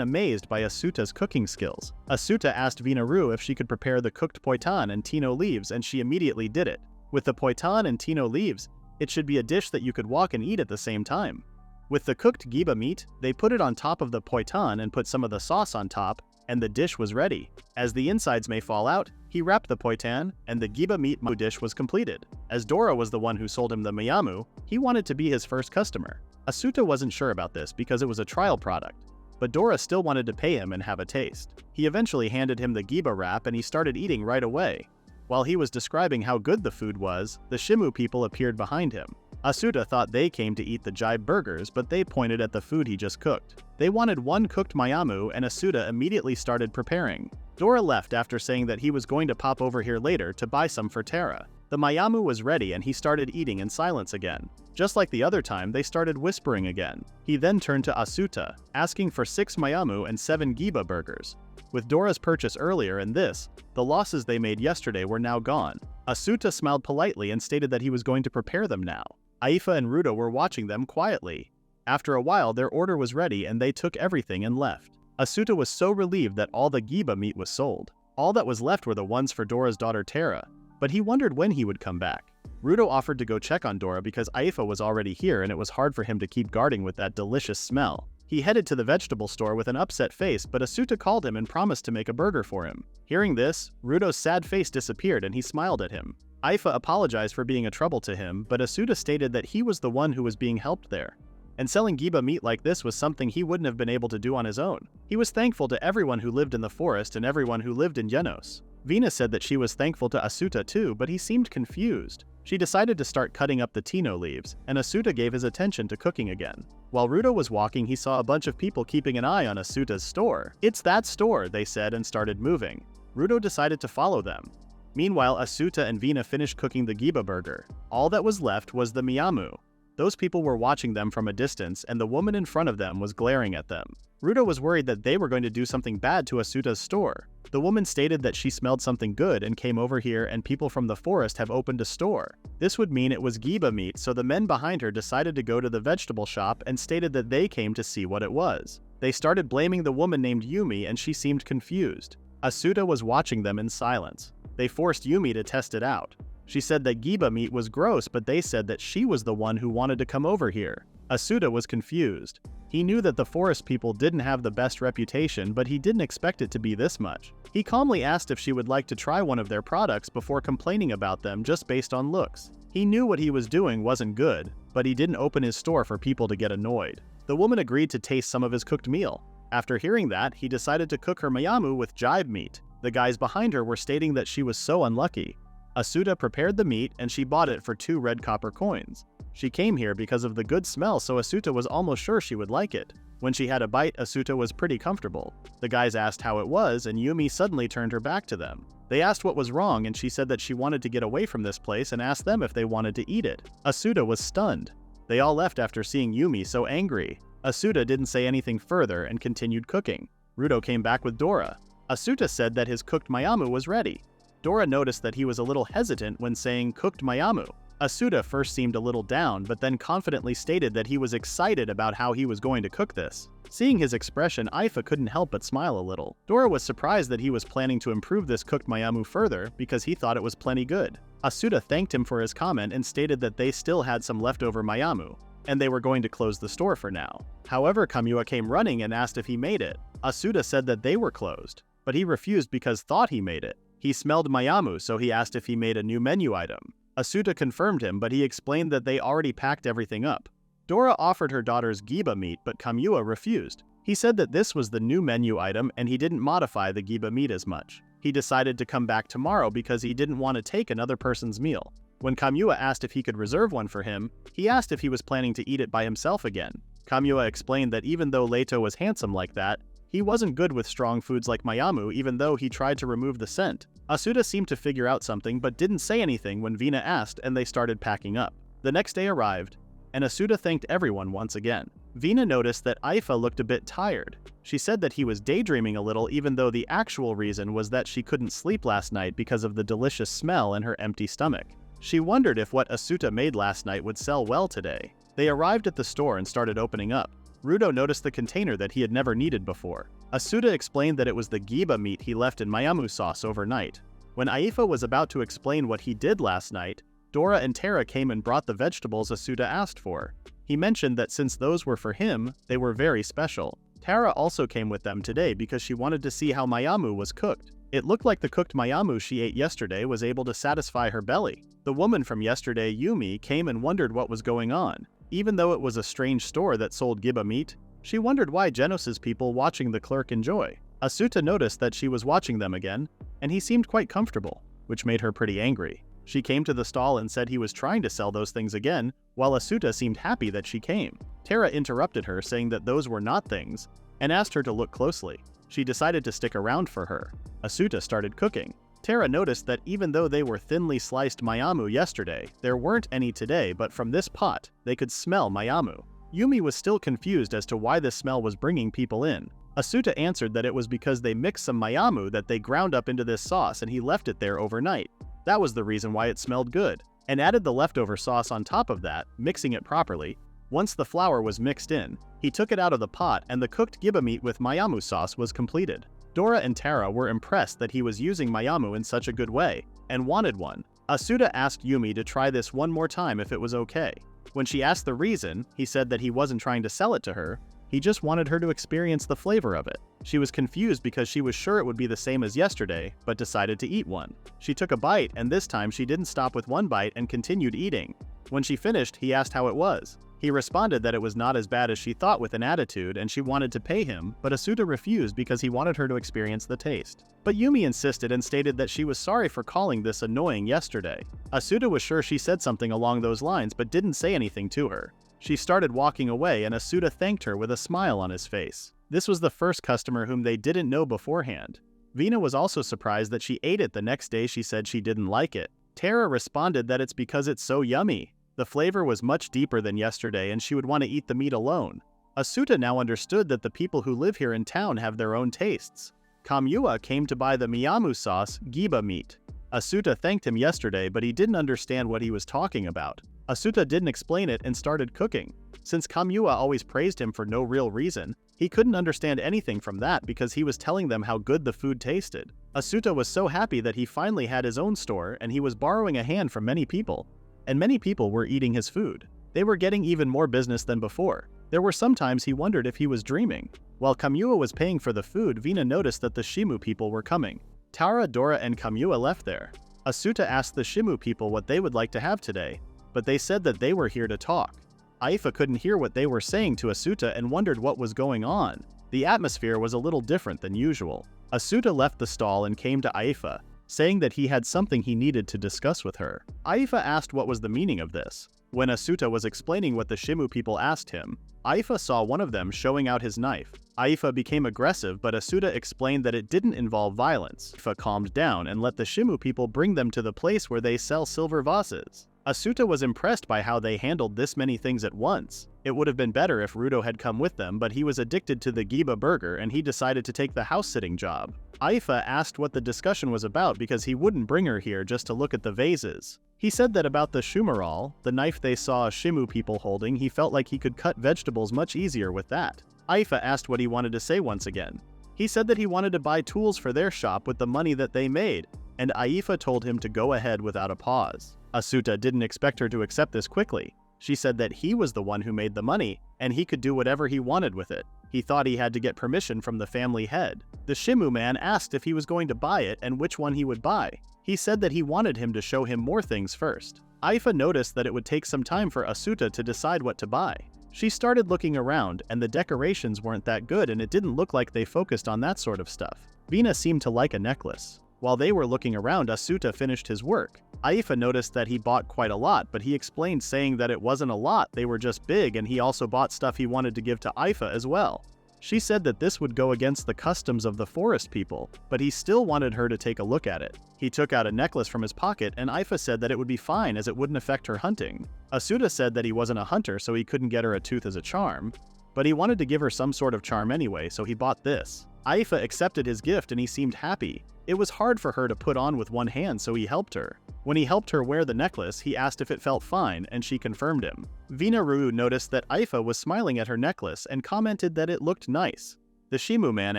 amazed by Asuta's cooking skills. Asuta asked Vina-ru if she could prepare the cooked poiton and tino leaves, and she immediately did it. With the poiton and tino leaves, it should be a dish that you could walk and eat at the same time. With the cooked Giba meat, they put it on top of the poiton and put some of the sauce on top, and the dish was ready. As the insides may fall out, he wrapped the poitan, and the giba meat dish was completed. As Dora was the one who sold him the mayamu, he wanted to be his first customer. Asuta wasn't sure about this because it was a trial product, but Dora still wanted to pay him and have a taste. He eventually handed him the giba wrap and he started eating right away. While he was describing how good the food was, the Shimu people appeared behind him. Asuta thought they came to eat the jibe burgers, but they pointed at the food he just cooked. They wanted one cooked mayamu, and Asuta immediately started preparing. Dora left after saying that he was going to pop over here later to buy some for Tara. The mayamu was ready and he started eating in silence again. Just like the other time, they started whispering again. He then turned to Asuta, asking for 6 mayamu and 7 giba burgers. With Dora's purchase earlier and this, the losses they made yesterday were now gone. Asuta smiled politely and stated that he was going to prepare them now. Aifa and Ruto were watching them quietly. After a while, their order was ready and they took everything and left. Asuta was so relieved that all the giba meat was sold. All that was left were the ones for Dora's daughter Tara, but he wondered when he would come back. Ruto offered to go check on Dora because Aifa was already here and it was hard for him to keep guarding with that delicious smell. He headed to the vegetable store with an upset face, but Asuta called him and promised to make a burger for him. Hearing this, Ruto's sad face disappeared and he smiled at him. Aifa apologized for being a trouble to him, but Asuta stated that he was the one who was being helped there. And selling giba meat like this was something he wouldn't have been able to do on his own. He was thankful to everyone who lived in the forest and everyone who lived in Genos. Vina said that she was thankful to Asuta too, but he seemed confused. She decided to start cutting up the tino leaves, and Asuta gave his attention to cooking again. While Ruto was walking, he saw a bunch of people keeping an eye on Asuta's store. "It's that store," they said and started moving. Ruto decided to follow them. Meanwhile, Asuta and Vina finished cooking the giba burger. All that was left was the miyamu. Those people were watching them from a distance, and the woman in front of them was glaring at them. Ruto was worried that they were going to do something bad to Asuta's store. The woman stated that she smelled something good and came over here, and people from the forest have opened a store. This would mean it was giba meat, so the men behind her decided to go to the vegetable shop and stated that they came to see what it was. They started blaming the woman named Yumi and she seemed confused. Asuta was watching them in silence. They forced Yumi to test it out. She said that giba meat was gross, but they said that she was the one who wanted to come over here. Asuta was confused. He knew that the forest people didn't have the best reputation, but he didn't expect it to be this much. He calmly asked if she would like to try one of their products before complaining about them just based on looks. He knew what he was doing wasn't good, but he didn't open his store for people to get annoyed. The woman agreed to taste some of his cooked meal. After hearing that, he decided to cook her mayamu with jibe meat. The guys behind her were stating that she was so unlucky. Asuta prepared the meat and she bought it for 2 red copper coins. She came here because of the good smell, so Asuta was almost sure she would like it. When she had a bite, Asuta was pretty comfortable. The guys asked how it was, and Yumi suddenly turned her back to them. They asked what was wrong, and she said that she wanted to get away from this place and asked them if they wanted to eat it. Asuta was stunned. They all left after seeing Yumi so angry. Asuta didn't say anything further and continued cooking. Ruto came back with Dora. Asuta said that his cooked mayamu was ready. Dora noticed that he was a little hesitant when saying cooked mayamu. Asuta first seemed a little down, but then confidently stated that he was excited about how he was going to cook this. Seeing his expression, Aifa couldn't help but smile a little. Dora was surprised that he was planning to improve this cooked mayamu further because he thought it was plenty good. Asuta thanked him for his comment and stated that they still had some leftover mayamu, and they were going to close the store for now. However, Kamua came running and asked if he made it. Asuta said that they were closed, but he refused because thought he made it. He smelled mayamu, so he asked if he made a new menu item. Asuta confirmed him, but he explained that they already packed everything up. Dora offered her daughter's giba meat, but Kamua refused. He said that this was the new menu item and he didn't modify the giba meat as much. He decided to come back tomorrow because he didn't want to take another person's meal. When Kamua asked if he could reserve one for him, he asked if he was planning to eat it by himself again. Kamua explained that even though Leto was handsome like that, he wasn't good with strong foods like mayamu even though he tried to remove the scent. Asuta seemed to figure out something but didn't say anything when Vina asked and they started packing up. The next day arrived, and Asuta thanked everyone once again. Vina noticed that Aifa looked a bit tired. She said that he was daydreaming a little even though the actual reason was that she couldn't sleep last night because of the delicious smell and her empty stomach. She wondered if what Asuta made last night would sell well today. They arrived at the store and started opening up. Ruto noticed the container that he had never needed before. Asuta explained that it was the giba meat he left in mayamu sauce overnight. When Aifa was about to explain what he did last night, Dora and Tara came and brought the vegetables Asuta asked for. He mentioned that since those were for him, they were very special. Tara also came with them today because she wanted to see how Mayamu was cooked. It looked like the cooked Mayamu she ate yesterday was able to satisfy her belly. The woman from yesterday, Yumi, came and wondered what was going on. Even though it was a strange store that sold giba meat, she wondered why Genos's people watching the clerk enjoy. Asuta noticed that she was watching them again, and he seemed quite comfortable, which made her pretty angry. She came to the stall and said he was trying to sell those things again, while Asuta seemed happy that she came. Tara interrupted her, saying that those were not things, and asked her to look closely. She decided to stick around for her. Asuta started cooking. Tara noticed that even though they were thinly sliced Mayamu yesterday, there weren't any today, but from this pot, they could smell Mayamu. Yumi was still confused as to why this smell was bringing people in. Asuta answered that it was because they mixed some Mayamu that they ground up into this sauce and he left it there overnight. That was the reason why it smelled good, and added the leftover sauce on top of that, mixing it properly. Once the flour was mixed in, he took it out of the pot and the cooked giba meat with Mayamu sauce was completed. Dora and Tara were impressed that he was using Mayamu in such a good way, and wanted one. Asuta asked Yumi to try this one more time if it was okay. When she asked the reason, he said that he wasn't trying to sell it to her, he just wanted her to experience the flavor of it. She was confused because she was sure it would be the same as yesterday, but decided to eat one. She took a bite, and this time she didn't stop with one bite and continued eating. When she finished, he asked how it was. He responded that it was not as bad as she thought with an attitude, and she wanted to pay him, but Asuta refused because he wanted her to experience the taste. But Yumi insisted and stated that she was sorry for calling this annoying yesterday. Asuta was sure she said something along those lines but didn't say anything to her. She started walking away and Asuta thanked her with a smile on his face. This was the first customer whom they didn't know beforehand. Vina was also surprised that she ate it the next day. She said she didn't like it. Tara responded that it's because it's so yummy. The flavor was much deeper than yesterday and she would want to eat the meat alone. Asuta now understood that the people who live here in town have their own tastes. Kamua came to buy the Mayamu sauce, giba meat. Asuta thanked him yesterday, but he didn't understand what he was talking about. Asuta didn't explain it and started cooking. Since Kamua always praised him for no real reason, he couldn't understand anything from that because he was telling them how good the food tasted. Asuta was so happy that he finally had his own store and he was borrowing a hand from many people. And many people were eating his food. They were getting even more business than before. There were some times he wondered if he was dreaming. While Kamua was paying for the food, Vina noticed that the Shimu people were coming. Tara, Dora, and Kamua left there. Asuta asked the Shimu people what they would like to have today, but they said that they were here to talk. Aifa couldn't hear what they were saying to Asuta and wondered what was going on. The atmosphere was a little different than usual. Asuta left the stall and came to Aifa, saying that he had something he needed to discuss with her. Aifa asked what was the meaning of this. When Asuta was explaining what the Shimu people asked him, Aifa saw one of them showing out his knife. Aifa became aggressive, but Asuta explained that it didn't involve violence. Aifa calmed down and let the Shimu people bring them to the place where they sell silver vases. Asuta was impressed by how they handled this many things at once. It would have been better if Rudo had come with them, but he was addicted to the Giba burger and he decided to take the house-sitting job. Aifa asked what the discussion was about because he wouldn't bring her here just to look at the vases. He said that about the shumaral, the knife they saw Shimu people holding, he felt like he could cut vegetables much easier with that. Aifa asked what he wanted to say once again. He said that he wanted to buy tools for their shop with the money that they made, and Aifa told him to go ahead without a pause. Asuta didn't expect her to accept this quickly. She said that he was the one who made the money, and he could do whatever he wanted with it. He thought he had to get permission from the family head. The Shimu man asked if he was going to buy it and which one he would buy. He said that he wanted him to show him more things first. Aifa noticed that it would take some time for Asuta to decide what to buy. She started looking around, and the decorations weren't that good and it didn't look like they focused on that sort of stuff. Vina seemed to like a necklace. While they were looking around, Asuta finished his work. Aifa noticed that he bought quite a lot, but he explained saying that it wasn't a lot, they were just big, and he also bought stuff he wanted to give to Aifa as well. She said that this would go against the customs of the forest people, but he still wanted her to take a look at it. He took out a necklace from his pocket, and Aifa said that it would be fine as it wouldn't affect her hunting. Asuta said that he wasn't a hunter, so he couldn't get her a tooth as a charm, but he wanted to give her some sort of charm anyway, so he bought this. Aifa accepted his gift and he seemed happy. It was hard for her to put on with one hand, so he helped her. When he helped her wear the necklace, he asked if it felt fine, and she confirmed him. Vina-Ryu noticed that Aifa was smiling at her necklace and commented that it looked nice. The Shimu man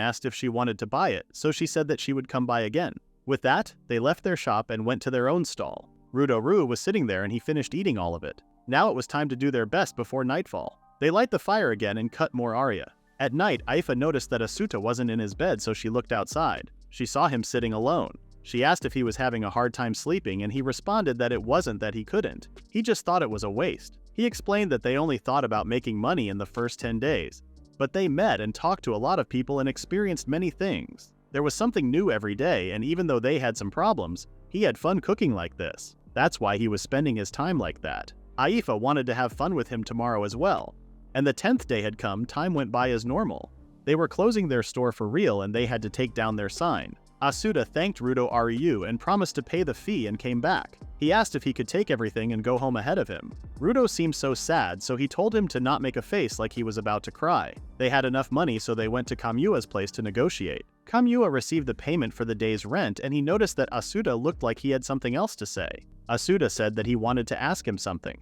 asked if she wanted to buy it, so she said that she would come by again. With that, they left their shop and went to their own stall. Rudo-Ryu was sitting there and he finished eating all of it. Now it was time to do their best before nightfall. They light the fire again and cut more aria. At night, Aifa noticed that Asuta wasn't in his bed, so she looked outside. She saw him sitting alone. She asked if he was having a hard time sleeping, and he responded that it wasn't that he couldn't. He just thought it was a waste. He explained that they only thought about making money in the first 10 days. But they met and talked to a lot of people and experienced many things. There was something new every day, and even though they had some problems, he had fun cooking like this. That's why he was spending his time like that. Aifa wanted to have fun with him tomorrow as well. And the 10th day had come, time went by as normal. They were closing their store for real and they had to take down their sign. Asuta thanked Rudo Ryu and promised to pay the fee and came back. He asked if he could take everything and go home ahead of him. Rudo seemed so sad, so he told him to not make a face like he was about to cry. They had enough money, so they went to Kamura's place to negotiate. Kamura received the payment for the day's rent, and he noticed that Asuta looked like he had something else to say. Asuta said that he wanted to ask him something.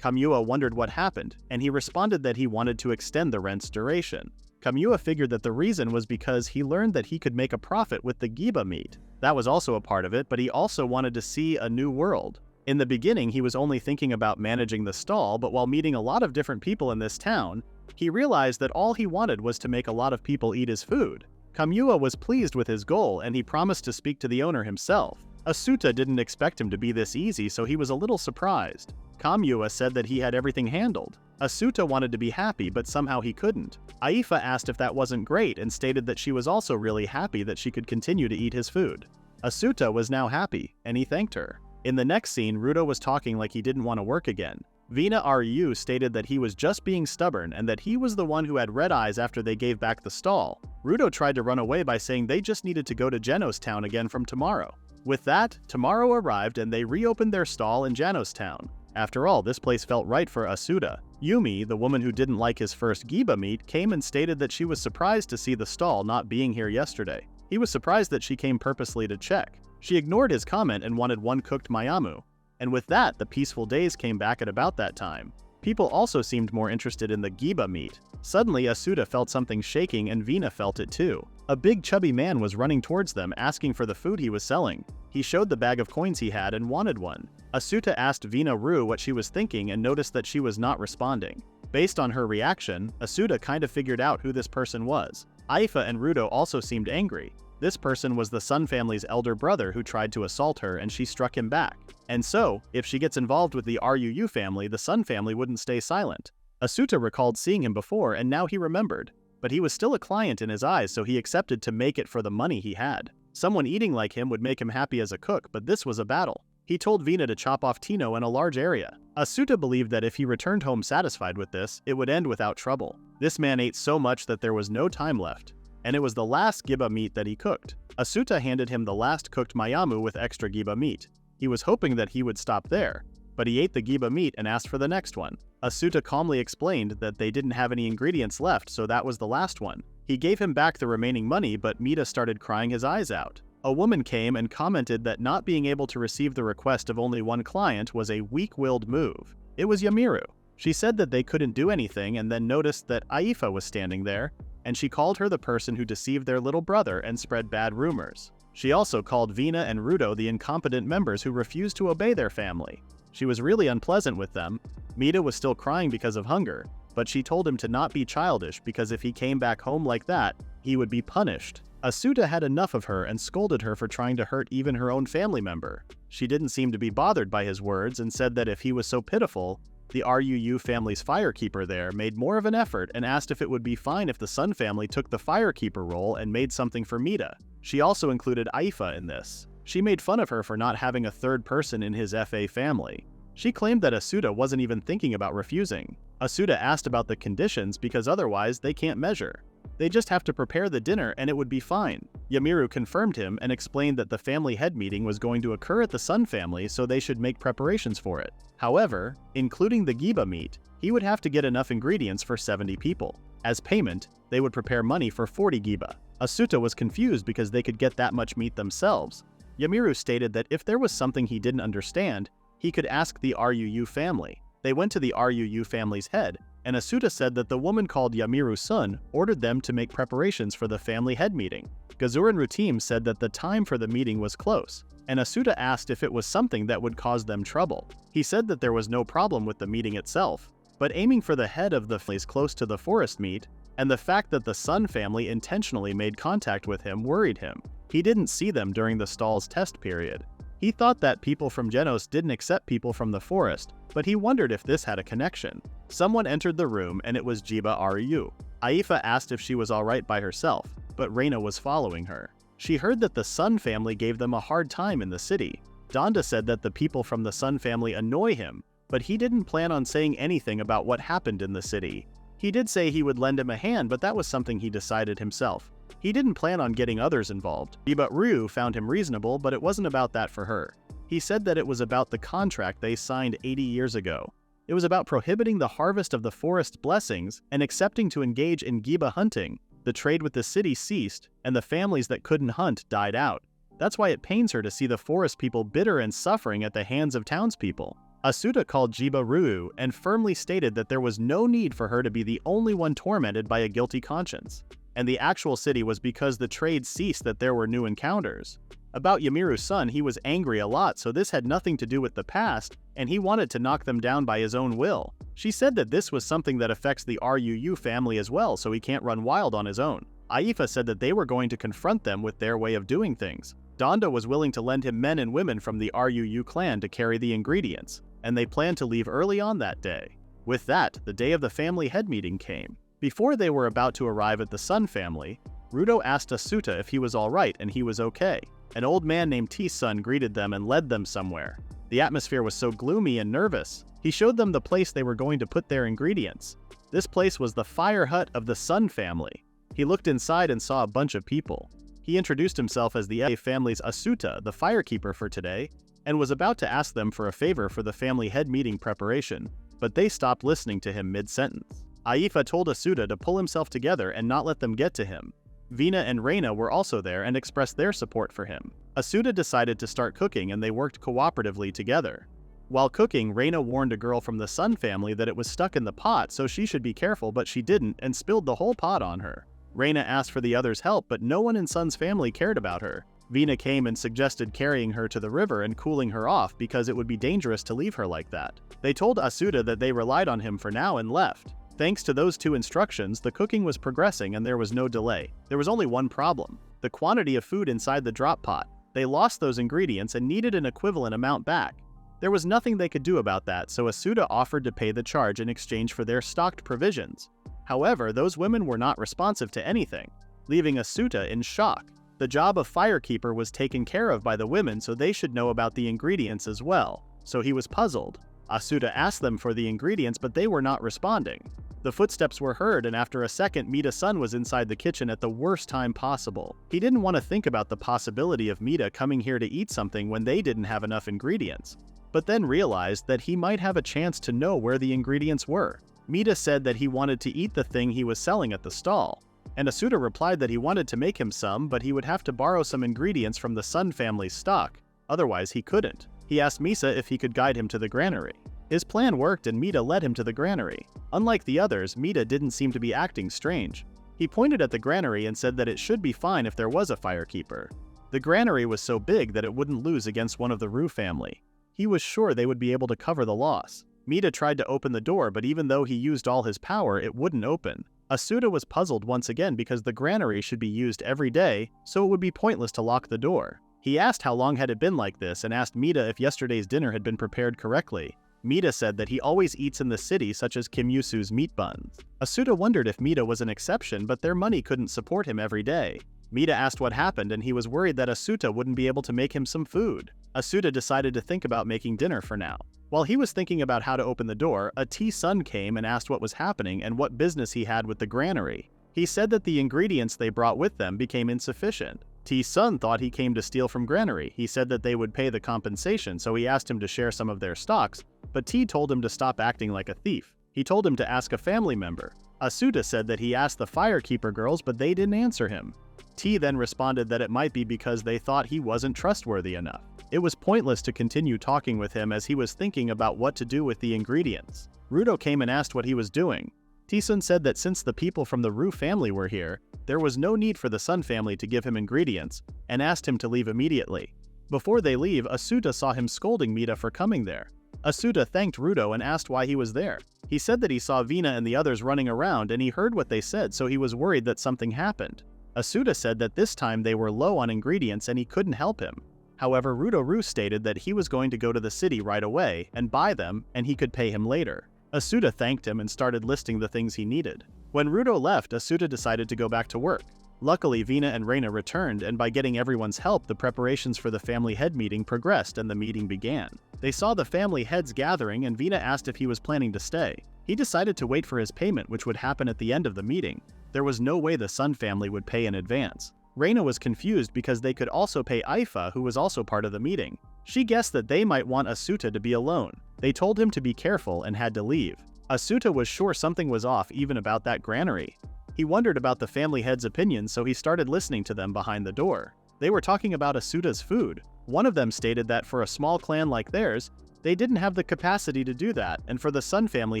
Kamura wondered what happened, and he responded that he wanted to extend the rent's duration. Kamura figured that the reason was because he learned that he could make a profit with the giba meat. That was also a part of it, but he also wanted to see a new world. In the beginning, he was only thinking about managing the stall, but while meeting a lot of different people in this town, he realized that all he wanted was to make a lot of people eat his food. Kamura was pleased with his goal, and he promised to speak to the owner himself. Asuta didn't expect him to be this easy, so he was a little surprised. Kamura said that he had everything handled. Asuta wanted to be happy, but somehow he couldn't. Aifa asked if that wasn't great and stated that she was also really happy that she could continue to eat his food. Asuta was now happy, and he thanked her. In the next scene, Rudo was talking like he didn't want to work again. Vina Ryu stated that he was just being stubborn and that he was the one who had red eyes after they gave back the stall. Rudo tried to run away by saying they just needed to go to Genos Town again from tomorrow. With that, tomorrow arrived and they reopened their stall in Genos Town. After all, this place felt right for Asuta. Yumi, the woman who didn't like his first giba meat, came and stated that she was surprised to see the stall not being here yesterday. He was surprised that she came purposely to check. She ignored his comment and wanted one cooked mayamu. And with that, the peaceful days came back at about that time. People also seemed more interested in the giba meat. Suddenly, Asuta felt something shaking and Vina felt it too. A big chubby man was running towards them asking for the food he was selling. He showed the bag of coins he had and wanted one. Asuta asked Vina Ru what she was thinking and noticed that she was not responding. Based on her reaction, Asuta kind of figured out who this person was. Aifa and Rudo also seemed angry. This person was the Sun family's elder brother who tried to assault her and she struck him back. And so, if she gets involved with the Ruu family, the Sun family wouldn't stay silent. Asuta recalled seeing him before and now he remembered. But he was still a client in his eyes, so he accepted to make it for the money he had. Someone eating like him would make him happy as a cook, but this was a battle. He told Vina to chop off Tino in a large area. Asuta believed that if he returned home satisfied with this, it would end without trouble. This man ate so much that there was no time left. And it was the last giba meat that he cooked. Asuta handed him the last cooked mayamu with extra giba meat. He was hoping that he would stop there, but he ate the giba meat and asked for the next one. Asuta calmly explained that they didn't have any ingredients left, so that was the last one. He gave him back the remaining money, but Mita started crying his eyes out. A woman came and commented that not being able to receive the request of only one client was a weak-willed move. It was Yamiru. She said that they couldn't do anything and then noticed that Aifa was standing there, and she called her the person who deceived their little brother and spread bad rumors. She also called Vina and Rudo the incompetent members who refused to obey their family. She was really unpleasant with them. Mita was still crying because of hunger, but she told him to not be childish because if he came back home like that, he would be punished. Asuta had enough of her and scolded her for trying to hurt even her own family member. She didn't seem to be bothered by his words and said that if he was so pitiful, the Ruu family's firekeeper there made more of an effort and asked if it would be fine if the Sun family took the firekeeper role and made something for Mita. She also included Aifa in this. She made fun of her for not having a third person in his FA family. She claimed that Asuta wasn't even thinking about refusing. Asuta asked about the conditions because otherwise they can't measure. They just have to prepare the dinner and it would be fine. Yamiru confirmed him and explained that the family head meeting was going to occur at the Sun family, so they should make preparations for it. However, including the giba meat, he would have to get enough ingredients for 70 people. As payment, they would prepare money for 40 giba. Asuta was confused because they could get that much meat themselves. Yamiru stated that if there was something he didn't understand, he could ask the Ruu family. They went to the Ruu family's head, and Asuta said that the woman called Yamiru-sun ordered them to make preparations for the family head meeting. Gazuran Rutim said that the time for the meeting was close, and Asuta asked if it was something that would cause them trouble. He said that there was no problem with the meeting itself, but aiming for the head of the place close to the forest meat, and the fact that the Sun family intentionally made contact with him worried him. He didn't see them during the stall's test period. He thought that people from Genos didn't accept people from the forest, but he wondered if this had a connection. Someone entered the room and it was Jiba Ryu. Aifa asked if she was alright by herself, but Reina was following her. She heard that the Sun family gave them a hard time in the city. Donda said that the people from the Sun family annoy him, but he didn't plan on saying anything about what happened in the city. He did say he would lend him a hand, but that was something he decided himself. He didn't plan on getting others involved. Jiba Ryu found him reasonable, but it wasn't about that for her. He said that it was about the contract they signed 80 years ago. It was about prohibiting the harvest of the forest blessings and accepting to engage in Giba hunting. The trade with the city ceased, and the families that couldn't hunt died out. That's why it pains her to see the forest people bitter and suffering at the hands of townspeople. Asuta called Jiba Ryu and firmly stated that there was no need for her to be the only one tormented by a guilty conscience. And the actual city was because the trade ceased that there were new encounters. About Yamiru's son, he was angry a lot, so this had nothing to do with the past, and he wanted to knock them down by his own will. She said that this was something that affects the Ruu family as well, so he can't run wild on his own. Aifa said that they were going to confront them with their way of doing things. Donda was willing to lend him men and women from the Ruu clan to carry the ingredients, and they planned to leave early on that day. With that, the day of the family head meeting came. Before they were about to arrive at the Sun family, Rudo asked Asuta if he was alright, and he was okay. An old man named T-Sun greeted them and led them somewhere. The atmosphere was so gloomy and nervous. He showed them the place they were going to put their ingredients. This place was the fire hut of the Sun family. He looked inside and saw a bunch of people. He introduced himself as the family's Asuta, the firekeeper for today, and was about to ask them for a favor for the family head meeting preparation, but they stopped listening to him mid-sentence. Aifa told Asuta to pull himself together and not let them get to him. Vina and Reina were also there and expressed their support for him. Asuta decided to start cooking and they worked cooperatively together. While cooking, Reina warned a girl from the Sun family that it was stuck in the pot, so she should be careful, but she didn't and spilled the whole pot on her. Reina asked for the others' help, but no one in Sun's family cared about her. Vina came and suggested carrying her to the river and cooling her off because it would be dangerous to leave her like that. They told Asuta that they relied on him for now and left. Thanks to those two instructions, the cooking was progressing and there was no delay. There was only one problem: the quantity of food inside the drop pot. They lost those ingredients and needed an equivalent amount back. There was nothing they could do about that, so Asuta offered to pay the charge in exchange for their stocked provisions. However, those women were not responsive to anything, leaving Asuta in shock. The job of firekeeper was taken care of by the women, so they should know about the ingredients as well. So he was puzzled. Asuta asked them for the ingredients, but they were not responding. The footsteps were heard, and after a second, Mita-san was inside the kitchen at the worst time possible. He didn't want to think about the possibility of Mita coming here to eat something when they didn't have enough ingredients, but then realized that he might have a chance to know where the ingredients were. Mita said that he wanted to eat the thing he was selling at the stall, and Asuta replied that he wanted to make him some, but he would have to borrow some ingredients from the Sun family's stock, otherwise he couldn't. He asked Misa if he could guide him to the granary. His plan worked and Mita led him to the granary. Unlike the others, Mita didn't seem to be acting strange. He pointed at the granary and said that it should be fine if there was a firekeeper. The granary was so big that it wouldn't lose against one of the Ryu family. He was sure they would be able to cover the loss. Mita tried to open the door, but even though he used all his power, it wouldn't open. Asuta was puzzled once again because the granary should be used every day, so it would be pointless to lock the door. He asked how long had it been like this and asked Mita if yesterday's dinner had been prepared correctly. Mita said that he always eats in the city, such as Kim Yusu's meat buns. Asuta wondered if Mita was an exception, but their money couldn't support him every day. Mita asked what happened and he was worried that Asuta wouldn't be able to make him some food. Asuta decided to think about making dinner for now. While he was thinking about how to open the door, a T-Sun came and asked what was happening and what business he had with the granary. He said that the ingredients they brought with them became insufficient. T-Sun thought he came to steal from granary. He said that they would pay the compensation, so he asked him to share some of their stocks, but T told him to stop acting like a thief. He told him to ask a family member. Asuta said that he asked the firekeeper girls, but they didn't answer him. T then responded that it might be because they thought he wasn't trustworthy enough. It was pointless to continue talking with him as he was thinking about what to do with the ingredients. Rudo came and asked what he was doing. T-Sun said that since the people from the Ryu family were here, there was no need for the Sun family to give him ingredients, and asked him to leave immediately. Before they leave, Asuta saw him scolding Mita for coming there. Asuta thanked Rudo and asked why he was there. He said that he saw Vina and the others running around and he heard what they said, so he was worried that something happened. Asuta said that this time they were low on ingredients and he couldn't help him. However, Rudo-ru stated that he was going to go to the city right away and buy them and he could pay him later. Asuta thanked him and started listing the things he needed. When Rudo left, Asuta decided to go back to work. Luckily, Vina and Reina returned, and by getting everyone's help, the preparations for the family head meeting progressed and the meeting began. They saw the family heads gathering and Vina asked if he was planning to stay. He decided to wait for his payment, which would happen at the end of the meeting. There was no way the Sun family would pay in advance. Reina was confused because they could also pay Aifa, who was also part of the meeting. She guessed that they might want Asuta to be alone. They told him to be careful and had to leave. Asuta was sure something was off even about that granary. He wondered about the family heads' opinions, so he started listening to them behind the door. They were talking about Asuta's food. One of them stated that for a small clan like theirs, they didn't have the capacity to do that, and for the Sun family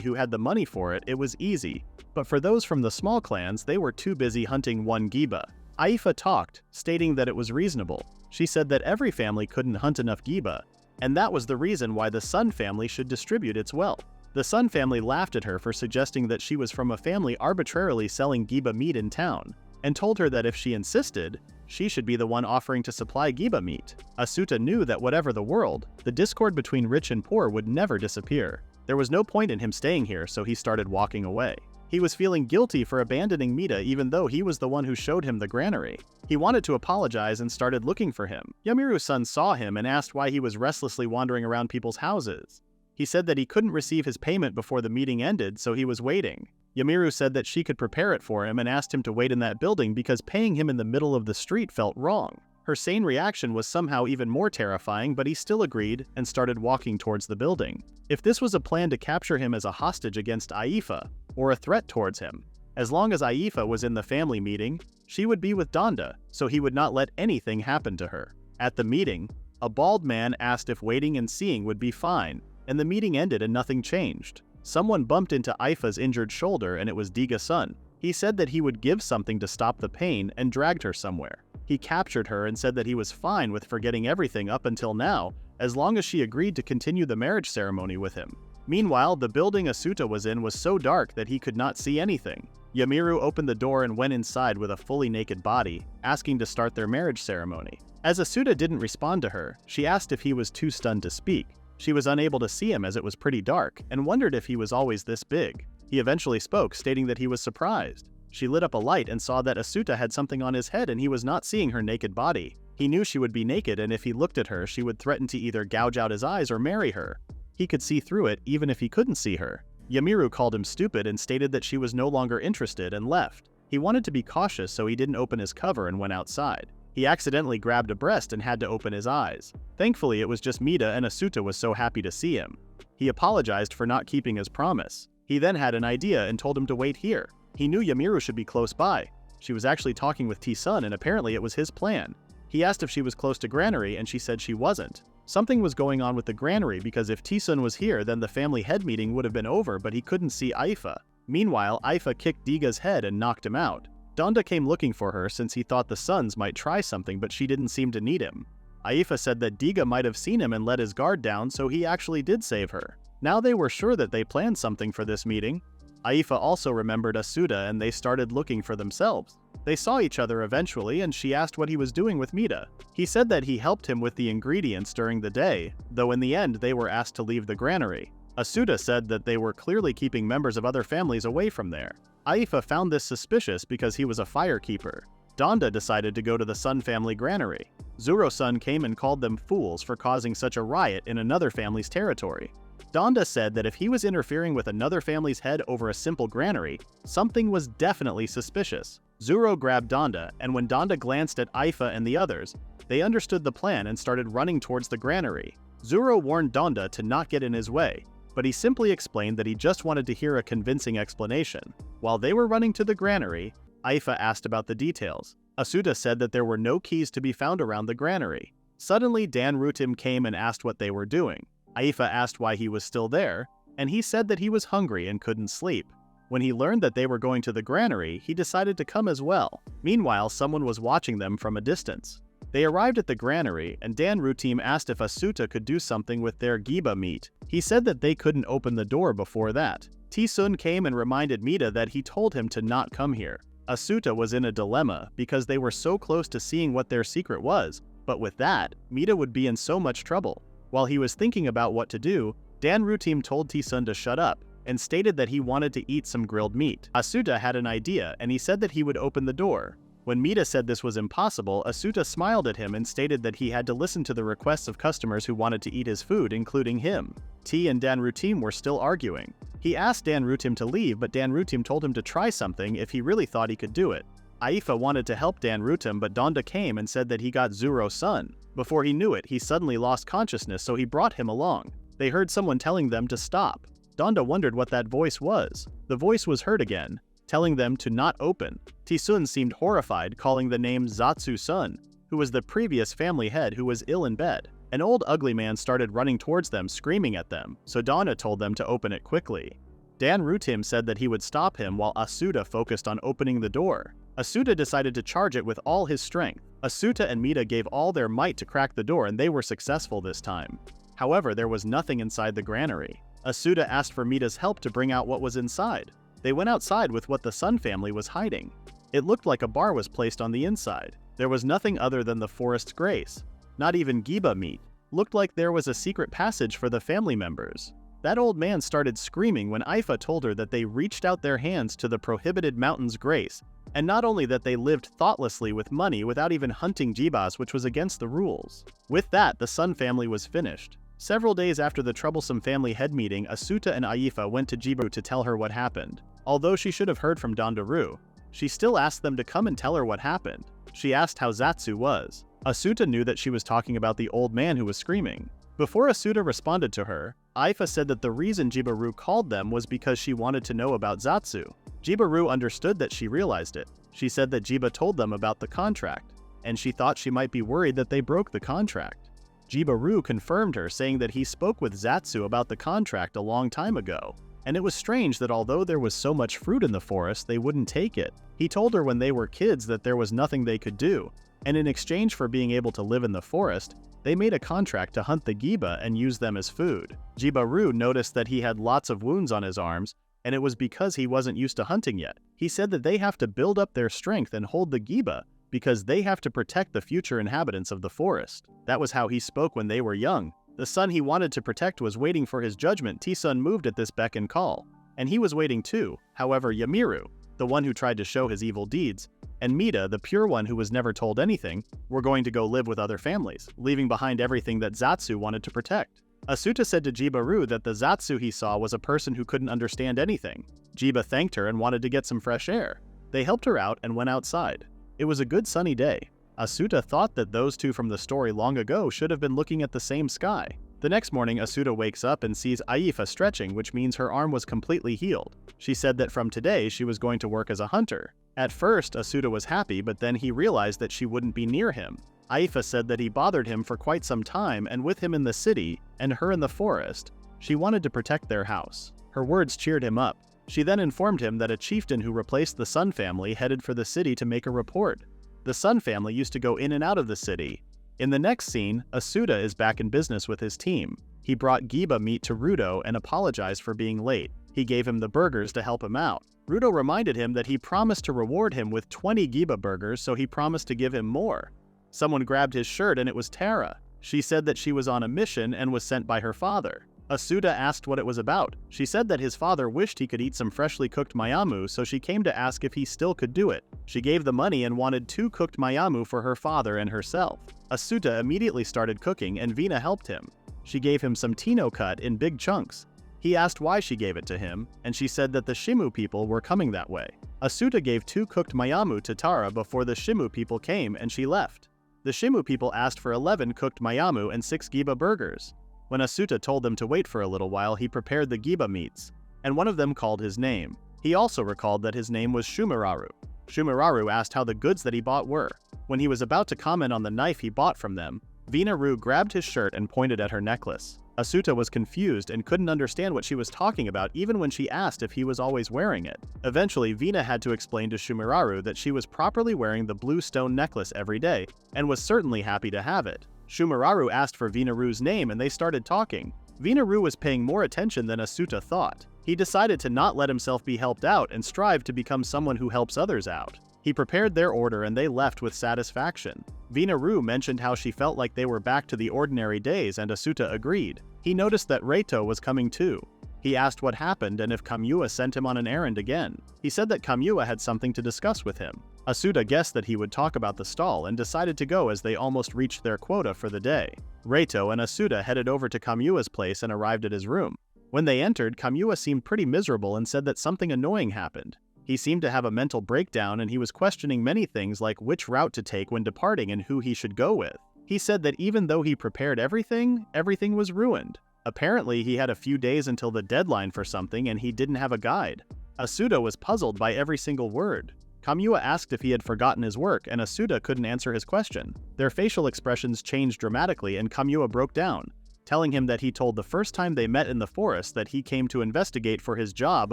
who had the money for it, it was easy. But for those from the small clans, they were too busy hunting one giba. Aifa talked, stating that it was reasonable. She said that every family couldn't hunt enough giba, and that was the reason why the Sun family should distribute its wealth. The Sun family laughed at her for suggesting that she was from a family arbitrarily selling giba meat in town, and told her that if she insisted, she should be the one offering to supply giba meat. Asuta knew that whatever the world, the discord between rich and poor would never disappear. There was no point in him staying here, so he started walking away. He was feeling guilty for abandoning Mita even though he was the one who showed him the granary. He wanted to apologize and started looking for him. Yamiru-san saw him and asked why he was restlessly wandering around people's houses. He said that he couldn't receive his payment before the meeting ended, so he was waiting. Yamiru said that she could prepare it for him and asked him to wait in that building because paying him in the middle of the street felt wrong. Her sane reaction was somehow even more terrifying, but he still agreed and started walking towards the building. If this was a plan to capture him as a hostage against Aifa, or a threat towards him, as long as Aifa was in the family meeting, she would be with Donda, so he would not let anything happen to her. At the meeting, a bald man asked if waiting and seeing would be fine, and the meeting ended and nothing changed. Someone bumped into Aifa's injured shoulder and it was Diga-san. He said that he would give something to stop the pain and dragged her somewhere. He captured her and said that he was fine with forgetting everything up until now, as long as she agreed to continue the marriage ceremony with him. Meanwhile, the building Asuta was in was so dark that he could not see anything. Yamiru opened the door and went inside with a fully naked body, asking to start their marriage ceremony. As Asuta didn't respond to her, she asked if he was too stunned to speak. She was unable to see him as it was pretty dark, and wondered if he was always this big. He eventually spoke, stating that he was surprised. She lit up a light and saw that Asuta had something on his head and he was not seeing her naked body. He knew she would be naked, and if he looked at her, she would threaten to either gouge out his eyes or marry her. He could see through it even if he couldn't see her. Yamiru called him stupid and stated that she was no longer interested and left. He wanted to be cautious, so he didn't open his cover and went outside. He accidentally grabbed a breast and had to open his eyes. Thankfully, it was just Mita, and Asuta was so happy to see him. He apologized for not keeping his promise. He then had an idea and told him to wait here. He knew Yamiru should be close by. She was actually talking with T-sun, and apparently it was his plan. He asked if she was close to Granary and she said she wasn't. Something was going on with the granary because if T-sun was here, then the family head meeting would have been over, but he couldn't see Aifa. Meanwhile, Aifa kicked Diga's head and knocked him out. Donda came looking for her since he thought the sons might try something, but she didn't seem to need him. Aifa said that Diga might have seen him and let his guard down, so he actually did save her. Now they were sure that they planned something for this meeting. Aifa also remembered Asuta and they started looking for themselves. They saw each other eventually and she asked what he was doing with Mita. He said that he helped him with the ingredients during the day, though in the end they were asked to leave the granary. Asuta said that they were clearly keeping members of other families away from there. Aifa found this suspicious because he was a firekeeper. Donda decided to go to the Sun family granary. Zuro-san came and called them fools for causing such a riot in another family's territory. Donda said that if he was interfering with another family's head over a simple granary, something was definitely suspicious. Zuro grabbed Donda, and when Donda glanced at Aifa and the others, they understood the plan and started running towards the granary. Zuro warned Donda to not get in his way, but he simply explained that he just wanted to hear a convincing explanation. While they were running to the granary, Aifa asked about the details. Asuta said that there were no keys to be found around the granary. Suddenly, Dan Rutim came and asked what they were doing. Aifa asked why he was still there, and he said that he was hungry and couldn't sleep. When he learned that they were going to the granary, he decided to come as well. Meanwhile, someone was watching them from a distance. They arrived at the granary, and Dan Rutim asked if Asuta could do something with their giba meat. He said that they couldn't open the door before that. T-sun came and reminded Mita that he told him to not come here. Asuta was in a dilemma because they were so close to seeing what their secret was, but with that, Mita would be in so much trouble. While he was thinking about what to do, Danrutim told T-sun to shut up and stated that he wanted to eat some grilled meat. Asuta had an idea and he said that he would open the door. When Mita said this was impossible, Asuta smiled at him and stated that he had to listen to the requests of customers who wanted to eat his food, including him. T and Danrutim were still arguing. He asked Danrutim to leave, but Danrutim told him to try something if he really thought he could do it. Aifa wanted to help Danrutim, but Donda came and said that he got Zuro's son. Before he knew it, he suddenly lost consciousness, so he brought him along. They heard someone telling them to stop. Donda wondered what that voice was. The voice was heard again, telling them to not open. T-sun seemed horrified, calling the name Zatsu-sun, who was the previous family head who was ill in bed. An old ugly man started running towards them, screaming at them, so Donda told them to open it quickly. Danrutim said that he would stop him while Asuta focused on opening the door. Asuta decided to charge it with all his strength. Asuta and Mita gave all their might to crack the door and they were successful this time. However, there was nothing inside the granary. Asuta asked for Mita's help to bring out what was inside. They went outside with what the Sun family was hiding. It looked like a bar was placed on the inside. There was nothing other than the forest's grace. Not even giba meat. Looked like there was a secret passage for the family members. That old man started screaming when Aifa told her that they reached out their hands to the prohibited mountain's grace, and not only that they lived thoughtlessly with money without even hunting jibas, which was against the rules. With that, the Sun family was finished. Several days after the troublesome family head meeting, Asuta and Aifa went to Jibaru to tell her what happened. Although she should have heard from Dondaru, she still asked them to come and tell her what happened. She asked how Zatsu was. Asuta knew that she was talking about the old man who was screaming. Before Asuta responded to her, Aifa said that the reason Jibaru called them was because she wanted to know about Zatsu. Jibaru understood that she realized it. She said that Jiba told them about the contract, and she thought she might be worried that they broke the contract. Jibaru confirmed her, saying that he spoke with Zatsu about the contract a long time ago, and it was strange that although there was so much fruit in the forest, they wouldn't take it. He told her when they were kids that there was nothing they could do, and in exchange for being able to live in the forest, they made a contract to hunt the giba and use them as food. Jibaru noticed that he had lots of wounds on his arms, and it was because he wasn't used to hunting yet. He said that they have to build up their strength and hold the giba because they have to protect the future inhabitants of the forest. That was how he spoke when they were young. The son he wanted to protect was waiting for his judgment. T-sun moved at this beck and call, and he was waiting too. However, Yamiru, the one who tried to show his evil deeds, and Mita, the pure one who was never told anything, were going to go live with other families, leaving behind everything that Zatsu wanted to protect. Asuta said to Jibaru that the Zatsu he saw was a person who couldn't understand anything. Jiba thanked her and wanted to get some fresh air. They helped her out and went outside. It was a good sunny day. Asuta thought that those two from the story long ago should have been looking at the same sky. The next morning, Asuta wakes up and sees Aifa stretching, which means her arm was completely healed. She said that from today she was going to work as a hunter. At first, Asuta was happy, but then he realized that she wouldn't be near him. Aifa said that he bothered him for quite some time, and with him in the city, and her in the forest, she wanted to protect their house. Her words cheered him up. She then informed him that a chieftain who replaced the Sun family headed for the city to make a report. The Sun family used to go in and out of the city. In the next scene, Asuta is back in business with his team. He brought giba meat to Rudo and apologized for being late. He gave him the burgers to help him out. Rudo reminded him that he promised to reward him with 20 giba burgers, so he promised to give him more. Someone grabbed his shirt and it was Tara. She said that she was on a mission and was sent by her father. Asuta asked what it was about. She said that his father wished he could eat some freshly cooked mayamu, so she came to ask if he still could do it. She gave the money and wanted 2 cooked mayamu for her father and herself. Asuta immediately started cooking and Vina helped him. She gave him some tino cut in big chunks. He asked why she gave it to him, and she said that the Shimu people were coming that way. Asuta gave 2 cooked mayamu to Tara before the Shimu people came and she left. The Shimu people asked for 11 cooked mayamu and 6 giba burgers. When Asuta told them to wait for a little while, he prepared the giba meats, and one of them called his name. He also recalled that his name was Shumiraru. Shumiraru asked how the goods that he bought were. When he was about to comment on the knife he bought from them, Vina-ru grabbed his shirt and pointed at her necklace. Asuta was confused and couldn't understand what she was talking about even when she asked if he was always wearing it. Eventually, Vina had to explain to Shumiraru that she was properly wearing the blue stone necklace every day and was certainly happy to have it. Shumiraru asked for Vina-ru's name and they started talking. Vinaru was paying more attention than Asuta thought. He decided to not let himself be helped out and strive to become someone who helps others out. He prepared their order and they left with satisfaction. Vinaru mentioned how she felt like they were back to the ordinary days and Asuta agreed. He noticed that Reito was coming too. He asked what happened and if Kamua sent him on an errand again. He said that Kamua had something to discuss with him. Asuta guessed that he would talk about the stall and decided to go as they almost reached their quota for the day. Reito and Asuta headed over to Kamua's place and arrived at his room. When they entered, Kamua seemed pretty miserable and said that something annoying happened. He seemed to have a mental breakdown and he was questioning many things like which route to take when departing and who he should go with. He said that even though he prepared everything was ruined. Apparently, he had a few days until the deadline for something and he didn't have a guide. Asuta was puzzled by every single word. Kamua asked if he had forgotten his work and Asuta couldn't answer his question. Their facial expressions changed dramatically and Kamua broke down, telling him that he told the first time they met in the forest that he came to investigate for his job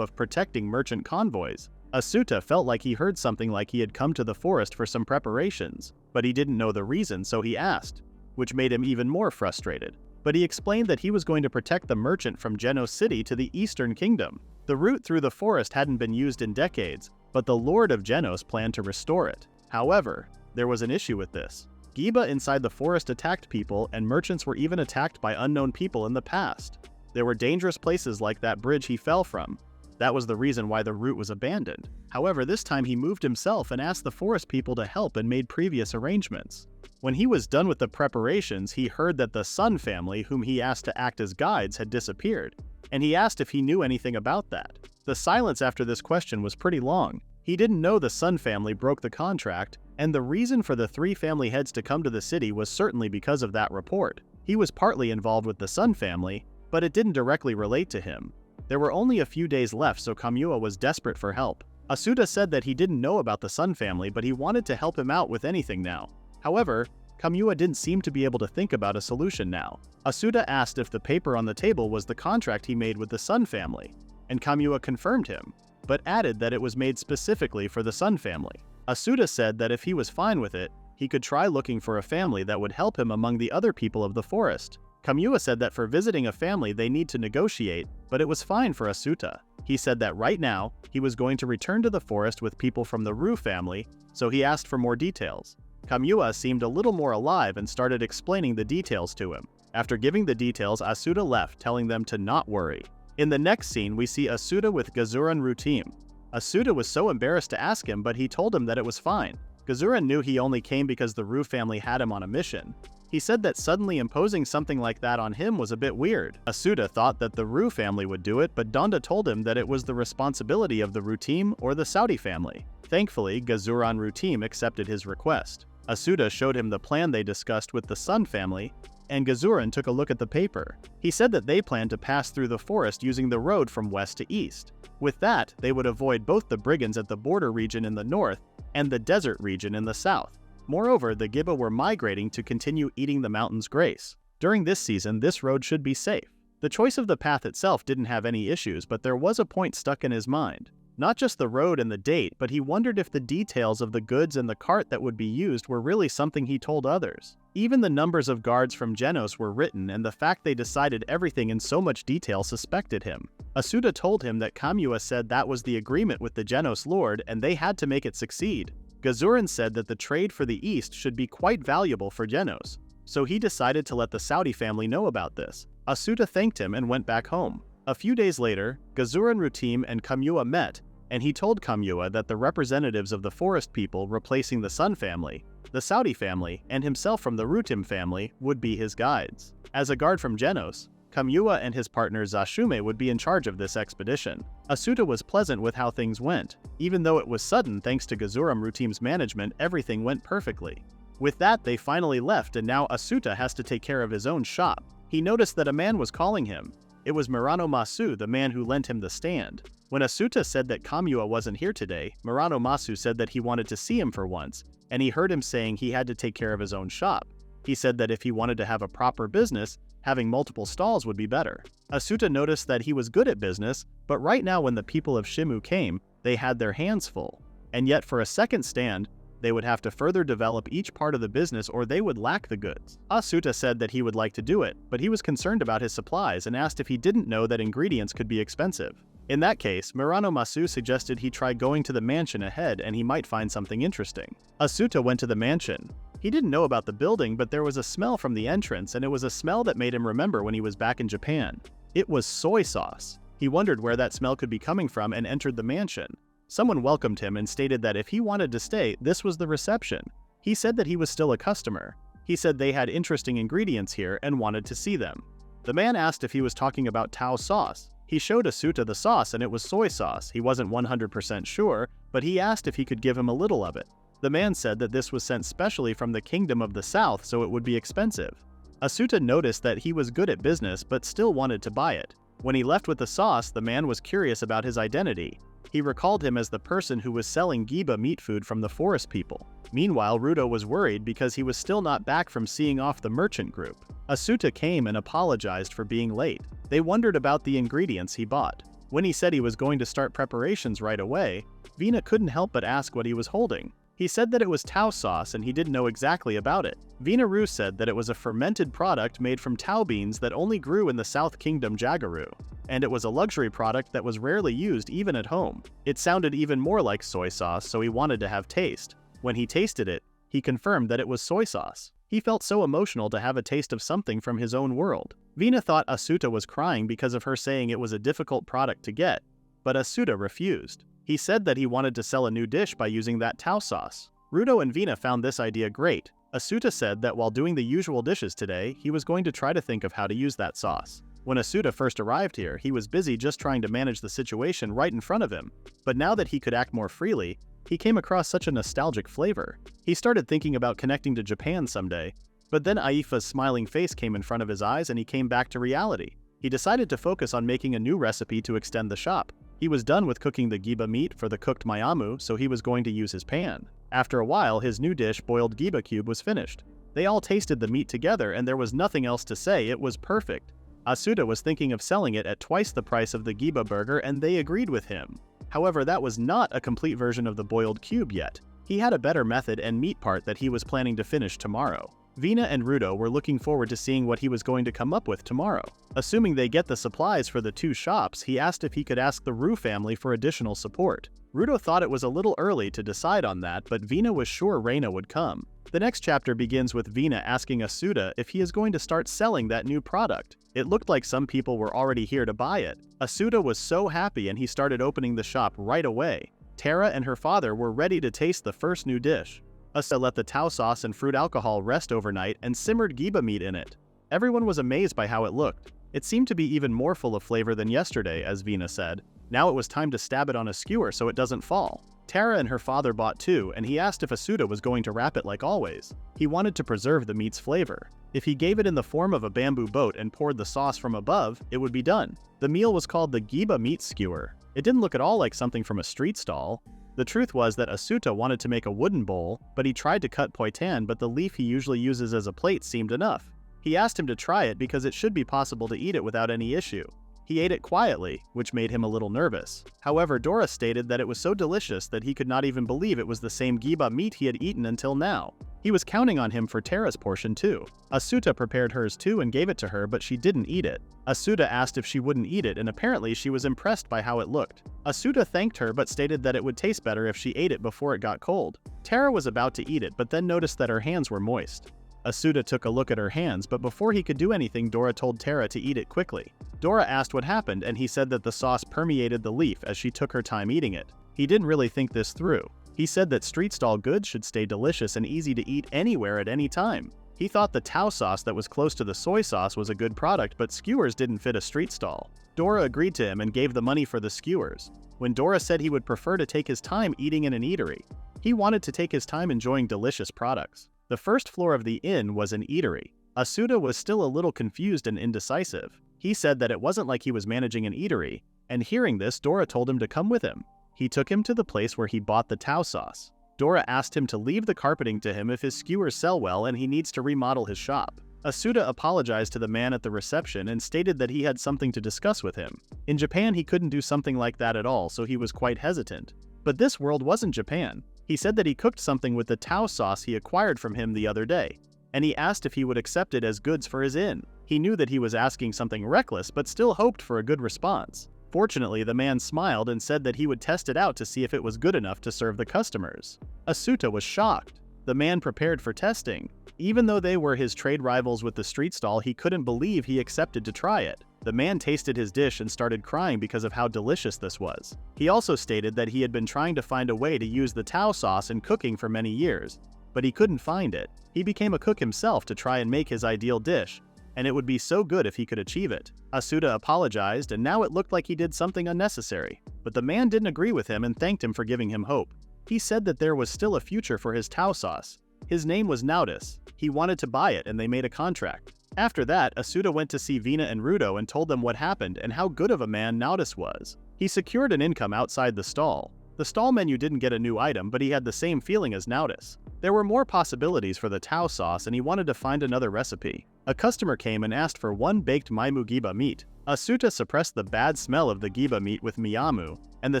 of protecting merchant convoys. Asuta felt like he heard something like he had come to the forest for some preparations, but he didn't know the reason so he asked, which made him even more frustrated. But he explained that he was going to protect the merchant from Genos City to the Eastern Kingdom. The route through the forest hadn't been used in decades, but the Lord of Genos planned to restore it. However, there was an issue with this. Giba inside the forest attacked people and merchants were even attacked by unknown people in the past. There were dangerous places like that bridge he fell from. That was the reason why the route was abandoned. However, this time he moved himself and asked the forest people to help and made previous arrangements. When he was done with the preparations, he heard that the Sun family, whom he asked to act as guides, had disappeared, and he asked if he knew anything about that. The silence after this question was pretty long. He didn't know the Sun family broke the contract, and the reason for the three family heads to come to the city was certainly because of that report. He was partly involved with the Sun family, but it didn't directly relate to him. There were only a few days left, so Kamua was desperate for help. Asuta said that he didn't know about the Sun family, but he wanted to help him out with anything now. However, Kamua didn't seem to be able to think about a solution now. Asuta asked if the paper on the table was the contract he made with the Sun family, and Kamua confirmed him, but added that it was made specifically for the Sun family. Asuta said that if he was fine with it, he could try looking for a family that would help him among the other people of the forest. Kamua said that for visiting a family they need to negotiate, but it was fine for Asuta. He said that right now, he was going to return to the forest with people from the Ru family, so he asked for more details. Kamua seemed a little more alive and started explaining the details to him. After giving the details, Asuta left, telling them to not worry. In the next scene, we see Asuta with Gazuran Ruteam. Asuta was so embarrassed to ask him, but he told him that it was fine. Gazuran knew he only came because the Ru family had him on a mission. He said that suddenly imposing something like that on him was a bit weird. Asuta thought that the Ru family would do it, but Donda told him that it was the responsibility of the Ruteam or the Saudi family. Thankfully, Gazuran Ruteam accepted his request. Asuta showed him the plan they discussed with the Sun family, and Gazuran took a look at the paper. He said that they planned to pass through the forest using the road from west to east. With that, they would avoid both the brigands at the border region in the north and the desert region in the south. Moreover, the Giba were migrating to continue eating the mountain's grace. During this season, this road should be safe. The choice of the path itself didn't have any issues, but there was a point stuck in his mind. Not just the road and the date, but he wondered if the details of the goods and the cart that would be used were really something he told others. Even the numbers of guards from Genos were written, and the fact they decided everything in so much detail suspected him. Asuta told him that Kamua said that was the agreement with the Genos Lord and they had to make it succeed. Gazuran said that the trade for the East should be quite valuable for Genos, so he decided to let the Saudi family know about this. Asuta thanked him and went back home. A few days later, Gazuran Ruteam and Kamua met, and he told Kamua that the representatives of the forest people replacing the Sun family, the Saudi family, and himself from the Rutim family would be his guides. As a guard from Genos, Kamua and his partner Zashume would be in charge of this expedition. Asuta was pleasant with how things went. Even though it was sudden thanks to Gazuran Ruteam's management, everything went perfectly. With that, they finally left and now Asuta has to take care of his own shop. He noticed that a man was calling him. It was Murano Masu, the man who lent him the stand. When Asuta said that Kamua wasn't here today, Murano Masu said that he wanted to see him for once, and he heard him saying he had to take care of his own shop. He said that if he wanted to have a proper business, having multiple stalls would be better. Asuta noticed that he was good at business, but right now when the people of Shimu came, they had their hands full. And yet for a second stand, They would have to further develop each part of the business or they would lack the goods. Asuta said that he would like to do it, but he was concerned about his supplies and asked if he didn't know that ingredients could be expensive. In that case, Murano Masu suggested he try going to the mansion ahead and he might find something interesting. Asuta went to the mansion. He didn't know about the building, but there was a smell from the entrance, and it was a smell that made him remember when he was back in Japan. It was soy sauce. He wondered where that smell could be coming from and entered the mansion. Someone welcomed him and stated that if he wanted to stay, this was the reception. He said that he was still a customer. He said they had interesting ingredients here and wanted to see them. The man asked if he was talking about Tao sauce. He showed Asuta the sauce and it was soy sauce. He wasn't 100% sure, but he asked if he could give him a little of it. The man said that this was sent specially from the Kingdom of the South, so it would be expensive. Asuta noticed that he was good at business but still wanted to buy it. When he left with the sauce, the man was curious about his identity. He recalled him as the person who was selling Giba meat food from the forest people. Meanwhile, Rudo was worried because he was still not back from seeing off the merchant group. Asuta came and apologized for being late. They wondered about the ingredients he bought. When he said he was going to start preparations right away, Vina couldn't help but ask what he was holding. He said that it was Tao sauce and he didn't know exactly about it. Vina-ru said that it was a fermented product made from Tao beans that only grew in the South Kingdom Jagaru, and it was a luxury product that was rarely used even at home. It sounded even more like soy sauce, so he wanted to have taste. When he tasted it, he confirmed that it was soy sauce. He felt so emotional to have a taste of something from his own world. Vina thought Asuta was crying because of her saying it was a difficult product to get, but Asuta refused. He said that he wanted to sell a new dish by using that Tao sauce. Rudo and Vina found this idea great. Asuta said that while doing the usual dishes today, he was going to try to think of how to use that sauce. When Asuta first arrived here, he was busy just trying to manage the situation right in front of him. But now that he could act more freely, he came across such a nostalgic flavor. He started thinking about connecting to Japan someday, but then Aifa's smiling face came in front of his eyes and he came back to reality. He decided to focus on making a new recipe to extend the shop. He was done with cooking the Giba meat for the cooked Mayamu, so he was going to use his pan. After a while, his new dish, boiled Giba cube, was finished. They all tasted the meat together and there was nothing else to say, it was perfect. Asuta was thinking of selling it at twice the price of the Giba burger and they agreed with him. However, that was not a complete version of the boiled cube yet. He had a better method and meat part that he was planning to finish tomorrow. Vina and Rudo were looking forward to seeing what he was going to come up with tomorrow. Assuming they get the supplies for the two shops, he asked if he could ask the Ru family for additional support. Rudo thought it was a little early to decide on that, but Vina was sure Reina would come. The next chapter begins with Vina asking Asuta if he is going to start selling that new product. It looked like some people were already here to buy it. Asuta was so happy and he started opening the shop right away. Tara and her father were ready to taste the first new dish. Asuta let the Tao sauce and fruit alcohol rest overnight and simmered Giba meat in it. Everyone was amazed by how it looked. It seemed to be even more full of flavor than yesterday, as Vina said. Now it was time to stab it on a skewer so it doesn't fall. Tara and her father bought two, and he asked if Asuta was going to wrap it like always. He wanted to preserve the meat's flavor. If he gave it in the form of a bamboo boat and poured the sauce from above, it would be done. The meal was called the Giba meat skewer. It didn't look at all like something from a street stall. The truth was that Asuta wanted to make a wooden bowl, but he tried to cut poitan, but the leaf he usually uses as a plate seemed enough. He asked him to try it because it should be possible to eat it without any issue. He ate it quietly, which made him a little nervous. However, Dora stated that it was so delicious that he could not even believe it was the same Giba meat he had eaten until now. He was counting on him for Tara's portion too. Asuta prepared hers too and gave it to her, but she didn't eat it. Asuta asked if she wouldn't eat it, and apparently she was impressed by how it looked. Asuta thanked her but stated that it would taste better if she ate it before it got cold. Tara was about to eat it but then noticed that her hands were moist. Asuta took a look at her hands, but before he could do anything, Dora told Tara to eat it quickly. Dora asked what happened, and he said that the sauce permeated the leaf as she took her time eating it. He didn't really think this through. He said that street stall goods should stay delicious and easy to eat anywhere at any time. He thought the Tao sauce that was close to the soy sauce was a good product, but skewers didn't fit a street stall. Dora agreed to him and gave the money for the skewers. When Dora said he would prefer to take his time eating in an eatery, he wanted to take his time enjoying delicious products. The first floor of the inn was an eatery. Asuta was still a little confused and indecisive. He said that it wasn't like he was managing an eatery, and hearing this, Dora told him to come with him. He took him to the place where he bought the Tao sauce. Dora asked him to leave the carpeting to him if his skewers sell well and he needs to remodel his shop. Asuta apologized to the man at the reception and stated that he had something to discuss with him. In Japan, he couldn't do something like that at all, so he was quite hesitant. But this world wasn't Japan. He said that he cooked something with the Tao sauce he acquired from him the other day, and he asked if he would accept it as goods for his inn. He knew that he was asking something reckless but still hoped for a good response. Fortunately, the man smiled and said that he would test it out to see if it was good enough to serve the customers. Asuta was shocked. The man prepared for testing. Even though they were his trade rivals with the street stall, he couldn't believe he accepted to try it. The man tasted his dish and started crying because of how delicious this was. He also stated that he had been trying to find a way to use the Tao sauce in cooking for many years, but he couldn't find it. He became a cook himself to try and make his ideal dish, and it would be so good if he could achieve it. Asuta apologized, and now it looked like he did something unnecessary. But the man didn't agree with him and thanked him for giving him hope. He said that there was still a future for his Tao sauce. His name was Naudis. He wanted to buy it, and they made a contract. After that, Asuta went to see Vina and Rudo and told them what happened and how good of a man Naudis was. He secured an income outside the stall. The stall menu didn't get a new item, but he had the same feeling as Naudis. There were more possibilities for the Tao sauce, and he wanted to find another recipe. A customer came and asked for one baked Maimu Giba meat. Asuta suppressed the bad smell of the Giba meat with Miyamu, and the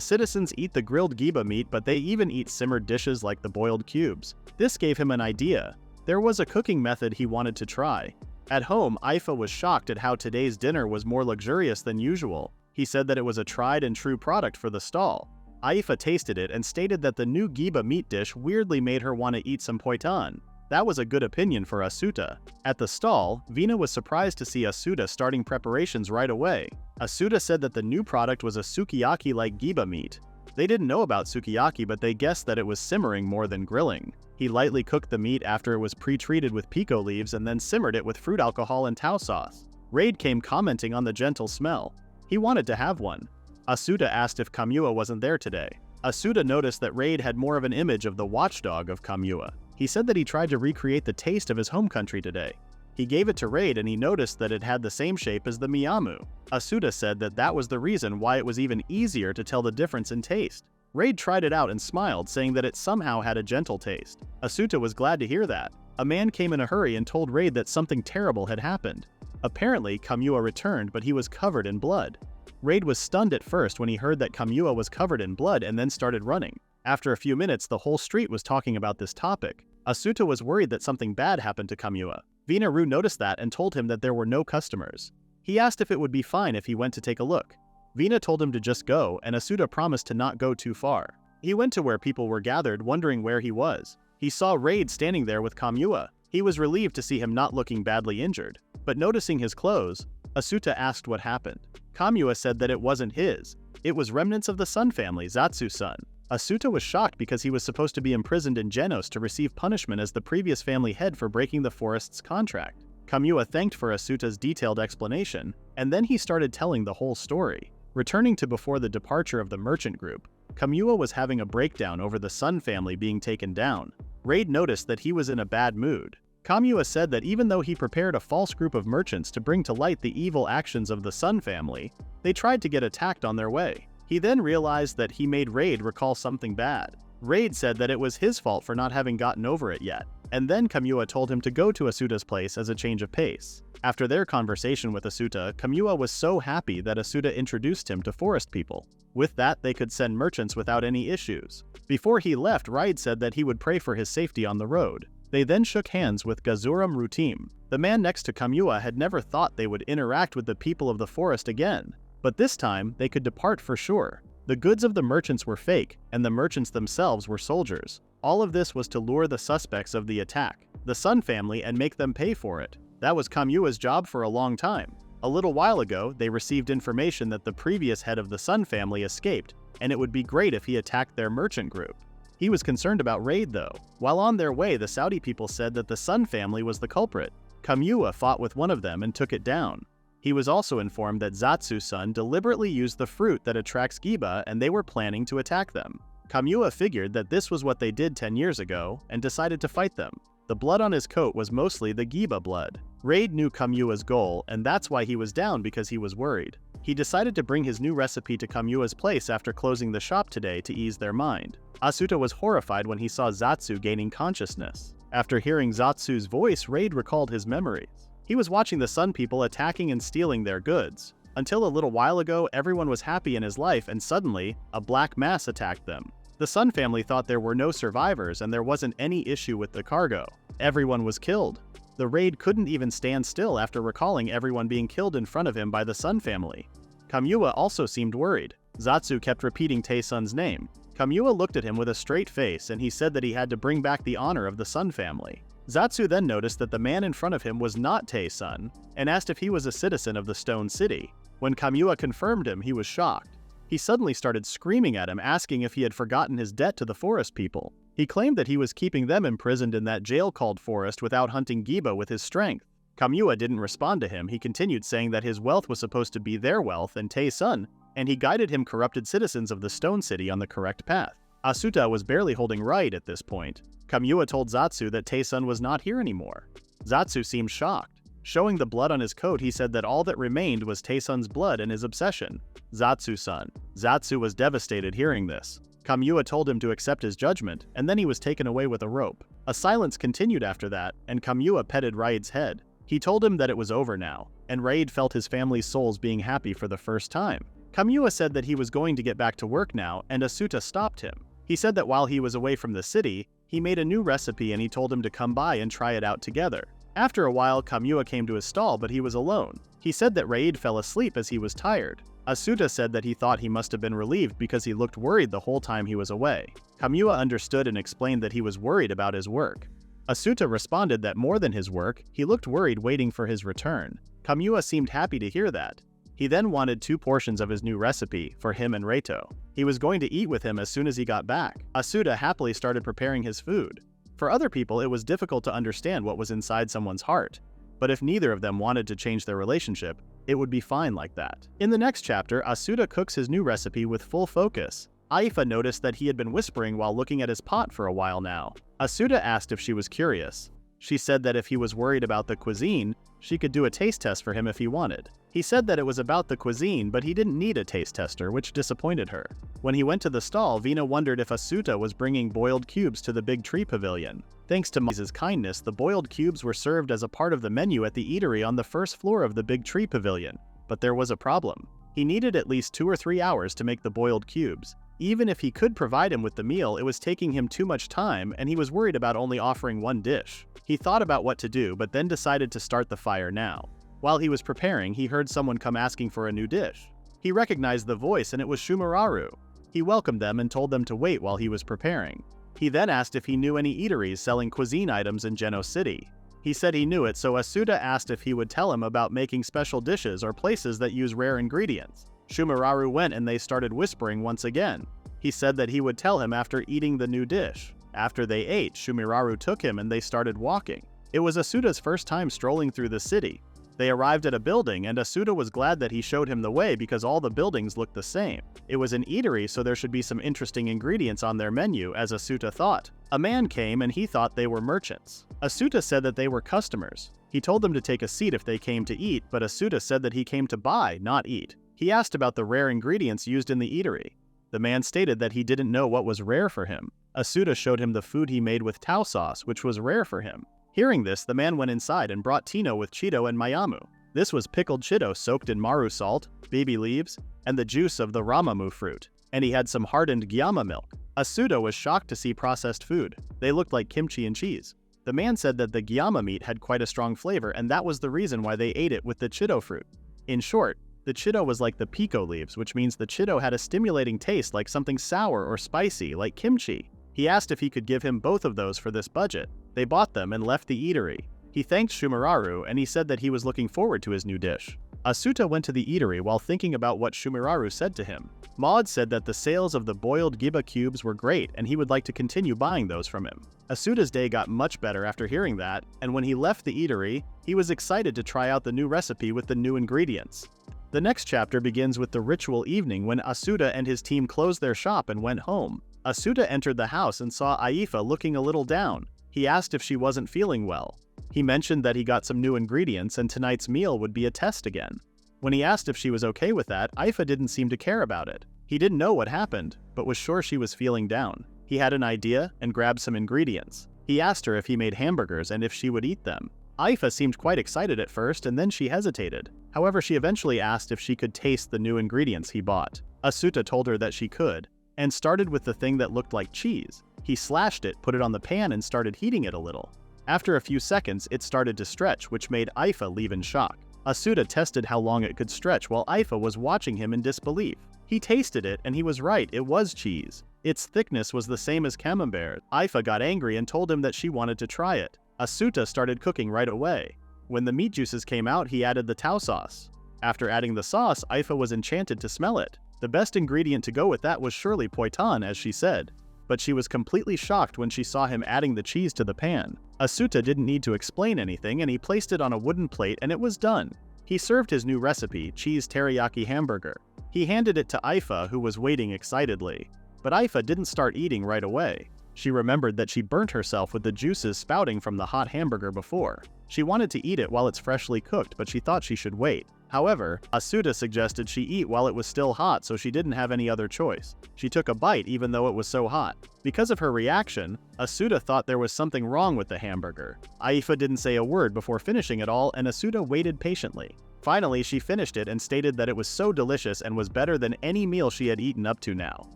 citizens eat the grilled Giba meat, but they even eat simmered dishes like the boiled cubes. This gave him an idea. There was a cooking method he wanted to try. At home, Aifa was shocked at how today's dinner was more luxurious than usual. He said that it was a tried and true product for the stall. Aifa tasted it and stated that the new Giba meat dish weirdly made her want to eat some poitan. That was a good opinion for Asuta. At the stall, Vina was surprised to see Asuta starting preparations right away. Asuta said that the new product was a sukiyaki-like Giba meat. They didn't know about sukiyaki, but they guessed that it was simmering more than grilling. He lightly cooked the meat after it was pre-treated with pico leaves and then simmered it with fruit alcohol and Tao sauce. Raid came commenting on the gentle smell. He wanted to have one. Asuta asked if Kamua wasn't there today. Asuta noticed that Raid had more of an image of the watchdog of Kamua. He said that he tried to recreate the taste of his home country today. He gave it to Raid and he noticed that it had the same shape as the Miyamu. Asuta said that that was the reason why it was even easier to tell the difference in taste. Raid tried it out and smiled, saying that it somehow had a gentle taste. Asuta was glad to hear that. A man came in a hurry and told Raid that something terrible had happened. Apparently, Kamua returned, but he was covered in blood. Raid was stunned at first when he heard that Kamua was covered in blood and then started running. After a few minutes, the whole street was talking about this topic. Asuta was worried that something bad happened to Kamua. Vina-ru noticed that and told him that there were no customers. He asked if it would be fine if he went to take a look. Vina told him to just go, and Asuta promised to not go too far. He went to where people were gathered, wondering where he was. He saw Raid standing there with Kamua. He was relieved to see him not looking badly injured. But noticing his clothes, Asuta asked what happened. Kamua said that it wasn't his. It was remnants of the Sun family, Zatsu's son. Asuta was shocked because he was supposed to be imprisoned in Genos to receive punishment as the previous family head for breaking the forest's contract. Kamua thanked for Asuta's detailed explanation, and then he started telling the whole story. Returning to before the departure of the merchant group, Kamua was having a breakdown over the Sun family being taken down. Raid noticed that he was in a bad mood. Kamua said that even though he prepared a false group of merchants to bring to light the evil actions of the Sun family, they tried to get attacked on their way. He then realized that he made Raid recall something bad. Raid said that it was his fault for not having gotten over it yet, and then Kamua told him to go to Asuta's place as a change of pace. After their conversation with Asuta, Kamua was so happy that Asuta introduced him to forest people. With that, they could send merchants without any issues. Before he left, Raid said that he would pray for his safety on the road. They then shook hands with Gazuram Rutim. The man next to Kamua had never thought they would interact with the people of the forest again, but this time they could depart for sure. The goods of the merchants were fake, and the merchants themselves were soldiers. All of this was to lure the suspects of the attack, the Sun family, and make them pay for it. That was Kamua's job for a long time. A little while ago, they received information that the previous head of the Sun family escaped, and it would be great if he attacked their merchant group. He was concerned about Raid though. While on their way, the Saudi people said that the Sun family was the culprit. Kamua fought with one of them and took it down. He was also informed that Zatsu's son deliberately used the fruit that attracts Giba and they were planning to attack them. Kamua figured that this was what they did 10 years ago and decided to fight them. The blood on his coat was mostly the Giba blood. Raid knew Kamua's goal, and that's why he was down, because he was worried. He decided to bring his new recipe to Kamua's place after closing the shop today to ease their mind. Asuta was horrified when he saw Zatsu gaining consciousness. After hearing Zatsu's voice, Raid recalled his memories. He was watching the Sun people attacking and stealing their goods. Until a little while ago, everyone was happy in his life, and suddenly, a black mass attacked them. The Sun family thought there were no survivors and there wasn't any issue with the cargo. Everyone was killed. The raid couldn't even stand still after recalling everyone being killed in front of him by the Sun family. Kamua also seemed worried. Zatsu kept repeating Tae-sun's name. Kamua looked at him with a straight face and he said that he had to bring back the honor of the Sun family. Zatsu then noticed that the man in front of him was not Tae-sun and asked if he was a citizen of the Stone City. When Kamua confirmed him, he was shocked. He suddenly started screaming at him, asking if he had forgotten his debt to the forest people. He claimed that he was keeping them imprisoned in that jail called forest without hunting Giba with his strength. Kamua didn't respond to him. He continued saying that his wealth was supposed to be their wealth and Tae-sun, and he guided him corrupted citizens of the Stone City on the correct path. Asuta was barely holding right at this point. Kamua told Zatsu that Tae-sun was not here anymore. Zatsu seemed shocked. Showing the blood on his coat, he said that all that remained was Tae-sun's blood and his obsession. Zatsu-san. Zatsu was devastated hearing this. Kamua told him to accept his judgment, and then he was taken away with a rope. A silence continued after that, and Kamua petted Raid's head. He told him that it was over now, and Raid felt his family's souls being happy for the first time. Kamua said that he was going to get back to work now, and Asuta stopped him. He said that while he was away from the city, he made a new recipe and he told him to come by and try it out together. After a while, Kamua came to his stall, but he was alone. He said that Raid fell asleep as he was tired. Asuta said that he thought he must have been relieved because he looked worried the whole time he was away. Kamua understood and explained that he was worried about his work. Asuta responded that more than his work, he looked worried waiting for his return. Kamua seemed happy to hear that. He then wanted 2 portions of his new recipe for him and Reito. He was going to eat with him as soon as he got back. Asuta happily started preparing his food. For other people, it was difficult to understand what was inside someone's heart. But if neither of them wanted to change their relationship, it would be fine like that. In the next chapter, Asuta cooks his new recipe with full focus. Aifa noticed that he had been whispering while looking at his pot for a while now. Asuta asked if she was curious. She said that if he was worried about the cuisine, she could do a taste test for him if he wanted. He said that it was about the cuisine, but he didn't need a taste tester, which disappointed her. When he went to the stall, Vina wondered if Asuta was bringing boiled cubes to the big tree pavilion. Thanks to Mise's kindness, the boiled cubes were served as a part of the menu at the eatery on the first floor of the big tree pavilion. But there was a problem. He needed at least 2 or 3 hours to make the boiled cubes. Even if he could provide him with the meal, it was taking him too much time, and he was worried about only offering 1 dish. He thought about what to do, but then decided to start the fire now. While he was preparing, he heard someone come asking for a new dish. He recognized the voice, and it was Shumararu. He welcomed them and told them to wait while he was preparing. He then asked if he knew any eateries selling cuisine items in Geno City. He said he knew it, so Asuta asked if he would tell him about making special dishes or places that use rare ingredients. Shumararu went and they started whispering once again. He said that he would tell him after eating the new dish. After they ate, Shumararu took him and they started walking. It was Asuta's first time strolling through the city. They arrived at a building and Asuta was glad that he showed him the way because all the buildings looked the same. It was an eatery, so there should be some interesting ingredients on their menu, as Asuta thought. A man came and he thought they were merchants. Asuta said that they were customers. He told them to take a seat if they came to eat, but Asuta said that he came to buy, not eat. He asked about the rare ingredients used in the eatery. The man stated that he didn't know what was rare for him. Asuta showed him the food he made with tau sauce, which was rare for him. Hearing this, the man went inside and brought Tino with Chido and Mayamu. This was pickled Chido soaked in maru salt, baby leaves, and the juice of the ramamu fruit, and he had some hardened gyama milk. Asuta was shocked to see processed food. They looked like kimchi and cheese. The man said that the gyama meat had quite a strong flavor, and that was the reason why they ate it with the Chido fruit. In short, the Chido was like the pico leaves, which means the Chido had a stimulating taste like something sour or spicy, like kimchi. He asked if he could give him both of those for this budget. They bought them and left the eatery. He thanked Shumararu and he said that he was looking forward to his new dish. Asuta went to the eatery while thinking about what Shumararu said to him. Maud said that the sales of the boiled Giba cubes were great and he would like to continue buying those from him. Asuta's day got much better after hearing that, and when he left the eatery, he was excited to try out the new recipe with the new ingredients. The next chapter begins with the ritual evening when Asuta and his team closed their shop and went home. Asuta entered the house and saw Aifa looking a little down. He asked if she wasn't feeling well. He mentioned that he got some new ingredients and tonight's meal would be a test again. When he asked if she was okay with that, Aifa didn't seem to care about it. He didn't know what happened, but was sure she was feeling down. He had an idea and grabbed some ingredients. He asked her if he made hamburgers and if she would eat them. Aifa seemed quite excited at first and then she hesitated. However, she eventually asked if she could taste the new ingredients he bought. Asuta told her that she could. and started with the thing that looked like cheese. He slashed it, put it on the pan, and started heating it a little. After a few seconds, it started to stretch, which made Aifa leave in shock. Asuta tested how long it could stretch while Aifa was watching him in disbelief. He tasted it, and he was right, it was cheese. Its thickness was the same as camembert. Aifa got angry and told him that she wanted to try it. Asuta started cooking right away. When the meat juices came out, he added the tau sauce. After adding the sauce, Aifa was enchanted to smell it. The best ingredient to go with that was surely poiton, as she said. But she was completely shocked when she saw him adding the cheese to the pan. Asuta didn't need to explain anything, and he placed it on a wooden plate and it was done. He served his new recipe, cheese teriyaki hamburger. He handed it to Aifa, who was waiting excitedly. But Aifa didn't start eating right away. She remembered that she burnt herself with the juices spouting from the hot hamburger before. She wanted to eat it while it's freshly cooked, but she thought she should wait. However, Asuta suggested she eat while it was still hot, so she didn't have any other choice. She took a bite even though it was so hot. Because of her reaction, Asuta thought there was something wrong with the hamburger. Aifa didn't say a word before finishing it all, and Asuta waited patiently. Finally, she finished it and stated that it was so delicious and was better than any meal she had eaten up to now.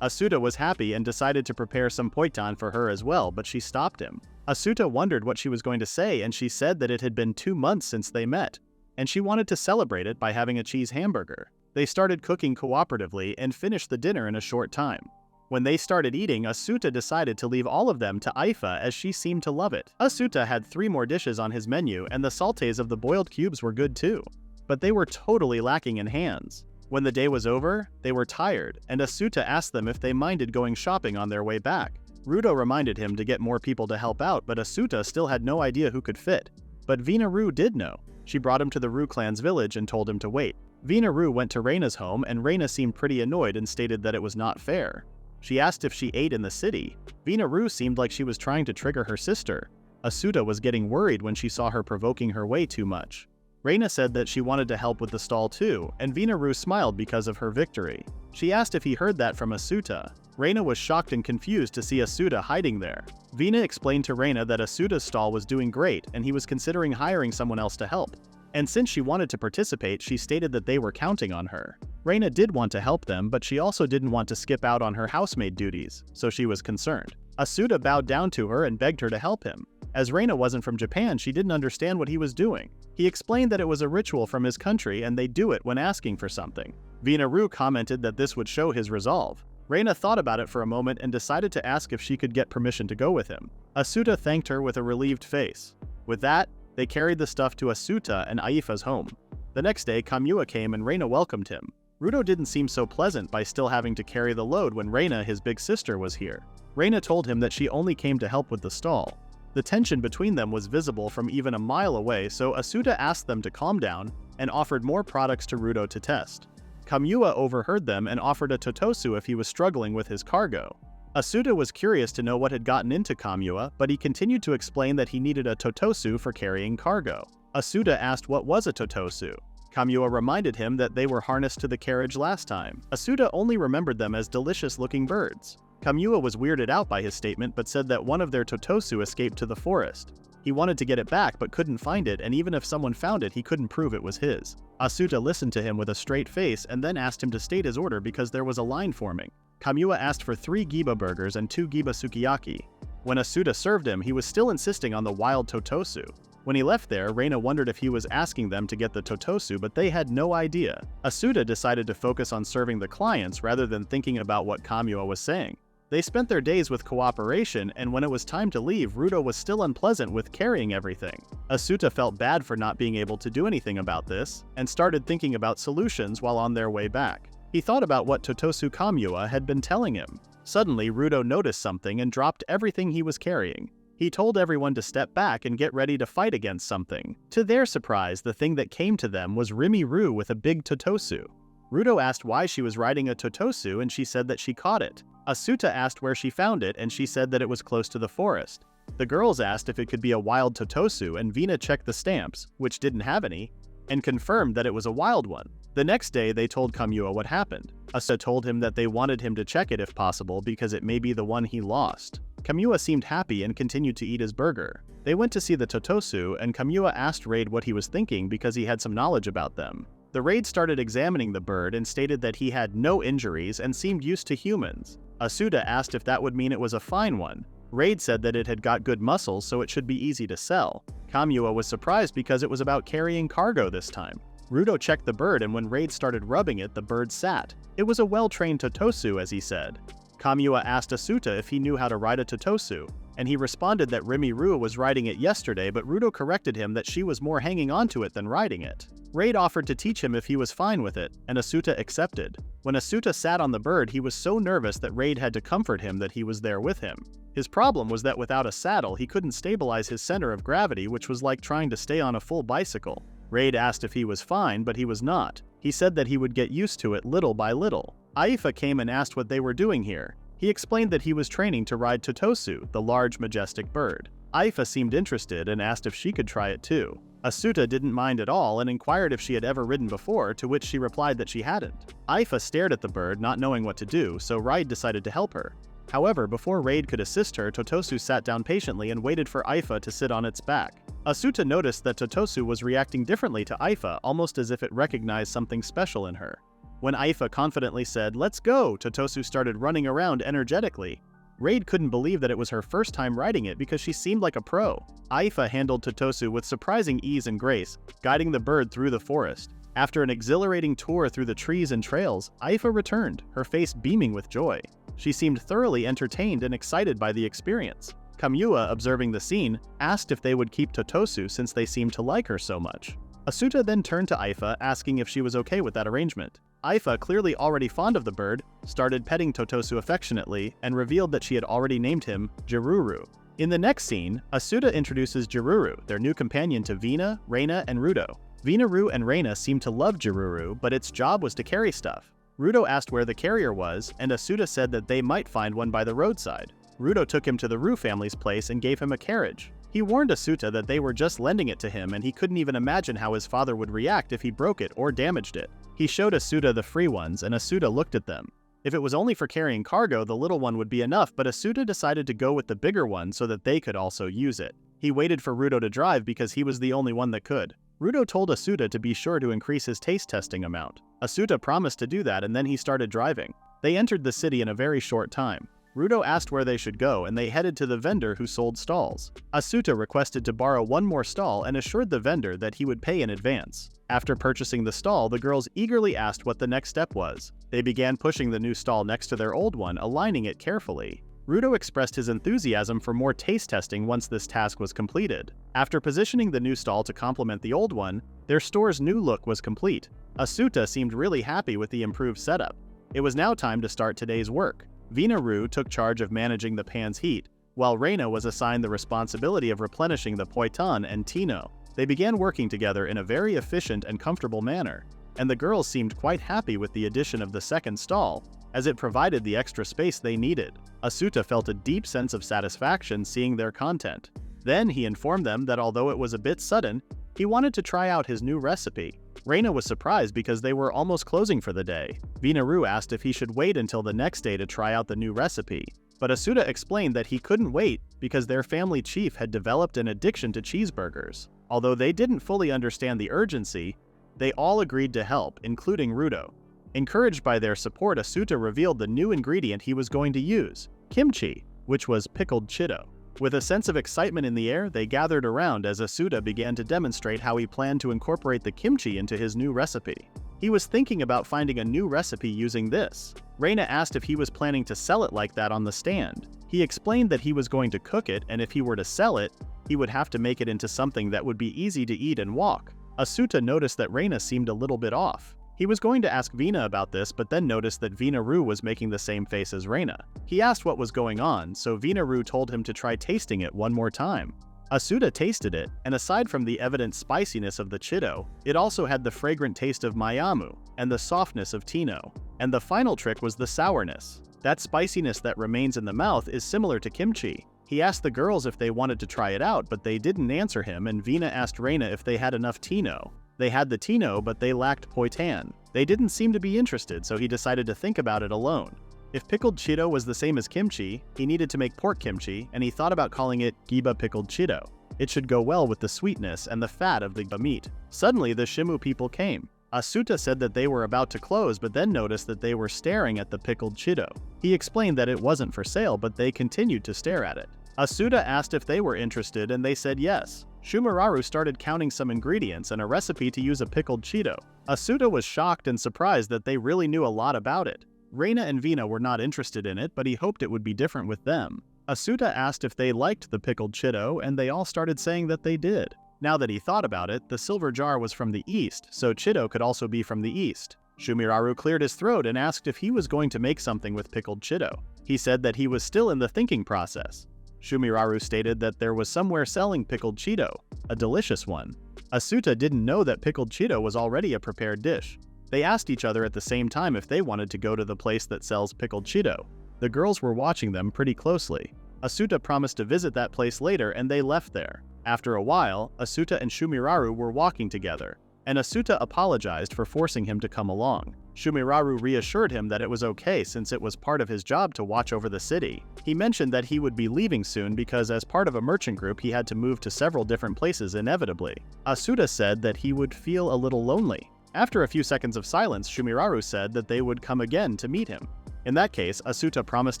Asuta was happy and decided to prepare some poiton for her as well, but she stopped him. Asuta wondered what she was going to say, and she said that it had been 2 months since they met, and she wanted to celebrate it by having a cheese hamburger. They started cooking cooperatively and finished the dinner in a short time. When they started eating, Asuta decided to leave all of them to Aifa as she seemed to love it. Asuta had 3 more dishes on his menu, and the sautés of the boiled cubes were good too. But they were totally lacking in hands. When the day was over, they were tired, and Asuta asked them if they minded going shopping on their way back. Rudo reminded him to get more people to help out, but Asuta still had no idea who could fit. But Vina-Ru did know. She brought him to the Ru clan's village and told him to wait. Vina-Ru went to Reina's home, and Reina seemed pretty annoyed and stated that it was not fair. She asked if she ate in the city. Vina-Ru seemed like she was trying to trigger her sister. Asuta was getting worried when she saw her provoking her way too much. Reina said that she wanted to help with the stall too, and Vina-Ru smiled because of her victory. She asked if he heard that from Asuta. Reina was shocked and confused to see Asuta hiding there. Vina explained to Reina that Asuta's stall was doing great and he was considering hiring someone else to help. And since she wanted to participate, she stated that they were counting on her. Reina did want to help them, but she also didn't want to skip out on her housemaid duties, so she was concerned. Asuta bowed down to her and begged her to help him. As Reina wasn't from Japan, she didn't understand what he was doing. He explained that it was a ritual from his country and they do it when asking for something. Vina-Ru commented that this would show his resolve. Reina thought about it for a moment and decided to ask if she could get permission to go with him. Asuta thanked her with a relieved face. With that, they carried the stuff to Asuta and Aifa's home. The next day, Kamua came and Reina welcomed him. Rudo didn't seem so pleasant by still having to carry the load when Reina, his big sister, was here. Reina told him that she only came to help with the stall. The tension between them was visible from even a mile away, so Asuta asked them to calm down and offered more products to Rudo to test. Kamua overheard them and offered a totosu if he was struggling with his cargo. Asuta was curious to know what had gotten into Kamua, but he continued to explain that he needed a totosu for carrying cargo. Asuta asked what was a totosu. Kamua reminded him that they were harnessed to the carriage last time. Asuta only remembered them as delicious-looking birds. Kamua was weirded out by his statement but said that one of their totosu escaped to the forest. He wanted to get it back but couldn't find it, and even if someone found it, he couldn't prove it was his. Asuta listened to him with a straight face and then asked him to state his order because there was a line forming. Kamua asked for 3 Giba burgers and 2 Giba sukiyaki. When Asuta served him, he was still insisting on the wild totosu. When he left there, Reina wondered if he was asking them to get the totosu, but they had no idea. Asuta decided to focus on serving the clients rather than thinking about what Kamua was saying. They spent their days with cooperation, and when it was time to leave, Rudo was still unpleasant with carrying everything. Asuta felt bad for not being able to do anything about this, and started thinking about solutions while on their way back. He thought about what Totosu Kamua had been telling him. Suddenly, Rudo noticed something and dropped everything he was carrying. He told everyone to step back and get ready to fight against something. To their surprise, the thing that came to them was Rimi-Ru with a big Totosu. Rudo asked why she was riding a Totosu, and she said that she caught it. Asuta asked where she found it, and she said that it was close to the forest. The girls asked if it could be a wild Totosu, and Vina checked the stamps, which didn't have any, and confirmed that it was a wild one. The next day, they told Kamua what happened. Asuta told him that they wanted him to check it if possible because it may be the one he lost. Kamua seemed happy and continued to eat his burger. They went to see the Totosu, and Kamua asked Raid what he was thinking because he had some knowledge about them. The Raid started examining the bird and stated that he had no injuries and seemed used to humans. Asuta asked if that would mean it was a fine one. Raid said that it had got good muscles, so it should be easy to sell. Kamua was surprised because it was about carrying cargo this time. Rudo checked the bird, and when Raid started rubbing it, the bird sat. It was a well-trained Totosu, as he said. Kamua asked Asuta if he knew how to ride a Totosu, and he responded that Rimuru was riding it yesterday, but Rudo corrected him that she was more hanging onto it than riding it. Raid offered to teach him if he was fine with it, and Asuta accepted. When Asuta sat on the bird, he was so nervous that Raid had to comfort him that he was there with him. His problem was that without a saddle, he couldn't stabilize his center of gravity, which was like trying to stay on a full bicycle. Raid asked if he was fine, but he was not. He said that he would get used to it little by little. Aifa came and asked what they were doing here. He explained that he was training to ride Totosu, the large, majestic bird. Aifa seemed interested and asked if she could try it too. Asuta didn't mind at all and inquired if she had ever ridden before, to which she replied that she hadn't. Aifa stared at the bird, not knowing what to do, so Raid decided to help her. However, before Raid could assist her, Totosu sat down patiently and waited for Aifa to sit on its back. Asuta noticed that Totosu was reacting differently to Aifa, almost as if it recognized something special in her. When Aifa confidently said, "Let's go," Totosu started running around energetically. Raid couldn't believe that it was her first time riding it because she seemed like a pro. Aifa handled Totosu with surprising ease and grace, guiding the bird through the forest. After an exhilarating tour through the trees and trails, Aifa returned, her face beaming with joy. She seemed thoroughly entertained and excited by the experience. Kamua, observing the scene, asked if they would keep Totosu since they seemed to like her so much. Asuta then turned to Aifa, asking if she was okay with that arrangement. Aifa, clearly already fond of the bird, started petting Totosu affectionately and revealed that she had already named him Jiruru. In the next scene, Asuta introduces Jiruru, their new companion, to Vina, Reina, and Rudo. Vinaru and Reina seemed to love Jiruru, but its job was to carry stuff. Rudo asked where the carrier was, and Asuta said that they might find one by the roadside. Rudo took him to the Ru family's place and gave him a carriage. He warned Asuta that they were just lending it to him, and he couldn't even imagine how his father would react if he broke it or damaged it. He showed Asuta the free ones, and Asuta looked at them. If it was only for carrying cargo, the little one would be enough, but Asuta decided to go with the bigger one so that they could also use it. He waited for Rudo to drive because he was the only one that could. Rudo told Asuta to be sure to increase his taste testing amount. Asuta promised to do that, and then he started driving. They entered the city in a very short time. Rudo asked where they should go, and they headed to the vendor who sold stalls. Asuta requested to borrow one more stall and assured the vendor that he would pay in advance. After purchasing the stall, the girls eagerly asked what the next step was. They began pushing the new stall next to their old one, aligning it carefully. Rudo expressed his enthusiasm for more taste testing once this task was completed. After positioning the new stall to complement the old one, their store's new look was complete. Asuta seemed really happy with the improved setup. It was now time to start today's work. Vinaru took charge of managing the pan's heat, while Reina was assigned the responsibility of replenishing the poiton and tino. They began working together in a very efficient and comfortable manner, and the girls seemed quite happy with the addition of the second stall, as it provided the extra space they needed. Asuta felt a deep sense of satisfaction seeing their content. Then he informed them that although it was a bit sudden, he wanted to try out his new recipe. Reina was surprised because they were almost closing for the day. Vinaru asked if he should wait until the next day to try out the new recipe, but Asuta explained that he couldn't wait because their family chief had developed an addiction to cheeseburgers. Although they didn't fully understand the urgency, they all agreed to help, including Rudo. Encouraged by their support, Asuta revealed the new ingredient he was going to use, kimchi, which was pickled chido. With a sense of excitement in the air, they gathered around as Asuta began to demonstrate how he planned to incorporate the kimchi into his new recipe. He was thinking about finding a new recipe using this. Reina asked if he was planning to sell it like that on the stand. He explained that he was going to cook it, and if he were to sell it, he would have to make it into something that would be easy to eat and walk. Asuta noticed that Reina seemed a little bit off. He was going to ask Vina about this, but then noticed that Vinaru was making the same face as Reina. He asked what was going on, so Vinaru told him to try tasting it one more time. Asuta tasted it, and aside from the evident spiciness of the chido, it also had the fragrant taste of mayamu and the softness of tino. And the final trick was the sourness. That spiciness that remains in the mouth is similar to kimchi. He asked the girls if they wanted to try it out, but they didn't answer him, and Vina asked Reina if they had enough tino. They had the tino, but they lacked poitan. They didn't seem to be interested, so he decided to think about it alone. If pickled chido was the same as kimchi, he needed to make pork kimchi, and he thought about calling it giba pickled chido. It should go well with the sweetness and the fat of the meat. Suddenly, the Shimu people came. Asuta said that they were about to close but then noticed that they were staring at the pickled Chido. He explained that it wasn't for sale but they continued to stare at it. Asuta asked if they were interested and they said yes. Shumiraru started counting some ingredients and a recipe to use a pickled Chido. Asuta was shocked and surprised that they really knew a lot about it. Reina and Vina were not interested in it, but he hoped it would be different with them. Asuta asked if they liked the pickled Chido, and they all started saying that they did. Now that he thought about it, the silver jar was from the east, so Chido could also be from the east. Shumiraru cleared his throat and asked if he was going to make something with pickled Chido. He said that he was still in the thinking process. Shumiraru stated that there was somewhere selling pickled Chido, a delicious one. Asuta didn't know that pickled Chido was already a prepared dish. They asked each other at the same time if they wanted to go to the place that sells pickled Chido. The girls were watching them pretty closely. Asuta promised to visit that place later and they left there. After a while, Asuta and Shumiraru were walking together, and Asuta apologized for forcing him to come along. Shumiraru reassured him that it was okay since it was part of his job to watch over the city. He mentioned that he would be leaving soon because as part of a merchant group he had to move to several different places inevitably. Asuta said that he would feel a little lonely. After a few seconds of silence, Shumiraru said that they would come again to meet him. In that case, Asuta promised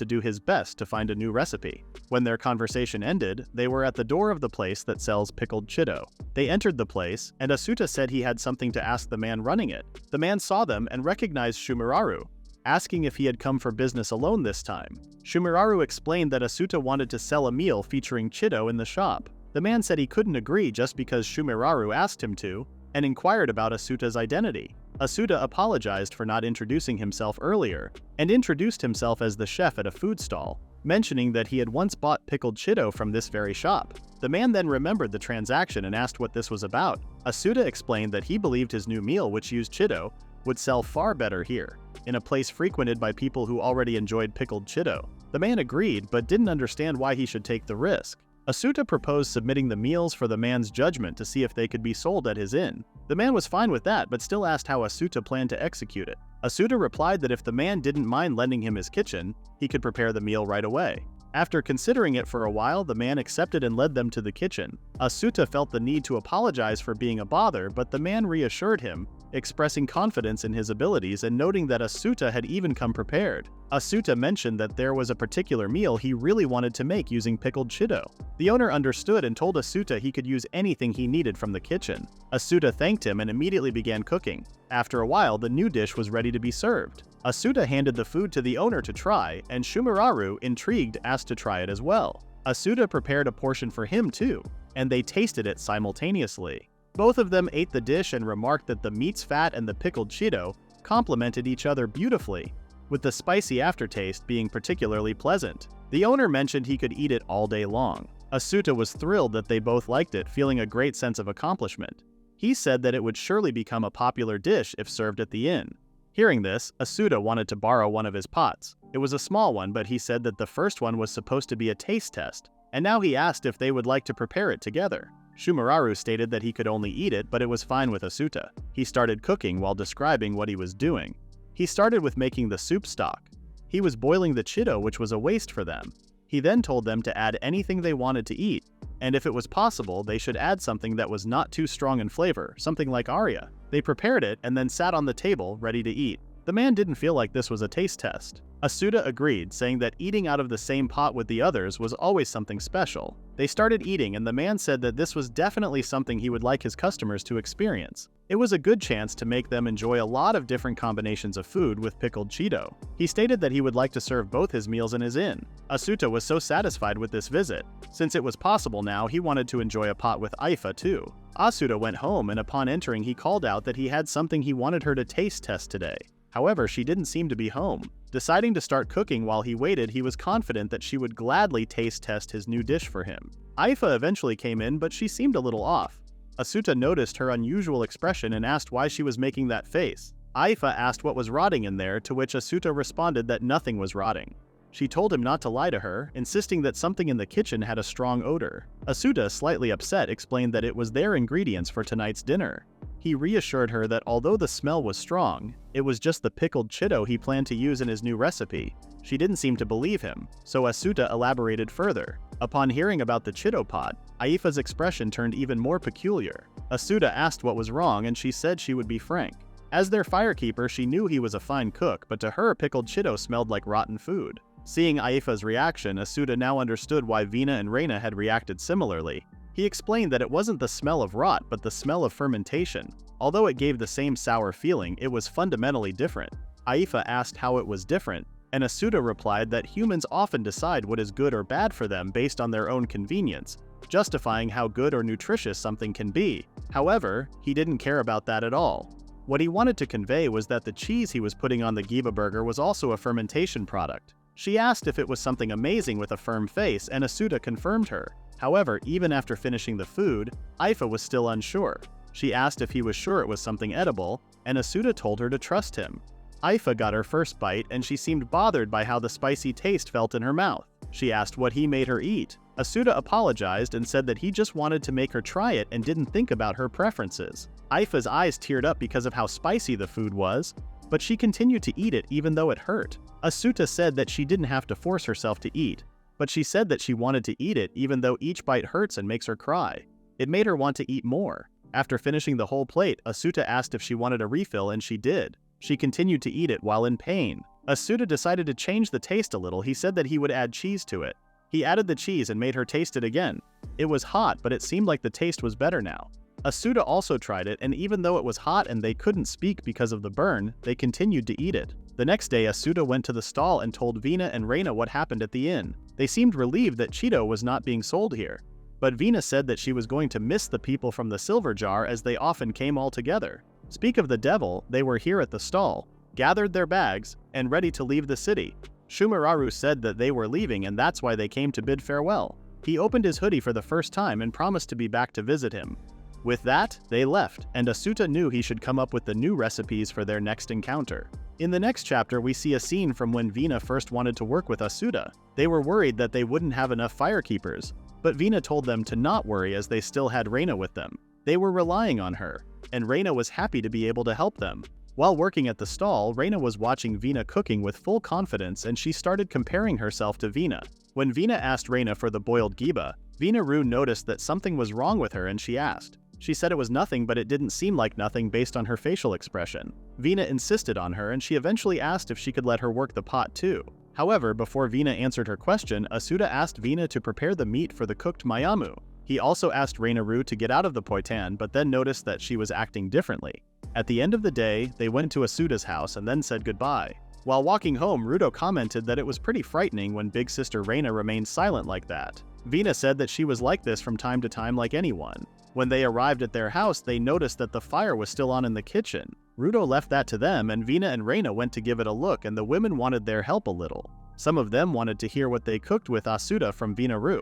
to do his best to find a new recipe. When their conversation ended, they were at the door of the place that sells pickled Chido. They entered the place, and Asuta said he had something to ask the man running it. The man saw them and recognized Shumiraru, asking if he had come for business alone this time. Shumiraru explained that Asuta wanted to sell a meal featuring Chido in the shop. The man said he couldn't agree just because Shumiraru asked him to, and inquired about Asuta's identity. Asuta apologized for not introducing himself earlier, and introduced himself as the chef at a food stall, mentioning that he had once bought pickled Chido from this very shop. The man then remembered the transaction and asked what this was about. Asuta explained that he believed his new meal, which used Chido, would sell far better here, in a place frequented by people who already enjoyed pickled Chido. The man agreed, but didn't understand why he should take the risk. Asuta proposed submitting the meals for the man's judgment to see if they could be sold at his inn. The man was fine with that, but still asked how Asuta planned to execute it. Asuta replied that if the man didn't mind lending him his kitchen, he could prepare the meal right away. After considering it for a while, the man accepted and led them to the kitchen. Asuta felt the need to apologize for being a bother, but the man reassured him, expressing confidence in his abilities and noting that Asuta had even come prepared. Asuta mentioned that there was a particular meal he really wanted to make using pickled Chido. The owner understood and told Asuta he could use anything he needed from the kitchen. Asuta thanked him and immediately began cooking. After a while, the new dish was ready to be served. Asuta handed the food to the owner to try, and Shumiraru, intrigued, asked to try it as well. Asuta prepared a portion for him too, and they tasted it simultaneously. Both of them ate the dish and remarked that the meat's fat and the pickled Chido complemented each other beautifully, with the spicy aftertaste being particularly pleasant. The owner mentioned he could eat it all day long. Asuta was thrilled that they both liked it, feeling a great sense of accomplishment. He said that it would surely become a popular dish if served at the inn. Hearing this, Asuta wanted to borrow one of his pots. It was a small one, but he said that the first one was supposed to be a taste test, and now he asked if they would like to prepare it together. Shumiraru stated that he could only eat it, but it was fine with Asuta. He started cooking while describing what he was doing. He started with making the soup stock. He was boiling the Chido, which was a waste for them. He then told them to add anything they wanted to eat, and if it was possible, they should add something that was not too strong in flavor, something like aria. They prepared it and then sat on the table, ready to eat. The man didn't feel like this was a taste test. Asuta agreed, saying that eating out of the same pot with the others was always something special. They started eating, and the man said that this was definitely something he would like his customers to experience. It was a good chance to make them enjoy a lot of different combinations of food with pickled Chido. He stated that he would like to serve both his meals in his inn. Asuta was so satisfied with this visit. Since it was possible now, he wanted to enjoy a pot with Aifa too. Asuta went home, and upon entering he called out that he had something he wanted her to taste test today. However, she didn't seem to be home. Deciding to start cooking while he waited, he was confident that she would gladly taste test his new dish for him. Aifa eventually came in, but she seemed a little off. Asuta noticed her unusual expression and asked why she was making that face. Aifa asked what was rotting in there, to which Asuta responded that nothing was rotting. She told him not to lie to her, insisting that something in the kitchen had a strong odor. Asuta, slightly upset, explained that it was their ingredients for tonight's dinner. He reassured her that although the smell was strong, it was just the pickled Chido he planned to use in his new recipe. She didn't seem to believe him, so Asuta elaborated further. Upon hearing about the Chido pot, Aifa's expression turned even more peculiar. Asuta asked what was wrong, and she said she would be frank. As their firekeeper, she knew he was a fine cook, but to her, pickled Chido smelled like rotten food. Seeing Aifa's reaction, Asuta now understood why Vina and Reina had reacted similarly. He explained that it wasn't the smell of rot, but the smell of fermentation. Although it gave the same sour feeling, it was fundamentally different. Aifa asked how it was different, and Asuta replied that humans often decide what is good or bad for them based on their own convenience, justifying how good or nutritious something can be. However, he didn't care about that at all. What he wanted to convey was that the cheese he was putting on the Giba burger was also a fermentation product. She asked if it was something amazing with a firm face, and Asuta confirmed her. However, even after finishing the food, Aifa was still unsure. She asked if he was sure it was something edible, and Asuta told her to trust him. Aifa got her first bite, and she seemed bothered by how the spicy taste felt in her mouth. She asked what he made her eat. Asuta apologized and said that he just wanted to make her try it and didn't think about her preferences. Aifa's eyes teared up because of how spicy the food was, but she continued to eat it even though it hurt. Asuta said that she didn't have to force herself to eat, but she said that she wanted to eat it even though each bite hurts and makes her cry. It made her want to eat more. After finishing the whole plate, Asuta asked if she wanted a refill, and she did. She continued to eat it while in pain. Asuta decided to change the taste a little. He said that he would add cheese to it. He added the cheese and made her taste it again. It was hot, but it seemed like the taste was better now. Asuta also tried it, and even though it was hot and they couldn't speak because of the burn, they continued to eat it. The next day, Asuta went to the stall and told Vina and Reina what happened at the inn. They seemed relieved that Chido was not being sold here. But Vina said that she was going to miss the people from the silver jar as they often came all together. Speak of the devil, they were here at the stall, gathered their bags, and ready to leave the city. Shumararu said that they were leaving and that's why they came to bid farewell. He opened his hoodie for the first time and promised to be back to visit him. With that, they left, and Asuta knew he should come up with the new recipes for their next encounter. In the next chapter, we see a scene from when Vina first wanted to work with Asuta. They were worried that they wouldn't have enough firekeepers, but Vina told them to not worry as they still had Reina with them. They were relying on her, and Reina was happy to be able to help them. While working at the stall, Reina was watching Vina cooking with full confidence, and she started comparing herself to Vina. When Vina asked Reina for the boiled giba, Vina-ru noticed that something was wrong with her and she asked. She said it was nothing, but it didn't seem like nothing based on her facial expression. Vina insisted on her, and she eventually asked if she could let her work the pot too. However, before Vina answered her question, Asuta asked Vina to prepare the meat for the cooked mayamu. He also asked Reina-ru to get out of the poitan, but then noticed that she was acting differently. At the end of the day, they went to Asuta's house and then said goodbye. While walking home, Rudo commented that it was pretty frightening when big sister Reina remained silent like that. Vina said that she was like this from time to time like anyone. When they arrived at their house, they noticed that the fire was still on in the kitchen. Rudo left that to them, and Vina and Reina went to give it a look, and the women wanted their help a little. Some of them wanted to hear what they cooked with Asuta from Vina-ru,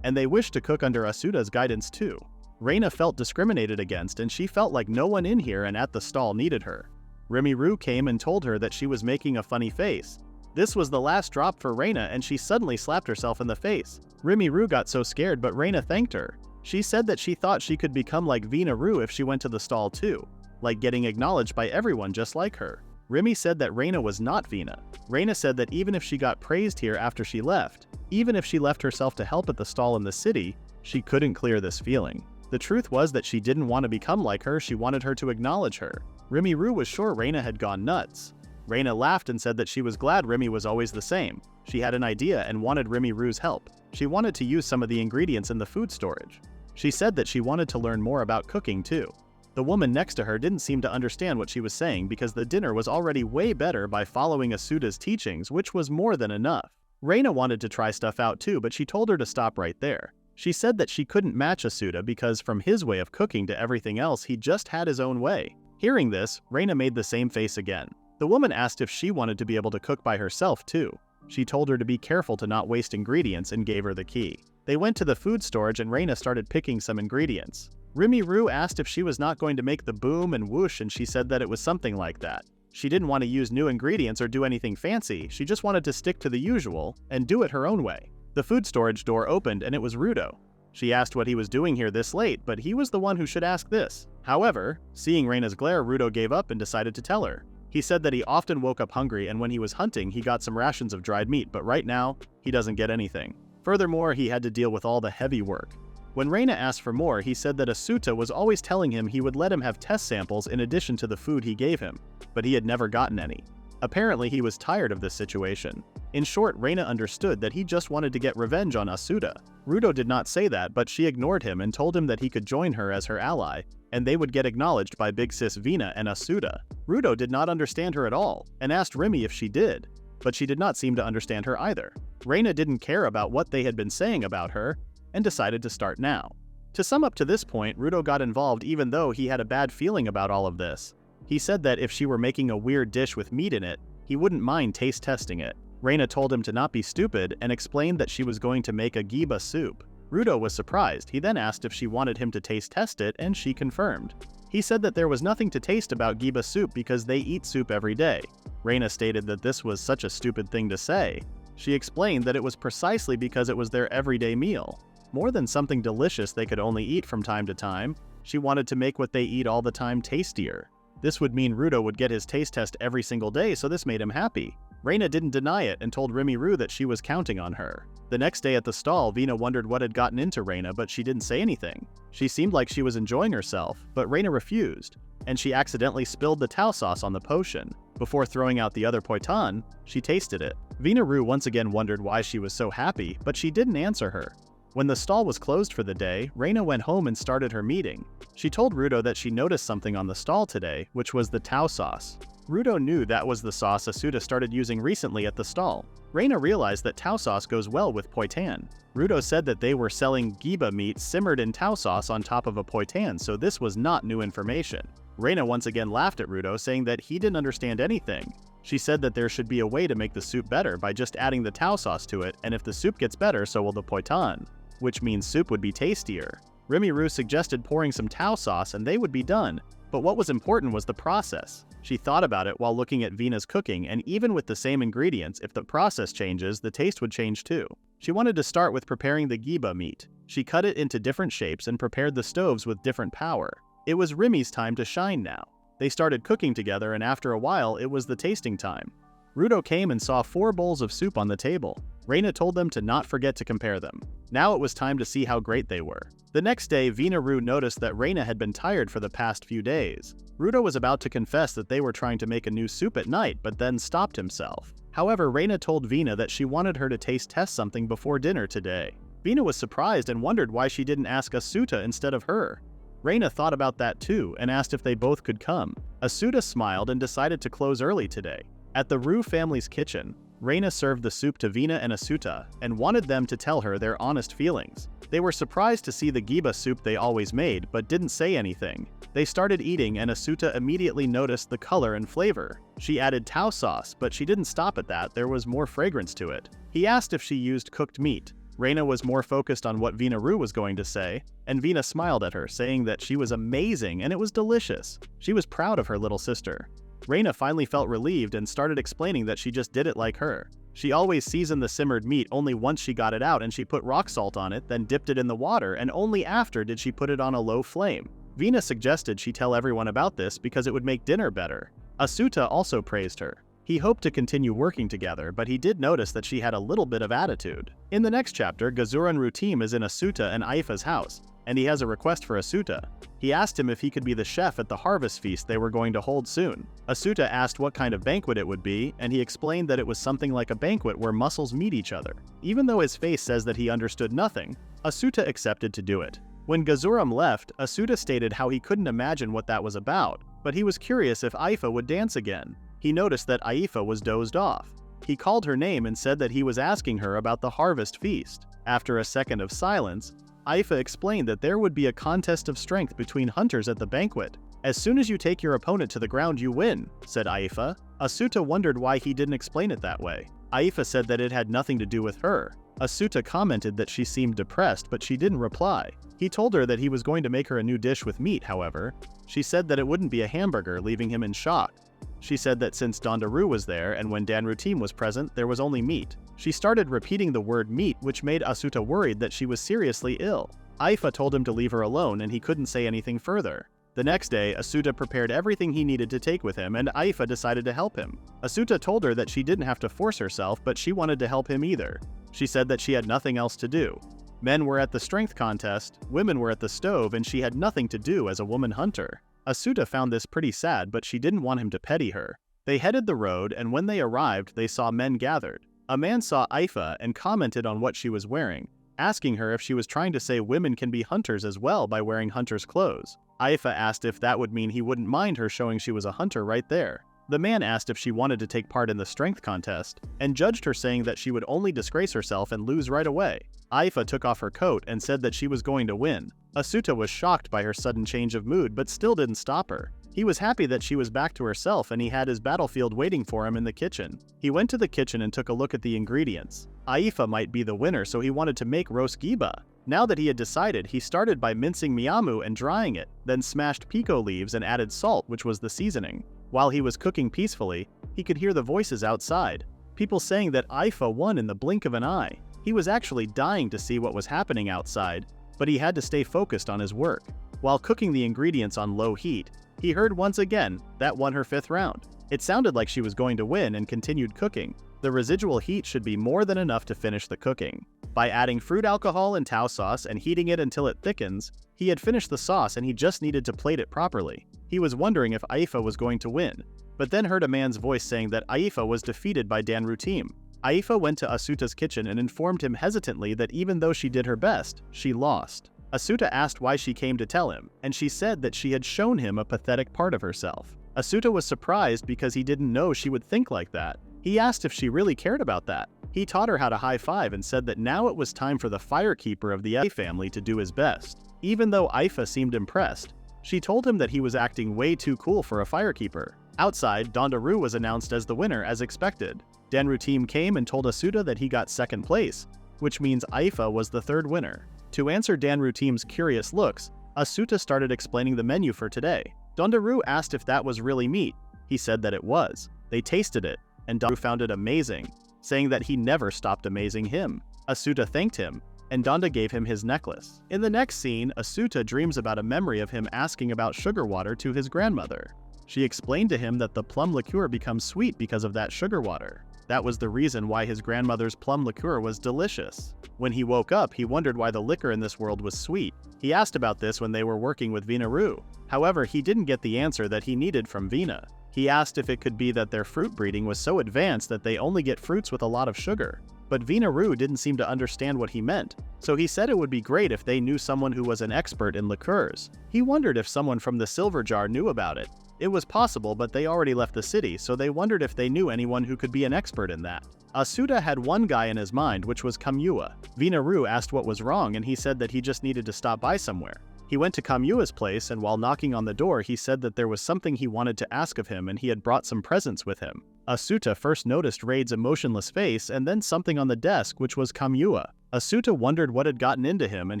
and they wished to cook under Asuta's guidance too. Reina felt discriminated against, and she felt like no one in here and at the stall needed her. Remy-ru came and told her that she was making a funny face. This was the last drop for Reina, and she suddenly slapped herself in the face. Remy-ru got so scared, but Reina thanked her. She said that she thought she could become like Vina-ru if she went to the stall too, like getting acknowledged by everyone just like her. Remy said that Reina was not Vina. Reina said that even if she got praised here after she left, even if she left herself to help at the stall in the city, she couldn't clear this feeling. The truth was that she didn't want to become like her, she wanted her to acknowledge her. Remy-ru was sure Reina had gone nuts. Reina laughed and said that she was glad Remy was always the same. She had an idea and wanted Remy-ru's help. She wanted to use some of the ingredients in the food storage. She said that she wanted to learn more about cooking too. The woman next to her didn't seem to understand what she was saying because the dinner was already way better by following Asuta's teachings, which was more than enough. Reina wanted to try stuff out too, but she told her to stop right there. She said that she couldn't match Asuta because from his way of cooking to everything else, he just had his own way. Hearing this, Reina made the same face again. The woman asked if she wanted to be able to cook by herself too. She told her to be careful to not waste ingredients and gave her the key. They went to the food storage and Reina started picking some ingredients. Remy-ru asked if she was not going to make the boom and whoosh, and she said that it was something like that. She didn't want to use new ingredients or do anything fancy, she just wanted to stick to the usual and do it her own way. The food storage door opened and it was Rudo. She asked what he was doing here this late, but he was the one who should ask this. However, seeing Reina's glare, Rudo gave up and decided to tell her. He said that he often woke up hungry, and when he was hunting, he got some rations of dried meat, but right now, he doesn't get anything. Furthermore, he had to deal with all the heavy work. When Reina asked for more, he said that Asuta was always telling him he would let him have test samples in addition to the food he gave him, but he had never gotten any. Apparently, he was tired of this situation. In short, Reina understood that he just wanted to get revenge on Asuta. Ruto did not say that, but she ignored him and told him that he could join her as her ally, and they would get acknowledged by Big Sis Vina and Asuta. Ruto did not understand her at all, and asked Remy if she did, but she did not seem to understand her either. Reina didn't care about what they had been saying about her, and decided to start now. To sum up to this point, Ruto got involved even though he had a bad feeling about all of this. He said that if she were making a weird dish with meat in it, he wouldn't mind taste testing it. Reina told him to not be stupid and explained that she was going to make a giba soup. Ruto was surprised. He then asked if she wanted him to taste test it, and she confirmed. He said that there was nothing to taste about giba soup because they eat soup every day. Reina stated that this was such a stupid thing to say. She explained that it was precisely because it was their everyday meal. More than something delicious they could only eat from time to time, she wanted to make what they eat all the time tastier. This would mean Ruto would get his taste test every single day, so this made him happy. Reina didn't deny it and told Rimuru that she was counting on her. The next day at the stall, Vina wondered what had gotten into Reina, but she didn't say anything. She seemed like she was enjoying herself, but Reina refused, and she accidentally spilled the tau sauce on the potion. Before throwing out the other poitan, she tasted it. Vina-ru once again wondered why she was so happy, but she didn't answer her. When the stall was closed for the day, Reina went home and started her meeting. She told Ruto that she noticed something on the stall today, which was the tau sauce. Ruto knew that was the sauce Asuta started using recently at the stall. Reina realized that tau sauce goes well with poitan. Ruto said that they were selling giba meat simmered in tau sauce on top of a poitan, so this was not new information. Reina once again laughed at Ruto, saying that he didn't understand anything. She said that there should be a way to make the soup better by just adding the tau sauce to it, and if the soup gets better, so will the poitan, which means soup would be tastier. Rimuru suggested pouring some tau sauce and they would be done, but what was important was the process. She thought about it while looking at Vina's cooking, and even with the same ingredients, if the process changes, the taste would change too. She wanted to start with preparing the giba meat. She cut it into different shapes and prepared the stoves with different power. It was Rimi's time to shine now. They started cooking together, and after a while, it was the tasting time. Ruto came and saw 4 bowls of soup on the table. Reina told them to not forget to compare them. Now it was time to see how great they were. The next day, Vina-ru noticed that Reina had been tired for the past few days. Ruto was about to confess that they were trying to make a new soup at night, but then stopped himself. However, Reina told Vina that she wanted her to taste test something before dinner today. Vina was surprised and wondered why she didn't ask Asuta instead of her. Reina thought about that too and asked if they both could come. Asuta smiled and decided to close early today. At the Ru family's kitchen, Reina served the soup to Vina and Asuta and wanted them to tell her their honest feelings. They were surprised to see the giba soup they always made, but didn't say anything. They started eating and Asuta immediately noticed the color and flavor. She added tau sauce, but she didn't stop at that, there was more fragrance to it. He asked if she used cooked meat. Reina was more focused on what Vina-ru was going to say, and Vina smiled at her, saying that she was amazing and it was delicious. She was proud of her little sister. Reina finally felt relieved and started explaining that she just did it like her. She always seasoned the simmered meat only once she got it out, and she put rock salt on it, then dipped it in the water, and only after did she put it on a low flame. Vina suggested she tell everyone about this because it would make dinner better. Asuta also praised her. He hoped to continue working together, but he did notice that she had a little bit of attitude. In the next chapter, Gazuran team is in Asuta and Aifa's house, and he has a request for Asuta. He asked him if he could be the chef at the harvest feast they were going to hold soon. Asuta asked what kind of banquet it would be, and he explained that it was something like a banquet where muscles meet each other. Even though his face says that he understood nothing, Asuta accepted to do it. When Gazuram left, Asuta stated how he couldn't imagine what that was about, but he was curious if Aifa would dance again. He noticed that Aifa was dozed off. He called her name and said that he was asking her about the harvest feast. After a second of silence, Aifa explained that there would be a contest of strength between hunters at the banquet. "As soon as you take your opponent to the ground, you win," said Aifa. Asuta wondered why he didn't explain it that way. Aifa said that it had nothing to do with her. Asuta commented that she seemed depressed, but she didn't reply. He told her that he was going to make her a new dish with meat, however. She said that it wouldn't be a hamburger, leaving him in shock. She said that since Dondaru was there and when Danru-team was present, there was only meat. She started repeating the word meat, which made Asuta worried that she was seriously ill. Aifa told him to leave her alone and he couldn't say anything further. The next day, Asuta prepared everything he needed to take with him, and Aifa decided to help him. Asuta told her that she didn't have to force herself, but she wanted to help him either. She said that she had nothing else to do. Men were at the strength contest, women were at the stove, and she had nothing to do as a woman hunter. Asuta found this pretty sad, but she didn't want him to petty her. They headed the road, and when they arrived, they saw men gathered. A man saw Aifa and commented on what she was wearing, asking her if she was trying to say women can be hunters as well by wearing hunter's clothes. Aifa asked if that would mean he wouldn't mind her showing she was a hunter right there. The man asked if she wanted to take part in the strength contest, and judged her, saying that she would only disgrace herself and lose right away. Aifa took off her coat and said that she was going to win. Asuta was shocked by her sudden change of mood, but still didn't stop her. He was happy that she was back to herself, and he had his battlefield waiting for him in the kitchen. He went to the kitchen and took a look at the ingredients. Aifa might be the winner, so he wanted to make roast giba. Now that he had decided, he started by mincing miamu and drying it, then smashed pico leaves and added salt, which was the seasoning. While he was cooking peacefully, he could hear the voices outside, people saying that Aifa won in the blink of an eye. He was actually dying to see what was happening outside, but he had to stay focused on his work. While cooking the ingredients on low heat, he heard once again that won her 5th round. It sounded like she was going to win and continued cooking. The residual heat should be more than enough to finish the cooking. By adding fruit alcohol and tau sauce and heating it until it thickens, he had finished the sauce and he just needed to plate it properly. He was wondering if Aifa was going to win, but then heard a man's voice saying that Aifa was defeated by Danru team. Aifa went to Asuta's kitchen and informed him hesitantly that even though she did her best, she lost. Asuta asked why she came to tell him, and she said that she had shown him a pathetic part of herself. Asuta was surprised because he didn't know she would think like that. He asked if she really cared about that. He taught her how to high-five and said that now it was time for the firekeeper of the A family to do his best. Even though Aifa seemed impressed, she told him that he was acting way too cool for a firekeeper. Outside, Dondaru was announced as the winner as expected. Danru team came and told Asuta that he got 2nd place, which means Aifa was the 3rd winner. To answer Danru team's curious looks, Asuta started explaining the menu for today. Dondaru asked if that was really meat. He said that it was. They tasted it, and Dondaru found it amazing, saying that he never stopped amazing him. Asuta thanked him, and Donda gave him his necklace. In the next scene, Asuta dreams about a memory of him asking about sugar water to his grandmother. She explained to him that the plum liqueur becomes sweet because of that sugar water. That was the reason why his grandmother's plum liqueur was delicious. When he woke up, he wondered why the liquor in this world was sweet. He asked about this when they were working with Vinaru. However, he didn't get the answer that he needed from Vina. He asked if it could be that their fruit breeding was so advanced that they only get fruits with a lot of sugar. But Vinaru didn't seem to understand what he meant, so he said it would be great if they knew someone who was an expert in liqueurs. He wondered if someone from the silver jar knew about it. It was possible, but they already left the city, so they wondered if they knew anyone who could be an expert in that. Asuta had one guy in his mind, which was Kamua. Vinaru asked what was wrong, and he said that he just needed to stop by somewhere. He went to Kamua's place, and while knocking on the door, he said that there was something he wanted to ask of him and he had brought some presents with him. Asuta first noticed Raid's emotionless face and then something on the desk, which was Kamua. Asuta wondered what had gotten into him, and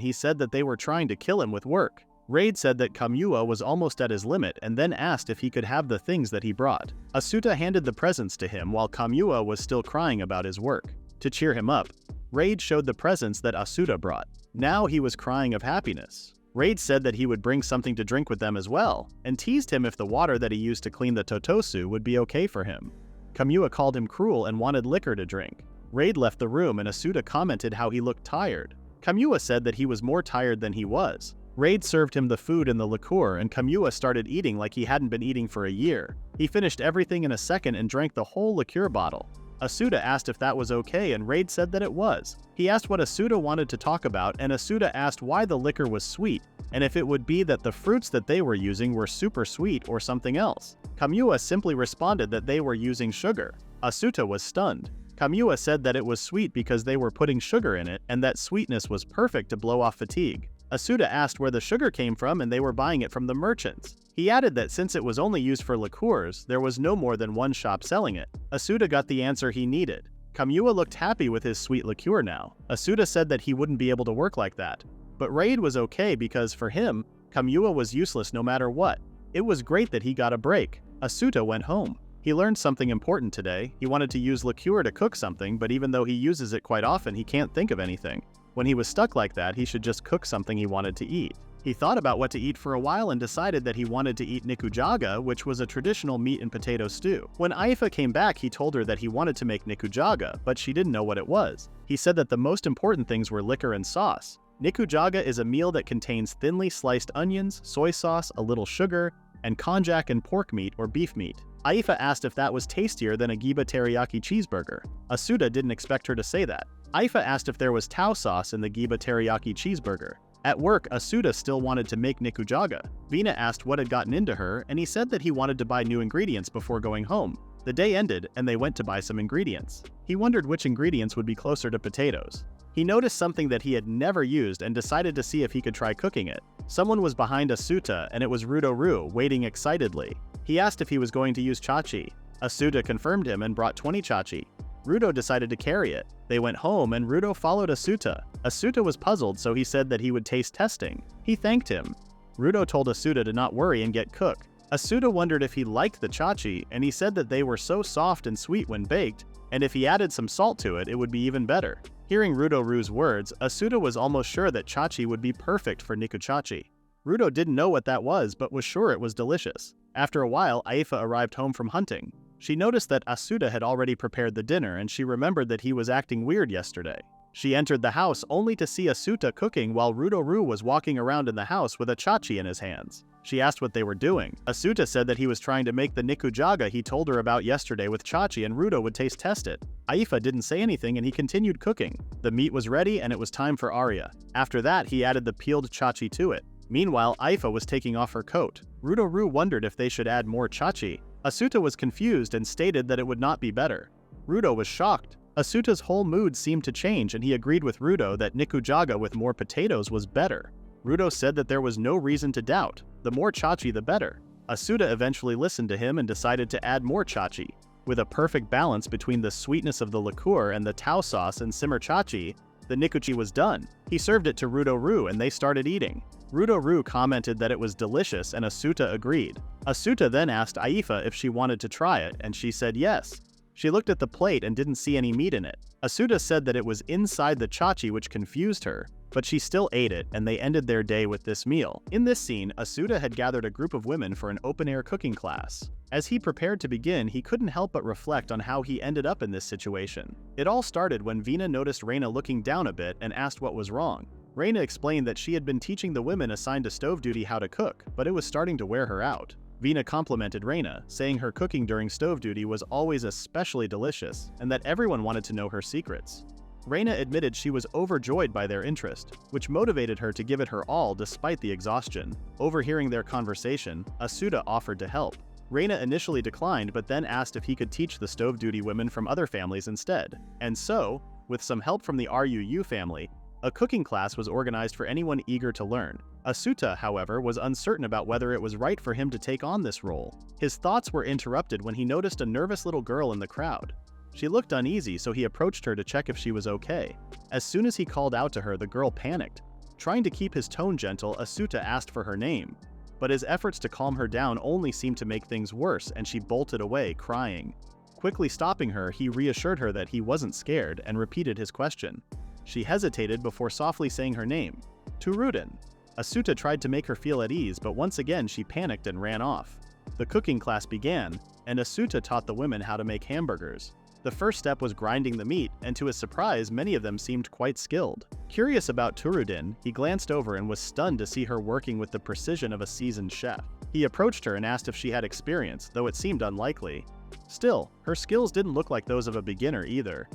he said that they were trying to kill him with work. Raid said that Kamua was almost at his limit and then asked if he could have the things that he brought. Asuta handed the presents to him while Kamua was still crying about his work. To cheer him up, Raid showed the presents that Asuta brought. Now he was crying of happiness. Raid said that he would bring something to drink with them as well, and teased him if the water that he used to clean the Totosu would be okay for him. Kamua called him cruel and wanted liquor to drink. Raid left the room and Asuta commented how he looked tired. Kamua said that he was more tired than he was. Raid served him the food and the liqueur, and Kamua started eating like he hadn't been eating for a year. He finished everything in a second and drank the whole liqueur bottle. Asuta asked if that was okay, and Raid said that it was. He asked what Asuta wanted to talk about, and Asuta asked why the liquor was sweet, and if it would be that the fruits that they were using were super sweet or something else. Kamua simply responded that they were using sugar. Asuta was stunned. Kamua said that it was sweet because they were putting sugar in it, and that sweetness was perfect to blow off fatigue. Asuta asked where the sugar came from, and they were buying it from the merchants. He added that since it was only used for liqueurs, there was no more than one shop selling it. Asuta got the answer he needed. Kamua looked happy with his sweet liqueur now. Asuta said that he wouldn't be able to work like that. But Raid was okay because for him, Kamua was useless no matter what. It was great that he got a break. Asuta went home. He learned something important today. He wanted to use liqueur to cook something, but even though he uses it quite often, he can't think of anything. When he was stuck like that, he should just cook something he wanted to eat. He thought about what to eat for a while and decided that he wanted to eat nikujaga, which was a traditional meat and potato stew. When Aifa came back, he told her that he wanted to make nikujaga, but she didn't know what it was. He said that the most important things were liquor and sauce. Nikujaga is a meal that contains thinly sliced onions, soy sauce, a little sugar, and konjac and pork meat or beef meat. Aifa asked if that was tastier than a Giba teriyaki cheeseburger. Asuta didn't expect her to say that. Aifa asked if there was tau sauce in the Giba teriyaki cheeseburger. At work, Asuta still wanted to make nikujaga. Vina asked what had gotten into her, and he said that he wanted to buy new ingredients before going home. The day ended, and they went to buy some ingredients. He wondered which ingredients would be closer to potatoes. He noticed something that he had never used and decided to see if he could try cooking it. Someone was behind Asuta, and it was Rudo-ru, waiting excitedly. He asked if he was going to use chachi. Asuta confirmed him and brought 20 chachi. Rudo decided to carry it. They went home and Rudo followed Asuta. Asuta was puzzled, so he said that he would taste testing. He thanked him. Rudo told Asuta to not worry and get cook. Asuta wondered if he liked the chachi, and he said that they were so soft and sweet when baked, and if he added some salt to it, it would be even better. Hearing Rudo-ru's words, Asuta was almost sure that chachi would be perfect for nikuchachi. Rudo didn't know what that was, but was sure it was delicious. After a while, Aifa arrived home from hunting. She noticed that Asuta had already prepared the dinner, and she remembered that he was acting weird yesterday. She entered the house only to see Asuta cooking while Rudo-ru was walking around in the house with a chachi in his hands. She asked what they were doing. Asuta said that he was trying to make the nikujaga he told her about yesterday with chachi and Rudo would taste test it. Aifa didn't say anything and he continued cooking. The meat was ready and it was time for Arya. After that, he added the peeled chachi to it. Meanwhile, Aifa was taking off her coat. Rudo-ru wondered if they should add more chachi. Asuta was confused and stated that it would not be better. Rudo was shocked. Asuta's whole mood seemed to change and he agreed with Rudo that nikujaga with more potatoes was better. Rudo said that there was no reason to doubt. The more chachi, the better. Asuta eventually listened to him and decided to add more chachi. With a perfect balance between the sweetness of the liqueur and the tau sauce and simmer chachi, the nikuchi was done. He served it to Rudo-ru and they started eating. Rudo-ru commented that it was delicious and Asuta agreed. Asuta then asked Aifa if she wanted to try it, and she said yes. She looked at the plate and didn't see any meat in it. Asuta said that it was inside the chachi, which confused her, but she still ate it and they ended their day with this meal. In this scene, Asuta had gathered a group of women for an open-air cooking class. As he prepared to begin, he couldn't help but reflect on how he ended up in this situation. It all started when Vina noticed Reina looking down a bit and asked what was wrong. Reina explained that she had been teaching the women assigned to stove duty how to cook, but it was starting to wear her out. Vina complimented Reina, saying her cooking during stove duty was always especially delicious, and that everyone wanted to know her secrets. Reina admitted she was overjoyed by their interest, which motivated her to give it her all despite the exhaustion. Overhearing their conversation, Asuta offered to help. Reina initially declined but then asked if he could teach the stove duty women from other families instead. And so, with some help from the RUU family, a cooking class was organized for anyone eager to learn. Asuta, however, was uncertain about whether it was right for him to take on this role. His thoughts were interrupted when he noticed a nervous little girl in the crowd. She looked uneasy, so he approached her to check if she was okay. As soon as he called out to her, the girl panicked. Trying to keep his tone gentle, Asuta asked for her name. But his efforts to calm her down only seemed to make things worse, and she bolted away, crying. Quickly stopping her, he reassured her that he wasn't scared and repeated his question. She hesitated before softly saying her name, Turuden. Asuta tried to make her feel at ease, but once again she panicked and ran off. The cooking class began, and Asuta taught the women how to make hamburgers. The first step was grinding the meat, and to his surprise, many of them seemed quite skilled. Curious about Turuden, he glanced over and was stunned to see her working with the precision of a seasoned chef. He approached her and asked if she had experience, though it seemed unlikely. Still, her skills didn't look like those of a beginner either.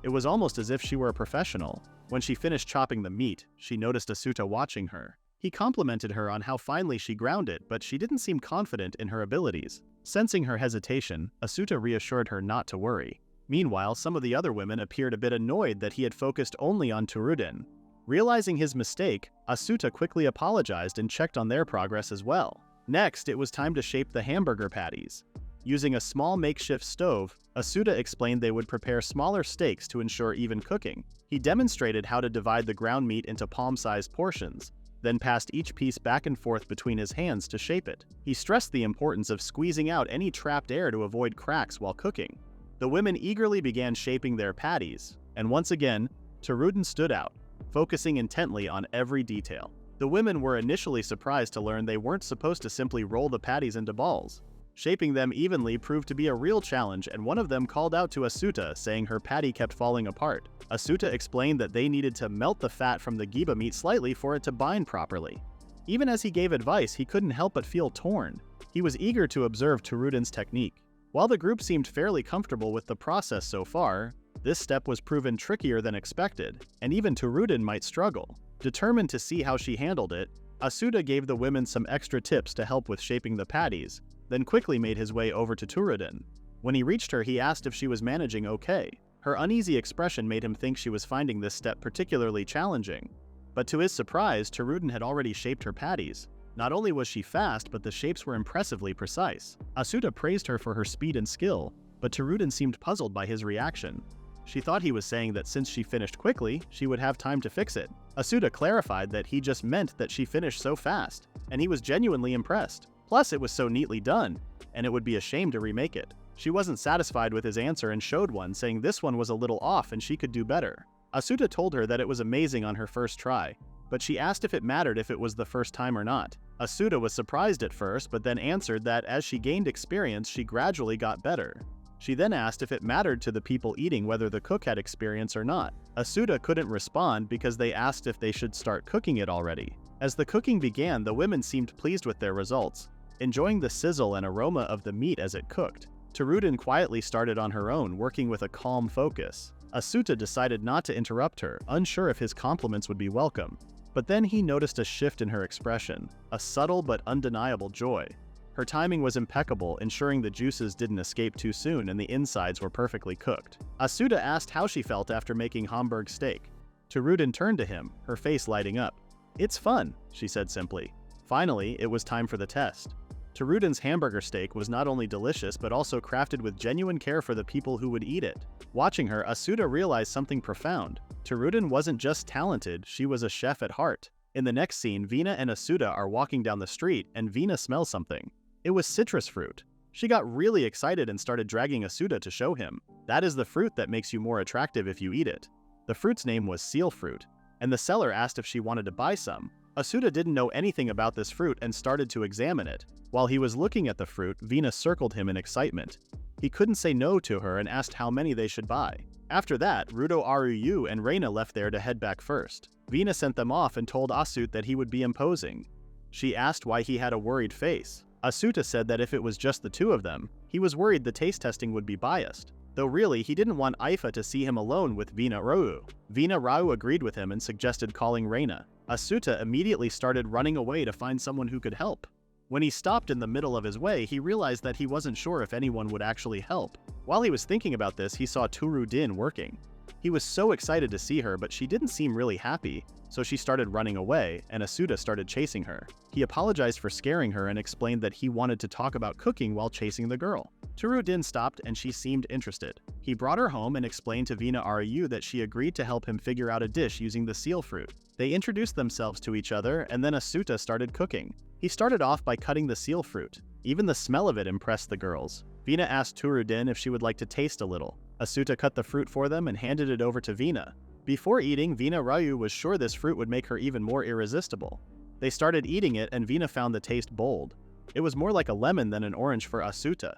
It was almost as if she were a professional. When she finished chopping the meat, she noticed Asuta watching her. He complimented her on how finely she ground it, but she didn't seem confident in her abilities. Sensing her hesitation, Asuta reassured her not to worry. Meanwhile, some of the other women appeared a bit annoyed that he had focused only on Turuden. Realizing his mistake, Asuta quickly apologized and checked on their progress as well. Next, it was time to shape the hamburger patties. Using a small makeshift stove, Asuta explained they would prepare smaller steaks to ensure even cooking. He demonstrated how to divide the ground meat into palm-sized portions, then passed each piece back and forth between his hands to shape it. He stressed the importance of squeezing out any trapped air to avoid cracks while cooking. The women eagerly began shaping their patties, and once again, Turuden stood out, focusing intently on every detail. The women were initially surprised to learn they weren't supposed to simply roll the patties into balls. Shaping them evenly proved to be a real challenge, and one of them called out to Asuta, saying her patty kept falling apart. Asuta explained that they needed to melt the fat from the giba meat slightly for it to bind properly. Even as he gave advice, he couldn't help but feel torn. He was eager to observe Tsurudin's technique. While the group seemed fairly comfortable with the process so far, this step was proven trickier than expected, and even Tsurudin might struggle. Determined to see how she handled it, Asuta gave the women some extra tips to help with shaping the patties, then quickly made his way over to Tsurudin. When he reached her, he asked if she was managing okay. Her uneasy expression made him think she was finding this step particularly challenging. But to his surprise, Tsurudin had already shaped her patties. Not only was she fast, but the shapes were impressively precise. Asuta praised her for her speed and skill, but Tsurudin seemed puzzled by his reaction. She thought he was saying that since she finished quickly, she would have time to fix it. Asuta clarified that he just meant that she finished so fast, and he was genuinely impressed. Plus, it was so neatly done, and it would be a shame to remake it. She wasn't satisfied with his answer and showed one, saying this one was a little off and she could do better. Asuta told her that it was amazing on her first try, but she asked if it mattered if it was the first time or not. Asuta was surprised at first, but then answered that as she gained experience, she gradually got better. She then asked if it mattered to the people eating whether the cook had experience or not. Asuta couldn't respond because they asked if they should start cooking it already. As the cooking began, the women seemed pleased with their results, enjoying the sizzle and aroma of the meat as it cooked. Tsurudin quietly started on her own, working with a calm focus. Asuta decided not to interrupt her, unsure if his compliments would be welcome. But then he noticed a shift in her expression, a subtle but undeniable joy. Her timing was impeccable, ensuring the juices didn't escape too soon and the insides were perfectly cooked. Asuta asked how she felt after making Hamburg steak. Tsurudin turned to him, her face lighting up. "It's fun," she said simply. Finally, it was time for the test. Tsurudin's hamburger steak was not only delicious but also crafted with genuine care for the people who would eat it. Watching her, Asuta realized something profound. Tsurudin wasn't just talented, she was a chef at heart. In the next scene, Vina and Asuta are walking down the street, and Vina smells something. It was citrus fruit. She got really excited and started dragging Asuta to show him. That is the fruit that makes you more attractive if you eat it. The fruit's name was seal fruit, and the seller asked if she wanted to buy some. Asuta didn't know anything about this fruit and started to examine it. While he was looking at the fruit, Vina circled him in excitement. He couldn't say no to her and asked how many they should buy. After that, Rudo Aruyu and Reina left there to head back first. Vina sent them off and told Asut that he would be imposing. She asked why he had a worried face. Asuta said that if it was just the two of them, he was worried the taste testing would be biased. Though really, he didn't want Aifa to see him alone with Vina Rau. Vina Rau agreed with him and suggested calling Reina. Asuta immediately started running away to find someone who could help. When he stopped in the middle of his way, he realized that he wasn't sure if anyone would actually help. While he was thinking about this, he saw Tsurudin working. He was so excited to see her, but she didn't seem really happy, so she started running away, and Asuta started chasing her. He apologized for scaring her and explained that he wanted to talk about cooking while chasing the girl. Tsurudin stopped and she seemed interested. He brought her home and explained to Vina Aru that she agreed to help him figure out a dish using the seal fruit. They introduced themselves to each other, and then Asuta started cooking. He started off by cutting the seal fruit. Even the smell of it impressed the girls. Vina asked Tsurudin if she would like to taste a little. Asuta cut the fruit for them and handed it over to Vina. Before eating, Vina Rau was sure this fruit would make her even more irresistible. They started eating it and Vina found the taste bold. It was more like a lemon than an orange for Asuta.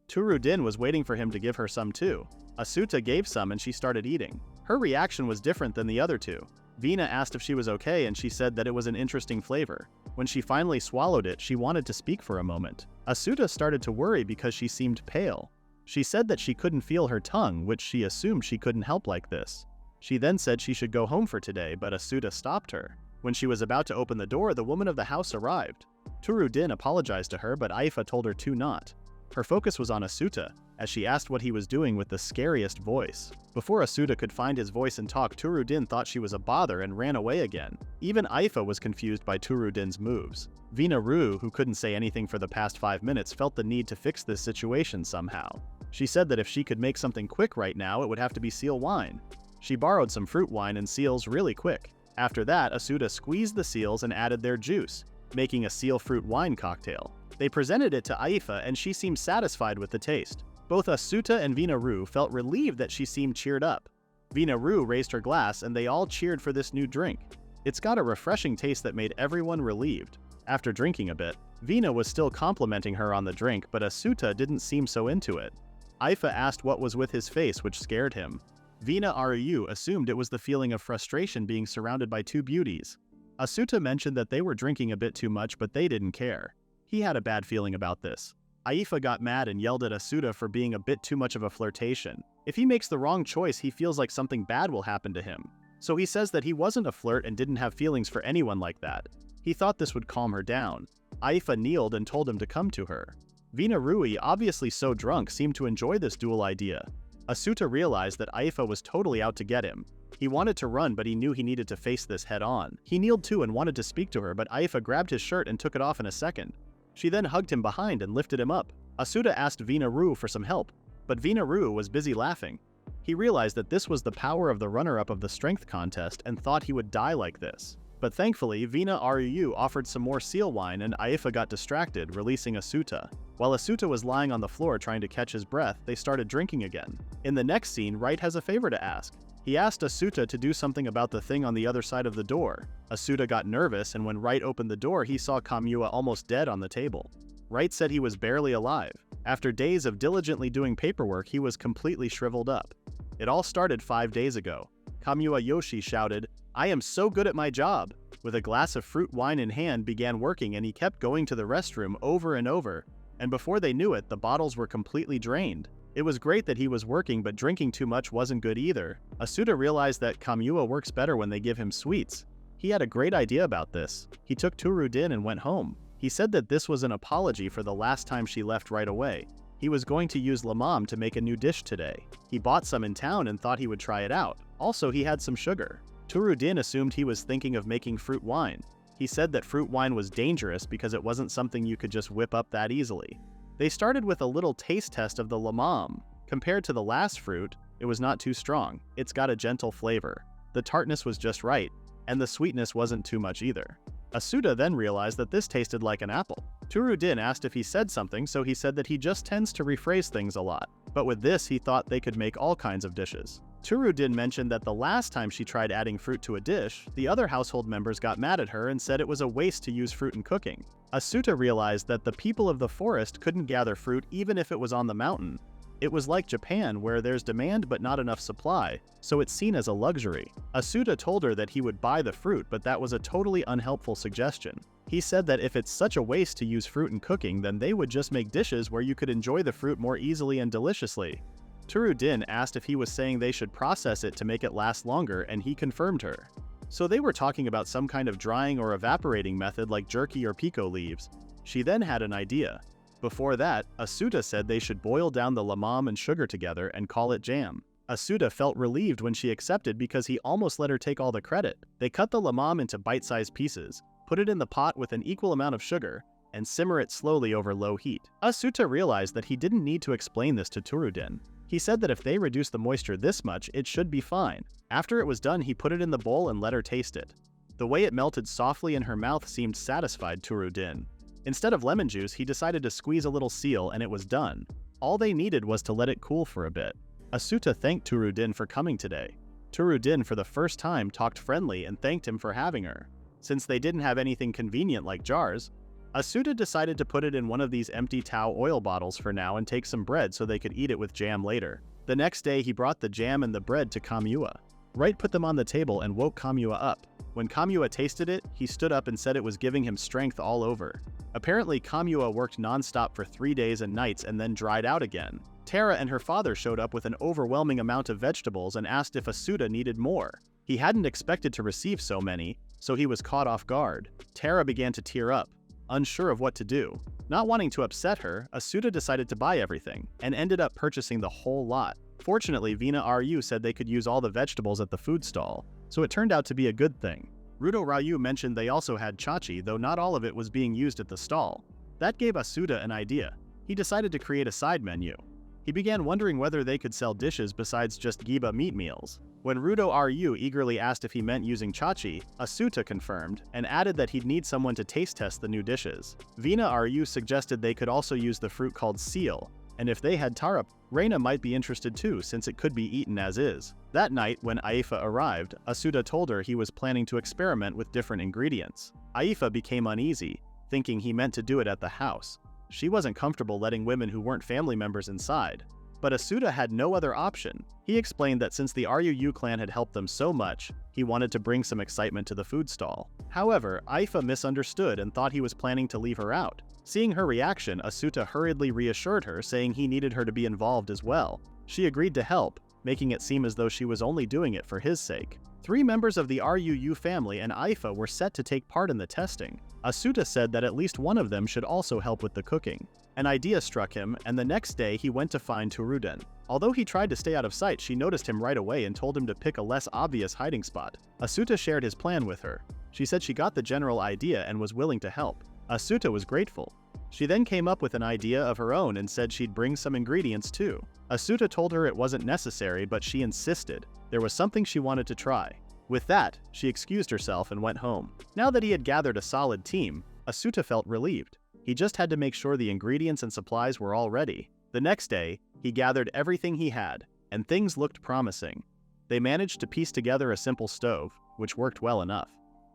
Tsurudin was waiting for him to give her some too. Asuta gave some and she started eating. Her reaction was different than the other two. Vina asked if she was okay and she said that it was an interesting flavor. When she finally swallowed it, she wanted to speak for a moment. Asuta started to worry because she seemed pale. She said that she couldn't feel her tongue, which she assumed she couldn't help like this. She then said she should go home for today, but Asuta stopped her. When she was about to open the door, the woman of the house arrived. Tsurudin apologized to her, but Aifa told her to not. Her focus was on Asuta, as she asked what he was doing with the scariest voice. Before Asuta could find his voice and talk, Tsurudin thought she was a bother and ran away again. Even Aifa was confused by Tsurudin's moves. Vina Rau, who couldn't say anything for the past 5 minutes, felt the need to fix this situation somehow. She said that if she could make something quick right now, it would have to be seal wine. She borrowed some fruit wine and seals really quick. After that, Asuta squeezed the seals and added their juice, making a seal fruit wine cocktail. They presented it to Aifa and she seemed satisfied with the taste. Both Asuta and Vina Rau felt relieved that she seemed cheered up. Vina Rau raised her glass and they all cheered for this new drink. It's got a refreshing taste that made everyone relieved. After drinking a bit, Vina was still complimenting her on the drink, but Asuta didn't seem so into it. Aifa asked what was with his face, which scared him. Vina Ryu assumed it was the feeling of frustration being surrounded by two beauties. Asuta mentioned that they were drinking a bit too much, but they didn't care. He had a bad feeling about this. Aifa got mad and yelled at Asuta for being a bit too much of a flirtation. If he makes the wrong choice, he feels like something bad will happen to him. So he says that he wasn't a flirt and didn't have feelings for anyone like that. He thought this would calm her down. Aifa kneeled and told him to come to her. Vina Rui, obviously so drunk, seemed to enjoy this dual idea. Asuta realized that Aifa was totally out to get him. He wanted to run, but he knew he needed to face this head-on. He kneeled too and wanted to speak to her, but Aifa grabbed his shirt and took it off in a second. She then hugged him behind and lifted him up. Asuta asked Vina Rui for some help, but Vina Rui was busy laughing. He realized that this was the power of the runner-up of the strength contest and thought he would die like this. But thankfully, Vina Ryu offered some more seal wine and Aifa got distracted, releasing Asuta. While Asuta was lying on the floor trying to catch his breath, they started drinking again. In the next scene, Wright has a favor to ask. He asked Asuta to do something about the thing on the other side of the door. Asuta got nervous, and when Wright opened the door, he saw Kamua almost dead on the table. Wright said he was barely alive. After days of diligently doing paperwork, he was completely shriveled up. It all started 5 days ago. Kamua Yoshi shouted, "I am so good at my job!" With a glass of fruit wine in hand, began working, and he kept going to the restroom over and over. And before they knew it, the bottles were completely drained. It was great that he was working, but drinking too much wasn't good either. Asuta realized that Kamua works better when they give him sweets. He had a great idea about this. He took Tsurudin and went home. He said that this was an apology for the last time she left right away. He was going to use lamam to make a new dish today. He bought some in town and thought he would try it out. Also, he had some sugar. Tsurudin assumed he was thinking of making fruit wine. He said that fruit wine was dangerous because it wasn't something you could just whip up that easily. They started with a little taste test of the lamam. Compared to the last fruit, it was not too strong. It's got a gentle flavor. The tartness was just right, and the sweetness wasn't too much either. Asuta then realized that this tasted like an apple. Tsurudin asked if he said something, so he said that he just tends to rephrase things a lot. But with this, he thought they could make all kinds of dishes. Tsurudin mentioned that the last time she tried adding fruit to a dish, the other household members got mad at her and said it was a waste to use fruit in cooking. Asuta realized that the people of the forest couldn't gather fruit even if it was on the mountain. It was like Japan, where there's demand but not enough supply, so it's seen as a luxury. Asuta told her that he would buy the fruit, but that was a totally unhelpful suggestion. He said that if it's such a waste to use fruit in cooking, then they would just make dishes where you could enjoy the fruit more easily and deliciously. Tsurudin asked if he was saying they should process it to make it last longer, and he confirmed her. So they were talking about some kind of drying or evaporating method like jerky or pico leaves. She then had an idea. Before that, Asuta said they should boil down the lamam and sugar together and call it jam. Asuta felt relieved when she accepted because he almost let her take all the credit. They cut the lamam into bite-sized pieces, put it in the pot with an equal amount of sugar, and simmer it slowly over low heat. Asuta realized that he didn't need to explain this to Tsurudin. He said that if they reduce the moisture this much, it should be fine. After it was done, he put it in the bowl and let her taste it. The way it melted softly in her mouth seemed satisfied Tsurudin. Instead of lemon juice, he decided to squeeze a little seal and it was done. All they needed was to let it cool for a bit. Asuta thanked Tsurudin for coming today. Tsurudin for the first time talked friendly and thanked him for having her. Since they didn't have anything convenient like jars, Asuta decided to put it in one of these empty Tao oil bottles for now and take some bread so they could eat it with jam later. The next day he brought the jam and the bread to Kamua. Wright put them on the table and woke Kamua up. When Kamua tasted it, he stood up and said it was giving him strength all over. Apparently, Kamua worked non-stop for 3 days and nights and then dried out again. Tara and her father showed up with an overwhelming amount of vegetables and asked if Asuta needed more. He hadn't expected to receive so many, so he was caught off guard. Tara began to tear up, unsure of what to do. Not wanting to upset her, Asuta decided to buy everything, and ended up purchasing the whole lot. Fortunately, Vina Ryu said they could use all the vegetables at the food stall, so it turned out to be a good thing. Rudo Ryu mentioned they also had chachi, though not all of it was being used at the stall. That gave Asuta an idea. He decided to create a side menu. He began wondering whether they could sell dishes besides just Giba meat meals. When Rudo Ryu eagerly asked if he meant using chachi, Asuta confirmed, and added that he'd need someone to taste test the new dishes. Vina Ryu suggested they could also use the fruit called seal. and if they had tarap, Reina might be interested too since it could be eaten as is. That night, when Aifa arrived, Asuta told her he was planning to experiment with different ingredients. Aifa became uneasy, thinking he meant to do it at the house. She wasn't comfortable letting women who weren't family members inside. But Asuta had no other option. He explained that since the Ryuu clan had helped them so much, he wanted to bring some excitement to the food stall. However, Aifa misunderstood and thought he was planning to leave her out. Seeing her reaction, Asuta hurriedly reassured her, saying he needed her to be involved as well. She agreed to help, making it seem as though she was only doing it for his sake. 3 members of the Ryuu family and Aifa were set to take part in the testing. Asuta said that at least one of them should also help with the cooking. An idea struck him, and the next day he went to find Tsuruden. Although he tried to stay out of sight, she noticed him right away and told him to pick a less obvious hiding spot. Asuta shared his plan with her. She said she got the general idea and was willing to help. Asuta was grateful. She then came up with an idea of her own and said she'd bring some ingredients too. Asuta told her it wasn't necessary, but she insisted. There was something she wanted to try. With that, she excused herself and went home. Now that he had gathered a solid team, Asuta felt relieved. He just had to make sure the ingredients and supplies were all ready. The next day, he gathered everything he had, and things looked promising. They managed to piece together a simple stove, which worked well enough.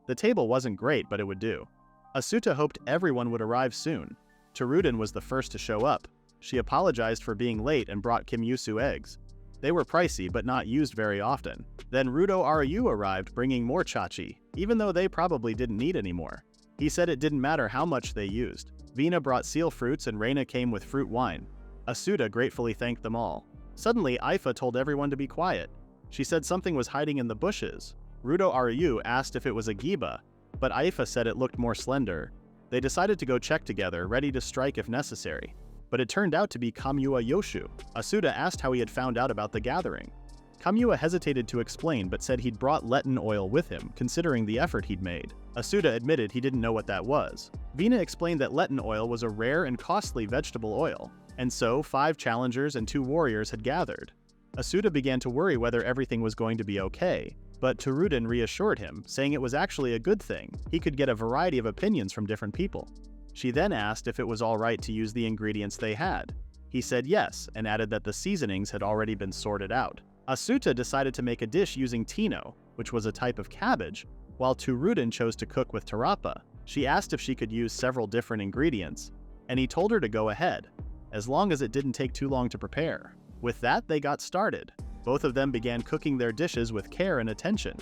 The table wasn't great, but it would do. Asuta hoped everyone would arrive soon. Tsuruden was the first to show up. She apologized for being late and brought Kimyusu eggs. They were pricey, but not used very often. Then Rudo Ryuu arrived bringing more chachi, even though they probably didn't need any more. He said it didn't matter how much they used. Vina brought seal fruits and Reina came with fruit wine. Asuta gratefully thanked them all. Suddenly, Aifa told everyone to be quiet. She said something was hiding in the bushes. Rudo Ryuu asked if it was a giba, but Aifa said it looked more slender. They decided to go check together, ready to strike if necessary. But it turned out to be Kamua Yoshu. Asuta asked how he had found out about the gathering. Kamua hesitated to explain but said he'd brought Letin oil with him, considering the effort he'd made. Asuta admitted he didn't know what that was. Vina explained that Letin oil was a rare and costly vegetable oil, and so 5 challengers and 2 warriors had gathered. Asuta began to worry whether everything was going to be okay, but Tsuruden reassured him, saying it was actually a good thing. He could get a variety of opinions from different people. She then asked if it was alright to use the ingredients they had. He said yes, and added that the seasonings had already been sorted out. Asuta decided to make a dish using tino, which was a type of cabbage, while Tsuruden chose to cook with tarapa. She asked if she could use several different ingredients, and he told her to go ahead, as long as it didn't take too long to prepare. With that, they got started. Both of them began cooking their dishes with care and attention.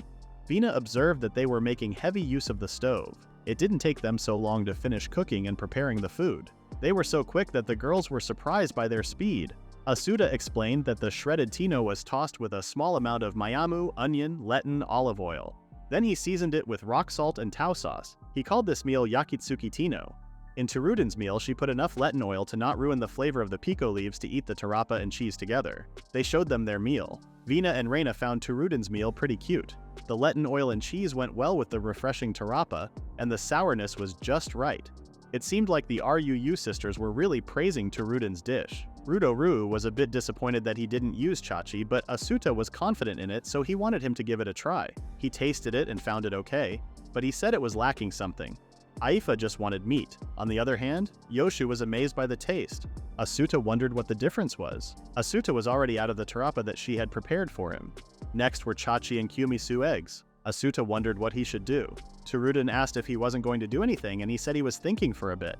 Vina observed that they were making heavy use of the stove. It didn't take them so long to finish cooking and preparing the food. They were so quick that the girls were surprised by their speed. Asuta explained that the shredded tino was tossed with a small amount of mayamu, onion, Letin, olive oil. Then he seasoned it with rock salt and tau sauce. He called this meal yakitsuki tino. In Tsuruden's meal, she put enough Letin oil to not ruin the flavor of the pico leaves to eat the tarapa and cheese together. They showed them their meal. Vina and Reina found Tsuruden's meal pretty cute. The Letin oil and cheese went well with the refreshing tarapa, and the sourness was just right. It seemed like the Ryuu sisters were really praising Tsuruden's dish. Rudo Ryuu was a bit disappointed that he didn't use chachi, but Asuta was confident in it, so he wanted him to give it a try. He tasted it and found it okay, but he said it was lacking something. Aifa just wanted meat. On the other hand, Yoshu was amazed by the taste. Asuta wondered what the difference was. Asuta was already out of the tarapa that she had prepared for him. Next were chachi and kumisu eggs. Asuta wondered what he should do. Tsuruden asked if he wasn't going to do anything, and he said he was thinking for a bit.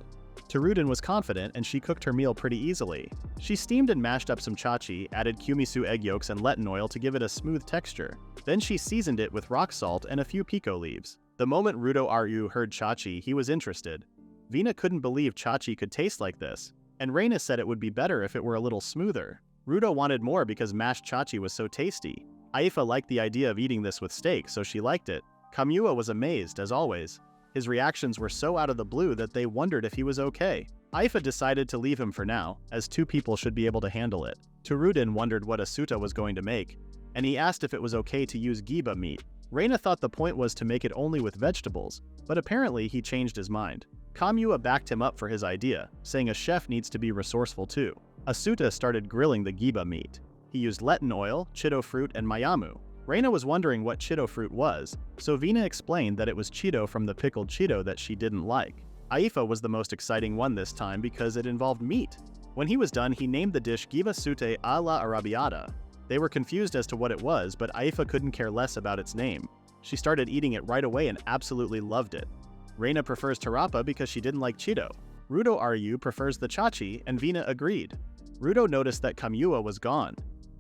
Tsuruden was confident, and she cooked her meal pretty easily. She steamed and mashed up some chachi, added kumisu egg yolks and Letin oil to give it a smooth texture. Then she seasoned it with rock salt and a few pico leaves. The moment Rudo Ryuu heard chachi, he was interested. Vina couldn't believe chachi could taste like this, and Reina said it would be better if it were a little smoother. Rudo wanted more because mashed chachi was so tasty. Aifa liked the idea of eating this with steak, so she liked it. Kamua was amazed, as always. His reactions were so out of the blue that they wondered if he was okay. Aifa decided to leave him for now, as 2 people should be able to handle it. Tsuruden wondered what Asuta was going to make, and he asked if it was okay to use giba meat. Reina thought the point was to make it only with vegetables, but apparently he changed his mind. Kamua backed him up for his idea, saying a chef needs to be resourceful too. Asuta started grilling the giba meat. He used Letin oil, chido fruit, and mayamu. Reina was wondering what chido fruit was, so Vina explained that it was chido from the pickled chido that she didn't like. Aifa was the most exciting one this time because it involved meat. When he was done, he named the dish Giba Sute a la Arrabbiata. They were confused as to what it was, but Aifa couldn't care less about its name. She started eating it right away and absolutely loved it. Reina prefers tarapa because she didn't like Cheeto. Rudo Ryu prefers the chachi, and Vina agreed. Rudo noticed that Kamua was gone.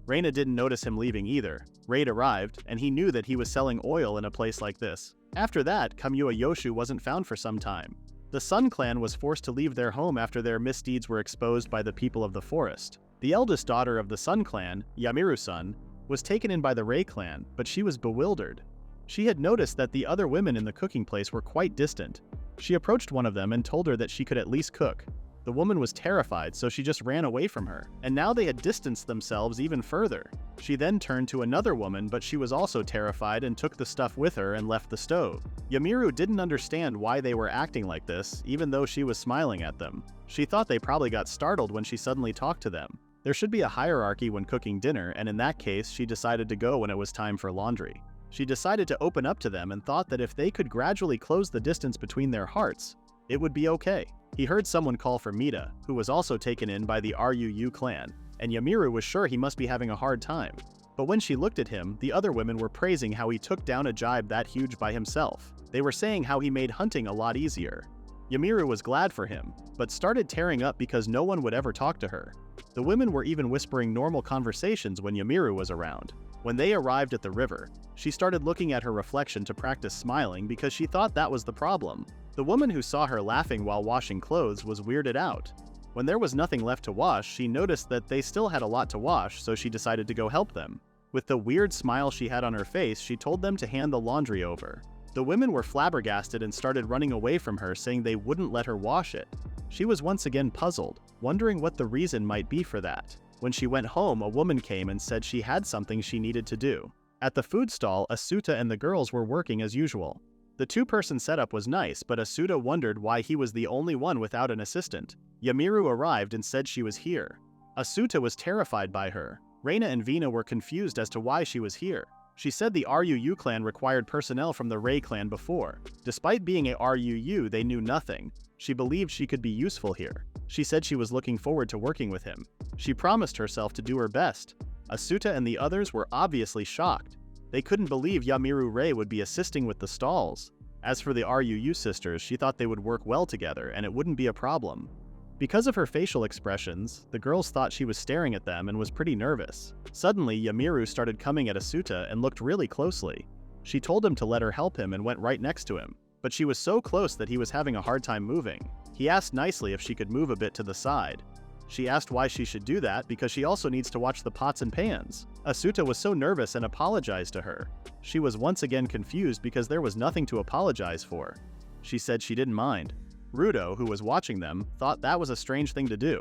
Reina didn't notice him leaving either. Raid arrived, and he knew that he was selling oil in a place like this. After that, Kamua Yoshu wasn't found for some time. The Sun Clan was forced to leave their home after their misdeeds were exposed by the people of the forest. The eldest daughter of the Sun Clan, Yamiru-san, was taken in by the Rei clan, but she was bewildered. She had noticed that the other women in the cooking place were quite distant. She approached one of them and told her that she could at least cook. The woman was terrified, so she just ran away from her, and now they had distanced themselves even further. She then turned to another woman, but she was also terrified and took the stuff with her and left the stove. Yamiru didn't understand why they were acting like this, even though she was smiling at them. She thought they probably got startled when she suddenly talked to them. There should be a hierarchy when cooking dinner, and in that case, she decided to go when it was time for laundry. She decided to open up to them and thought that if they could gradually close the distance between their hearts, it would be okay. He heard someone call for Mita, who was also taken in by the Ruu clan, and Yamiru was sure he must be having a hard time. But when she looked at him, the other women were praising how he took down a jibe that huge by himself. They were saying how he made hunting a lot easier. Yamiru was glad for him, but started tearing up because no one would ever talk to her. The women were even whispering normal conversations when Yamiru was around. When they arrived at the river, she started looking at her reflection to practice smiling because she thought that was the problem. The woman who saw her laughing while washing clothes was weirded out. When there was nothing left to wash, she noticed that they still had a lot to wash, so she decided to go help them. With the weird smile she had on her face, she told them to hand the laundry over. The women were flabbergasted and started running away from her, saying they wouldn't let her wash it. She was once again puzzled, wondering what the reason might be for that. When she went home, a woman came and said she had something she needed to do. At the food stall, Asuta and the girls were working as usual. The two-person setup was nice, but Asuta wondered why he was the only one without an assistant. Yamiru arrived and said she was here. Asuta was terrified by her. Reina and Vina were confused as to why she was here. She said the Ruu clan required personnel from the Rei clan before. Despite being a Ruu, they knew nothing. She believed she could be useful here. She said she was looking forward to working with him. She promised herself to do her best. Asuta and the others were obviously shocked. They couldn't believe Yamiru Rei would be assisting with the stalls. As for the Ruu sisters, she thought they would work well together and it wouldn't be a problem. Because of her facial expressions, the girls thought she was staring at them and was pretty nervous. Suddenly, Yamiru started coming at Asuta and looked really closely. She told him to let her help him and went right next to him. But she was so close that he was having a hard time moving. He asked nicely if she could move a bit to the side. She asked why she should do that because she also needs to watch the pots and pans. Asuta was so nervous and apologized to her. She was once again confused because there was nothing to apologize for. She said she didn't mind. Rudo, who was watching them, thought that was a strange thing to do.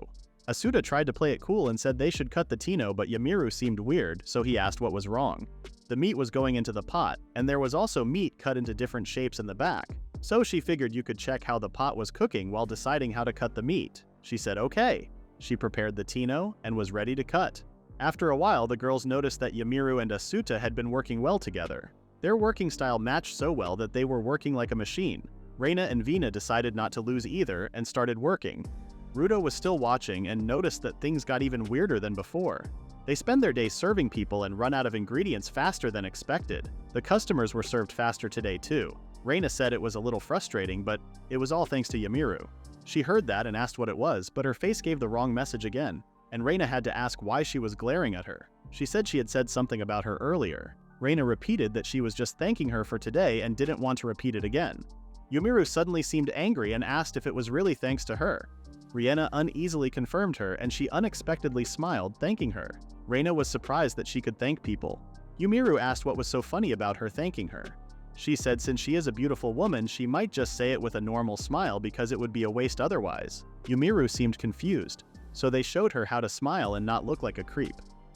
Asuta tried to play it cool and said they should cut the tino, but Yamiru seemed weird, so he asked what was wrong. The meat was going into the pot, and there was also meat cut into different shapes in the back. So she figured you could check how the pot was cooking while deciding how to cut the meat. She said okay. She prepared the tino and was ready to cut. After a while, the girls noticed that Yamiru and Asuta had been working well together. Their working style matched so well that they were working like a machine. Reina and Vina decided not to lose either and started working. Rudo was still watching and noticed that things got even weirder than before. They spend their day serving people and run out of ingredients faster than expected. The customers were served faster today too. Reina said it was a little frustrating, but it was all thanks to Yamiru. She heard that and asked what it was, but her face gave the wrong message again, and Reina had to ask why she was glaring at her. She said she had said something about her earlier. Reina repeated that she was just thanking her for today and didn't want to repeat it again. Yamiru suddenly seemed angry and asked if it was really thanks to her. Reina uneasily confirmed her and she unexpectedly smiled, thanking her. Reina was surprised that she could thank people. Yamiru asked what was so funny about her thanking her. She said since she is a beautiful woman, she might just say it with a normal smile because it would be a waste otherwise. Yamiru seemed confused, so they showed her how to smile and not look like a creep.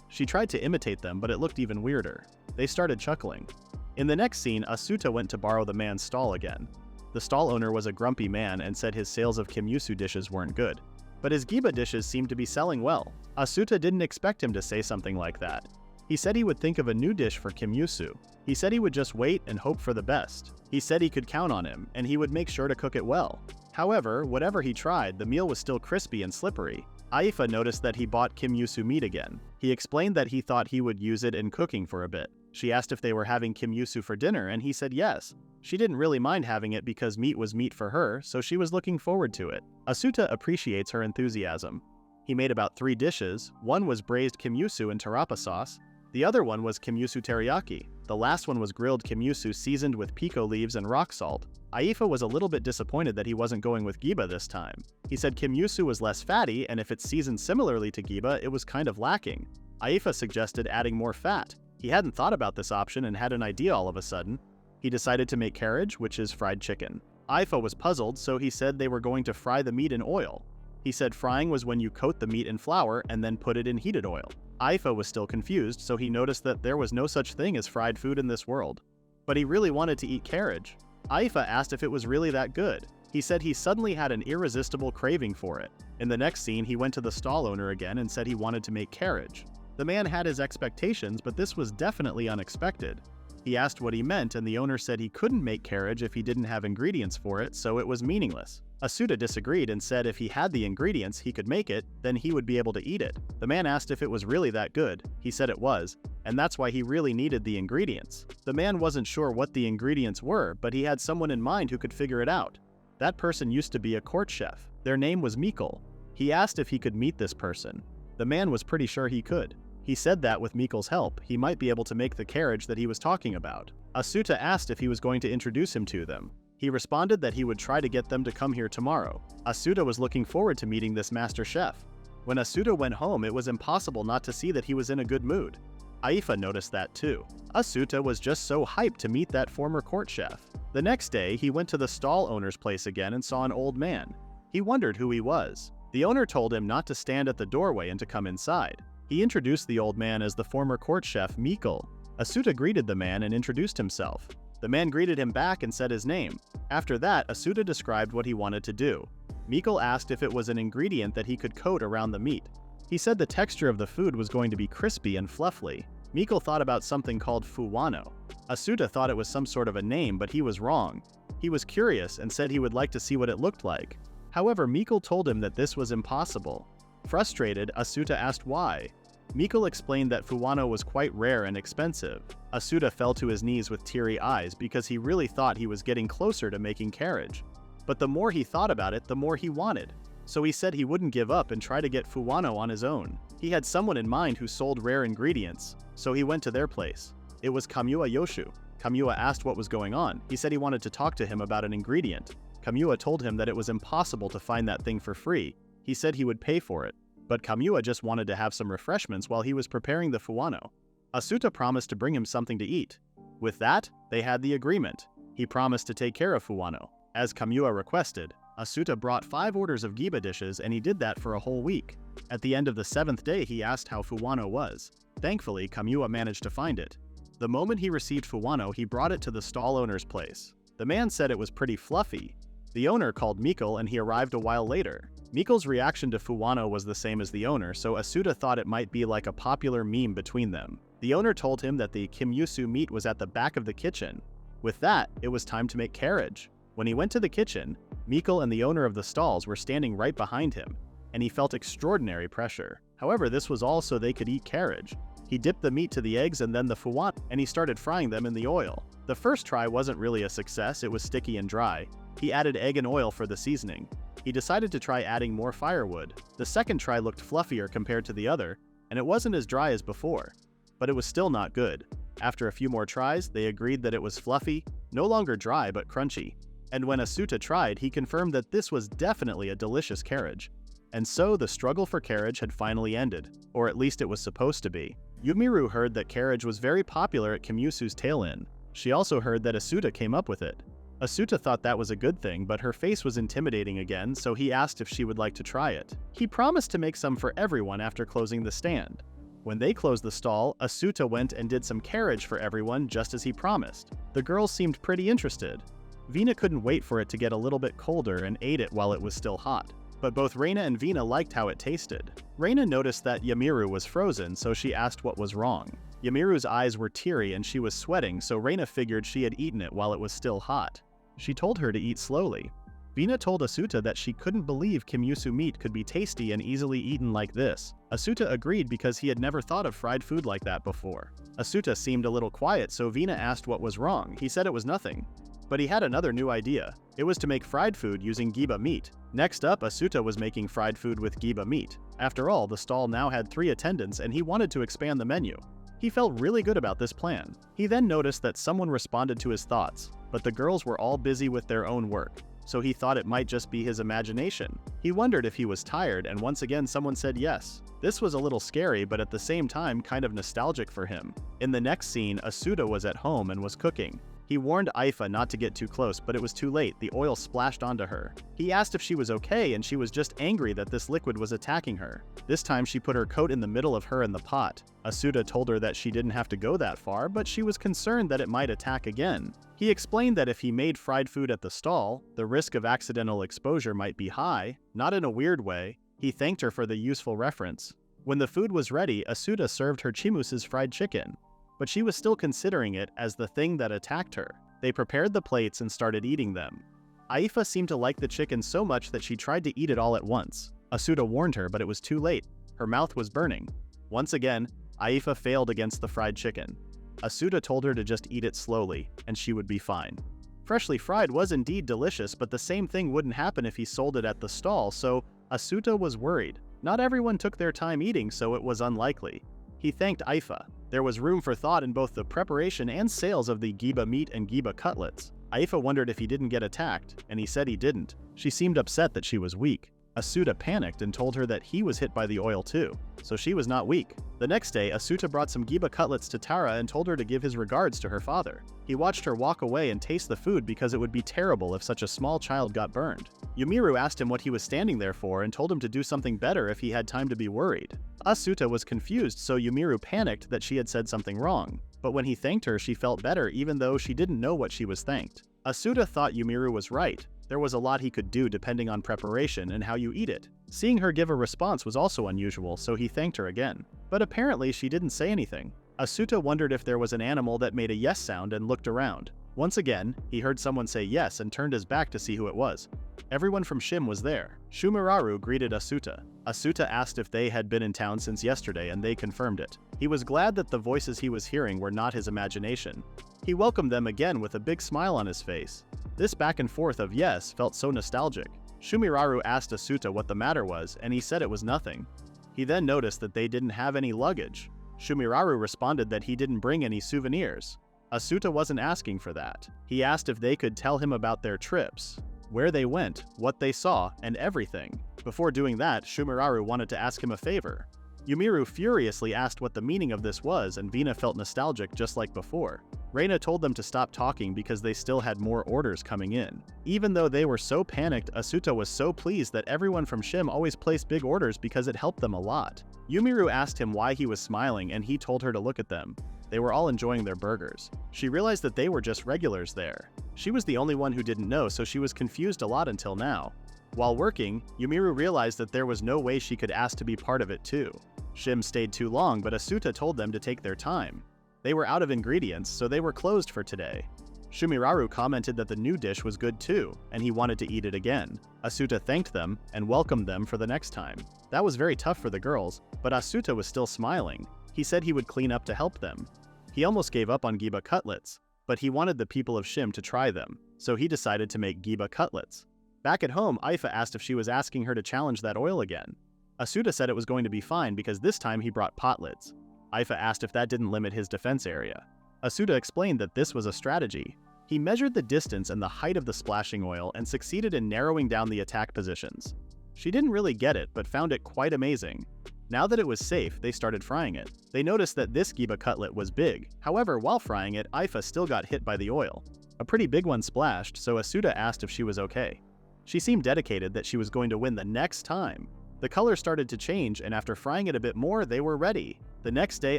She tried to imitate them, but it looked even weirder. They started chuckling. In the next scene, Asuta went to borrow the man's stall again. The stall owner was a grumpy man and said his sales of kimyusu dishes weren't good. But his giba dishes seemed to be selling well. Asuta didn't expect him to say something like that. He said he would think of a new dish for kimyusu. He said he would just wait and hope for the best. He said he could count on him, and he would make sure to cook it well. However, whatever he tried, the meal was still crispy and slippery. Aifa noticed that he bought kimyusu meat again. He explained that he thought he would use it in cooking for a bit. She asked if they were having kimyusu for dinner, and he said yes. She didn't really mind having it because meat was meat for her, so she was looking forward to it. Asuta appreciates her enthusiasm. He made about 3 dishes. One was braised kimyusu in tarapa sauce. The other one was kimyusu teriyaki. The last one was grilled kimyusu seasoned with pico leaves and rock salt. Aifa was a little bit disappointed that he wasn't going with giba this time. He said kimyusu was less fatty, and if it's seasoned similarly to giba, it was kind of lacking. Aifa suggested adding more fat. He hadn't thought about this option and had an idea all of a sudden. He decided to make carriage, which is fried chicken. Aifa was puzzled, so he said they were going to fry the meat in oil. He said frying was when you coat the meat in flour and then put it in heated oil. Aifa was still confused, so he noticed that there was no such thing as fried food in this world. But he really wanted to eat carriage. Aifa asked if it was really that good. He said he suddenly had an irresistible craving for it. In the next scene, he went to the stall owner again and said he wanted to make carriage. The man had his expectations, but this was definitely unexpected. He asked what he meant, and the owner said he couldn't make carriage if he didn't have ingredients for it, so it was meaningless. Asuta disagreed and said if he had the ingredients, he could make it, then he would be able to eat it. The man asked if it was really that good. He said it was, and that's why he really needed the ingredients. The man wasn't sure what the ingredients were, but he had someone in mind who could figure it out. That person used to be a court chef. Their name was Mikkel. He asked if he could meet this person. The man was pretty sure he could. He said that with Mikkel's help, he might be able to make the carriage that he was talking about. Asuta asked if he was going to introduce him to them. He responded that he would try to get them to come here tomorrow. Asuta was looking forward to meeting this master chef. When Asuta went home, it was impossible not to see that he was in a good mood. Aifa noticed that too. Asuta was just so hyped to meet that former court chef. The next day, he went to the stall owner's place again and saw an old man. He wondered who he was. The owner told him not to stand at the doorway and to come inside. He introduced the old man as the former court chef, Mikkel. Asuta greeted the man and introduced himself. The man greeted him back and said his name. After that, Asuta described what he wanted to do. Mikkel asked if it was an ingredient that he could coat around the meat. He said the texture of the food was going to be crispy and fluffy. Mikkel thought about something called fuwano. Asuta thought it was some sort of a name, but he was wrong. He was curious and said he would like to see what it looked like. However, Mikkel told him that this was impossible. Frustrated, Asuta asked why. Mikkel explained that fuwano was quite rare and expensive. Asuta fell to his knees with teary eyes because he really thought he was getting closer to making carriage. But the more he thought about it, the more he wanted. So he said he wouldn't give up and try to get fuwano on his own. He had someone in mind who sold rare ingredients, so he went to their place. It was Kamua Yoshu. Kamua asked what was going on. He said he wanted to talk to him about an ingredient. Kamua told him that it was impossible to find that thing for free. He said he would pay for it. But Kamua just wanted to have some refreshments while he was preparing the fuwano. Asuta promised to bring him something to eat. With that, they had the agreement. He promised to take care of fuwano. As Kamua requested, Asuta brought 5 orders of giba dishes, and he did that for a whole week. At the end of the 7th day, he asked how fuwano was. Thankfully, Kamua managed to find it. The moment he received fuwano, he brought it to the stall owner's place. The man said it was pretty fluffy. The owner called Mikkel and he arrived a while later. Mikkel's reaction to fuwano was the same as the owner, so Asuta thought it might be like a popular meme between them. The owner told him that the kimyusu meat was at the back of the kitchen. With that, it was time to make carriage. When he went to the kitchen, Mikkel and the owner of the stalls were standing right behind him, and he felt extraordinary pressure. However, this was all so they could eat carriage. He dipped the meat to the eggs and then the fuwano, and he started frying them in the oil. The first try wasn't really a success, it was sticky and dry. He added egg and oil for the seasoning. He decided to try adding more firewood. The second try looked fluffier compared to the other, and it wasn't as dry as before. But it was still not good. After a few more tries, they agreed that it was fluffy, no longer dry but crunchy. And when Asuta tried, he confirmed that this was definitely a delicious carriage. And so the struggle for carriage had finally ended, or at least it was supposed to be. Yumiru heard that carriage was very popular at Kimyusu's tail inn. She also heard that Asuta came up with it. Asuta thought that was a good thing, but her face was intimidating again, so he asked if she would like to try it. He promised to make some for everyone after closing the stand. When they closed the stall, Asuta went and did some carriage for everyone just as he promised. The girls seemed pretty interested. Vina couldn't wait for it to get a little bit colder and ate it while it was still hot. But both Reina and Vina liked how it tasted. Reina noticed that Yumiru was frozen, so she asked what was wrong. Yumiru's eyes were teary and she was sweating, so Reina figured she had eaten it while it was still hot. She told her to eat slowly. Vina told Asuta that she couldn't believe Kimyusu meat could be tasty and easily eaten like this. Asuta agreed because he had never thought of fried food like that before. Asuta seemed a little quiet, so Vina asked what was wrong. He said it was nothing. But he had another new idea. It was to make fried food using giba meat. Next up, Asuta was making fried food with giba meat. After all, the stall now had 3 attendants and he wanted to expand the menu. He felt really good about this plan. He then noticed that someone responded to his thoughts, but the girls were all busy with their own work, so he thought it might just be his imagination. He wondered if he was tired, and once again someone said yes. This was a little scary, but at the same time kind of nostalgic for him. In the next scene, Asuta was at home and was cooking. He warned Aifa not to get too close, but it was too late. The oil splashed onto her. He asked if she was okay, and she was just angry that this liquid was attacking her. This time she put her coat in the middle of her and the pot. Asuta told her that she didn't have to go that far, but she was concerned that it might attack again. He explained that if he made fried food at the stall, the risk of accidental exposure might be high, not in a weird way. He thanked her for the useful reference. When the food was ready, Asuta served her Chimuse's fried chicken. But she was still considering it as the thing that attacked her. They prepared the plates and started eating them. Aifa seemed to like the chicken so much that she tried to eat it all at once. Asuta warned her, but it was too late. Her mouth was burning. Once again, Aifa failed against the fried chicken. Asuta told her to just eat it slowly, and she would be fine. Freshly fried was indeed delicious, but the same thing wouldn't happen if he sold it at the stall, so Asuta was worried. Not everyone took their time eating, so it was unlikely. He thanked Aifa. There was room for thought in both the preparation and sales of the giba meat and giba cutlets. Aifa wondered if he didn't get attacked, and he said he didn't. She seemed upset that she was weak. Asuta panicked and told her that he was hit by the oil too, so she was not weak. The next day, Asuta brought some giba cutlets to Tara and told her to give his regards to her father. He watched her walk away and taste the food because it would be terrible if such a small child got burned. Yumiru asked him what he was standing there for and told him to do something better if he had time to be worried. Asuta was confused, so Yumiru panicked that she had said something wrong. But when he thanked her, she felt better even though she didn't know what she was thanked. Asuta thought Yumiru was right. There was a lot he could do depending on preparation and how you eat it. Seeing her give a response was also unusual, so he thanked her again. But apparently she didn't say anything. Asuta wondered if there was an animal that made a yes sound and looked around. Once again, he heard someone say yes and turned his back to see who it was. Everyone from Shim was there. Shumiraru greeted Asuta. Asuta asked if they had been in town since yesterday, and they confirmed it. He was glad that the voices he was hearing were not his imagination. He welcomed them again with a big smile on his face. This back and forth of yes felt so nostalgic. Shumiraru asked Asuta what the matter was, and he said it was nothing. He then noticed that they didn't have any luggage. Shumiraru responded that he didn't bring any souvenirs. Asuta wasn't asking for that. He asked if they could tell him about their trips, where they went, what they saw, and everything. Before doing that, Shumiraru wanted to ask him a favor. Yumiru furiously asked what the meaning of this was, and Vina felt nostalgic just like before. Reina told them to stop talking because they still had more orders coming in. Even though they were so panicked, Asuta was so pleased that everyone from Shim always placed big orders because it helped them a lot. Yumiru asked him why he was smiling, and he told her to look at them. They were all enjoying their burgers. She realized that they were just regulars there. She was the only one who didn't know, so she was confused a lot until now. While working, Yumiru realized that there was no way she could ask to be part of it too. Shim stayed too long, but Asuta told them to take their time. They were out of ingredients, so they were closed for today. Shumiraru commented that the new dish was good too, and he wanted to eat it again. Asuta thanked them and welcomed them for the next time. That was very tough for the girls, but Asuta was still smiling. He said he would clean up to help them. He almost gave up on giba cutlets, but he wanted the people of Shim to try them, so he decided to make giba cutlets. Back at home, Aifa asked if she was asking her to challenge that oil again. Asuta said it was going to be fine because this time he brought pot lids. Aifa asked if that didn't limit his defense area. Asuta explained that this was a strategy. He measured the distance and the height of the splashing oil and succeeded in narrowing down the attack positions. She didn't really get it, but found it quite amazing. Now that it was safe, they started frying it. They noticed that this giba cutlet was big. However, while frying it, Aifa still got hit by the oil. A pretty big one splashed, so Asuta asked if she was okay. She seemed dedicated that she was going to win the next time. The color started to change, and after frying it a bit more, they were ready. The next day,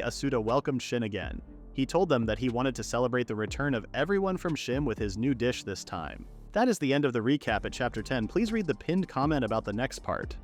Asuta welcomed Shin again. He told them that he wanted to celebrate the return of everyone from Shim with his new dish this time. That is the end of the recap at Chapter 10. Please read the pinned comment about the next part.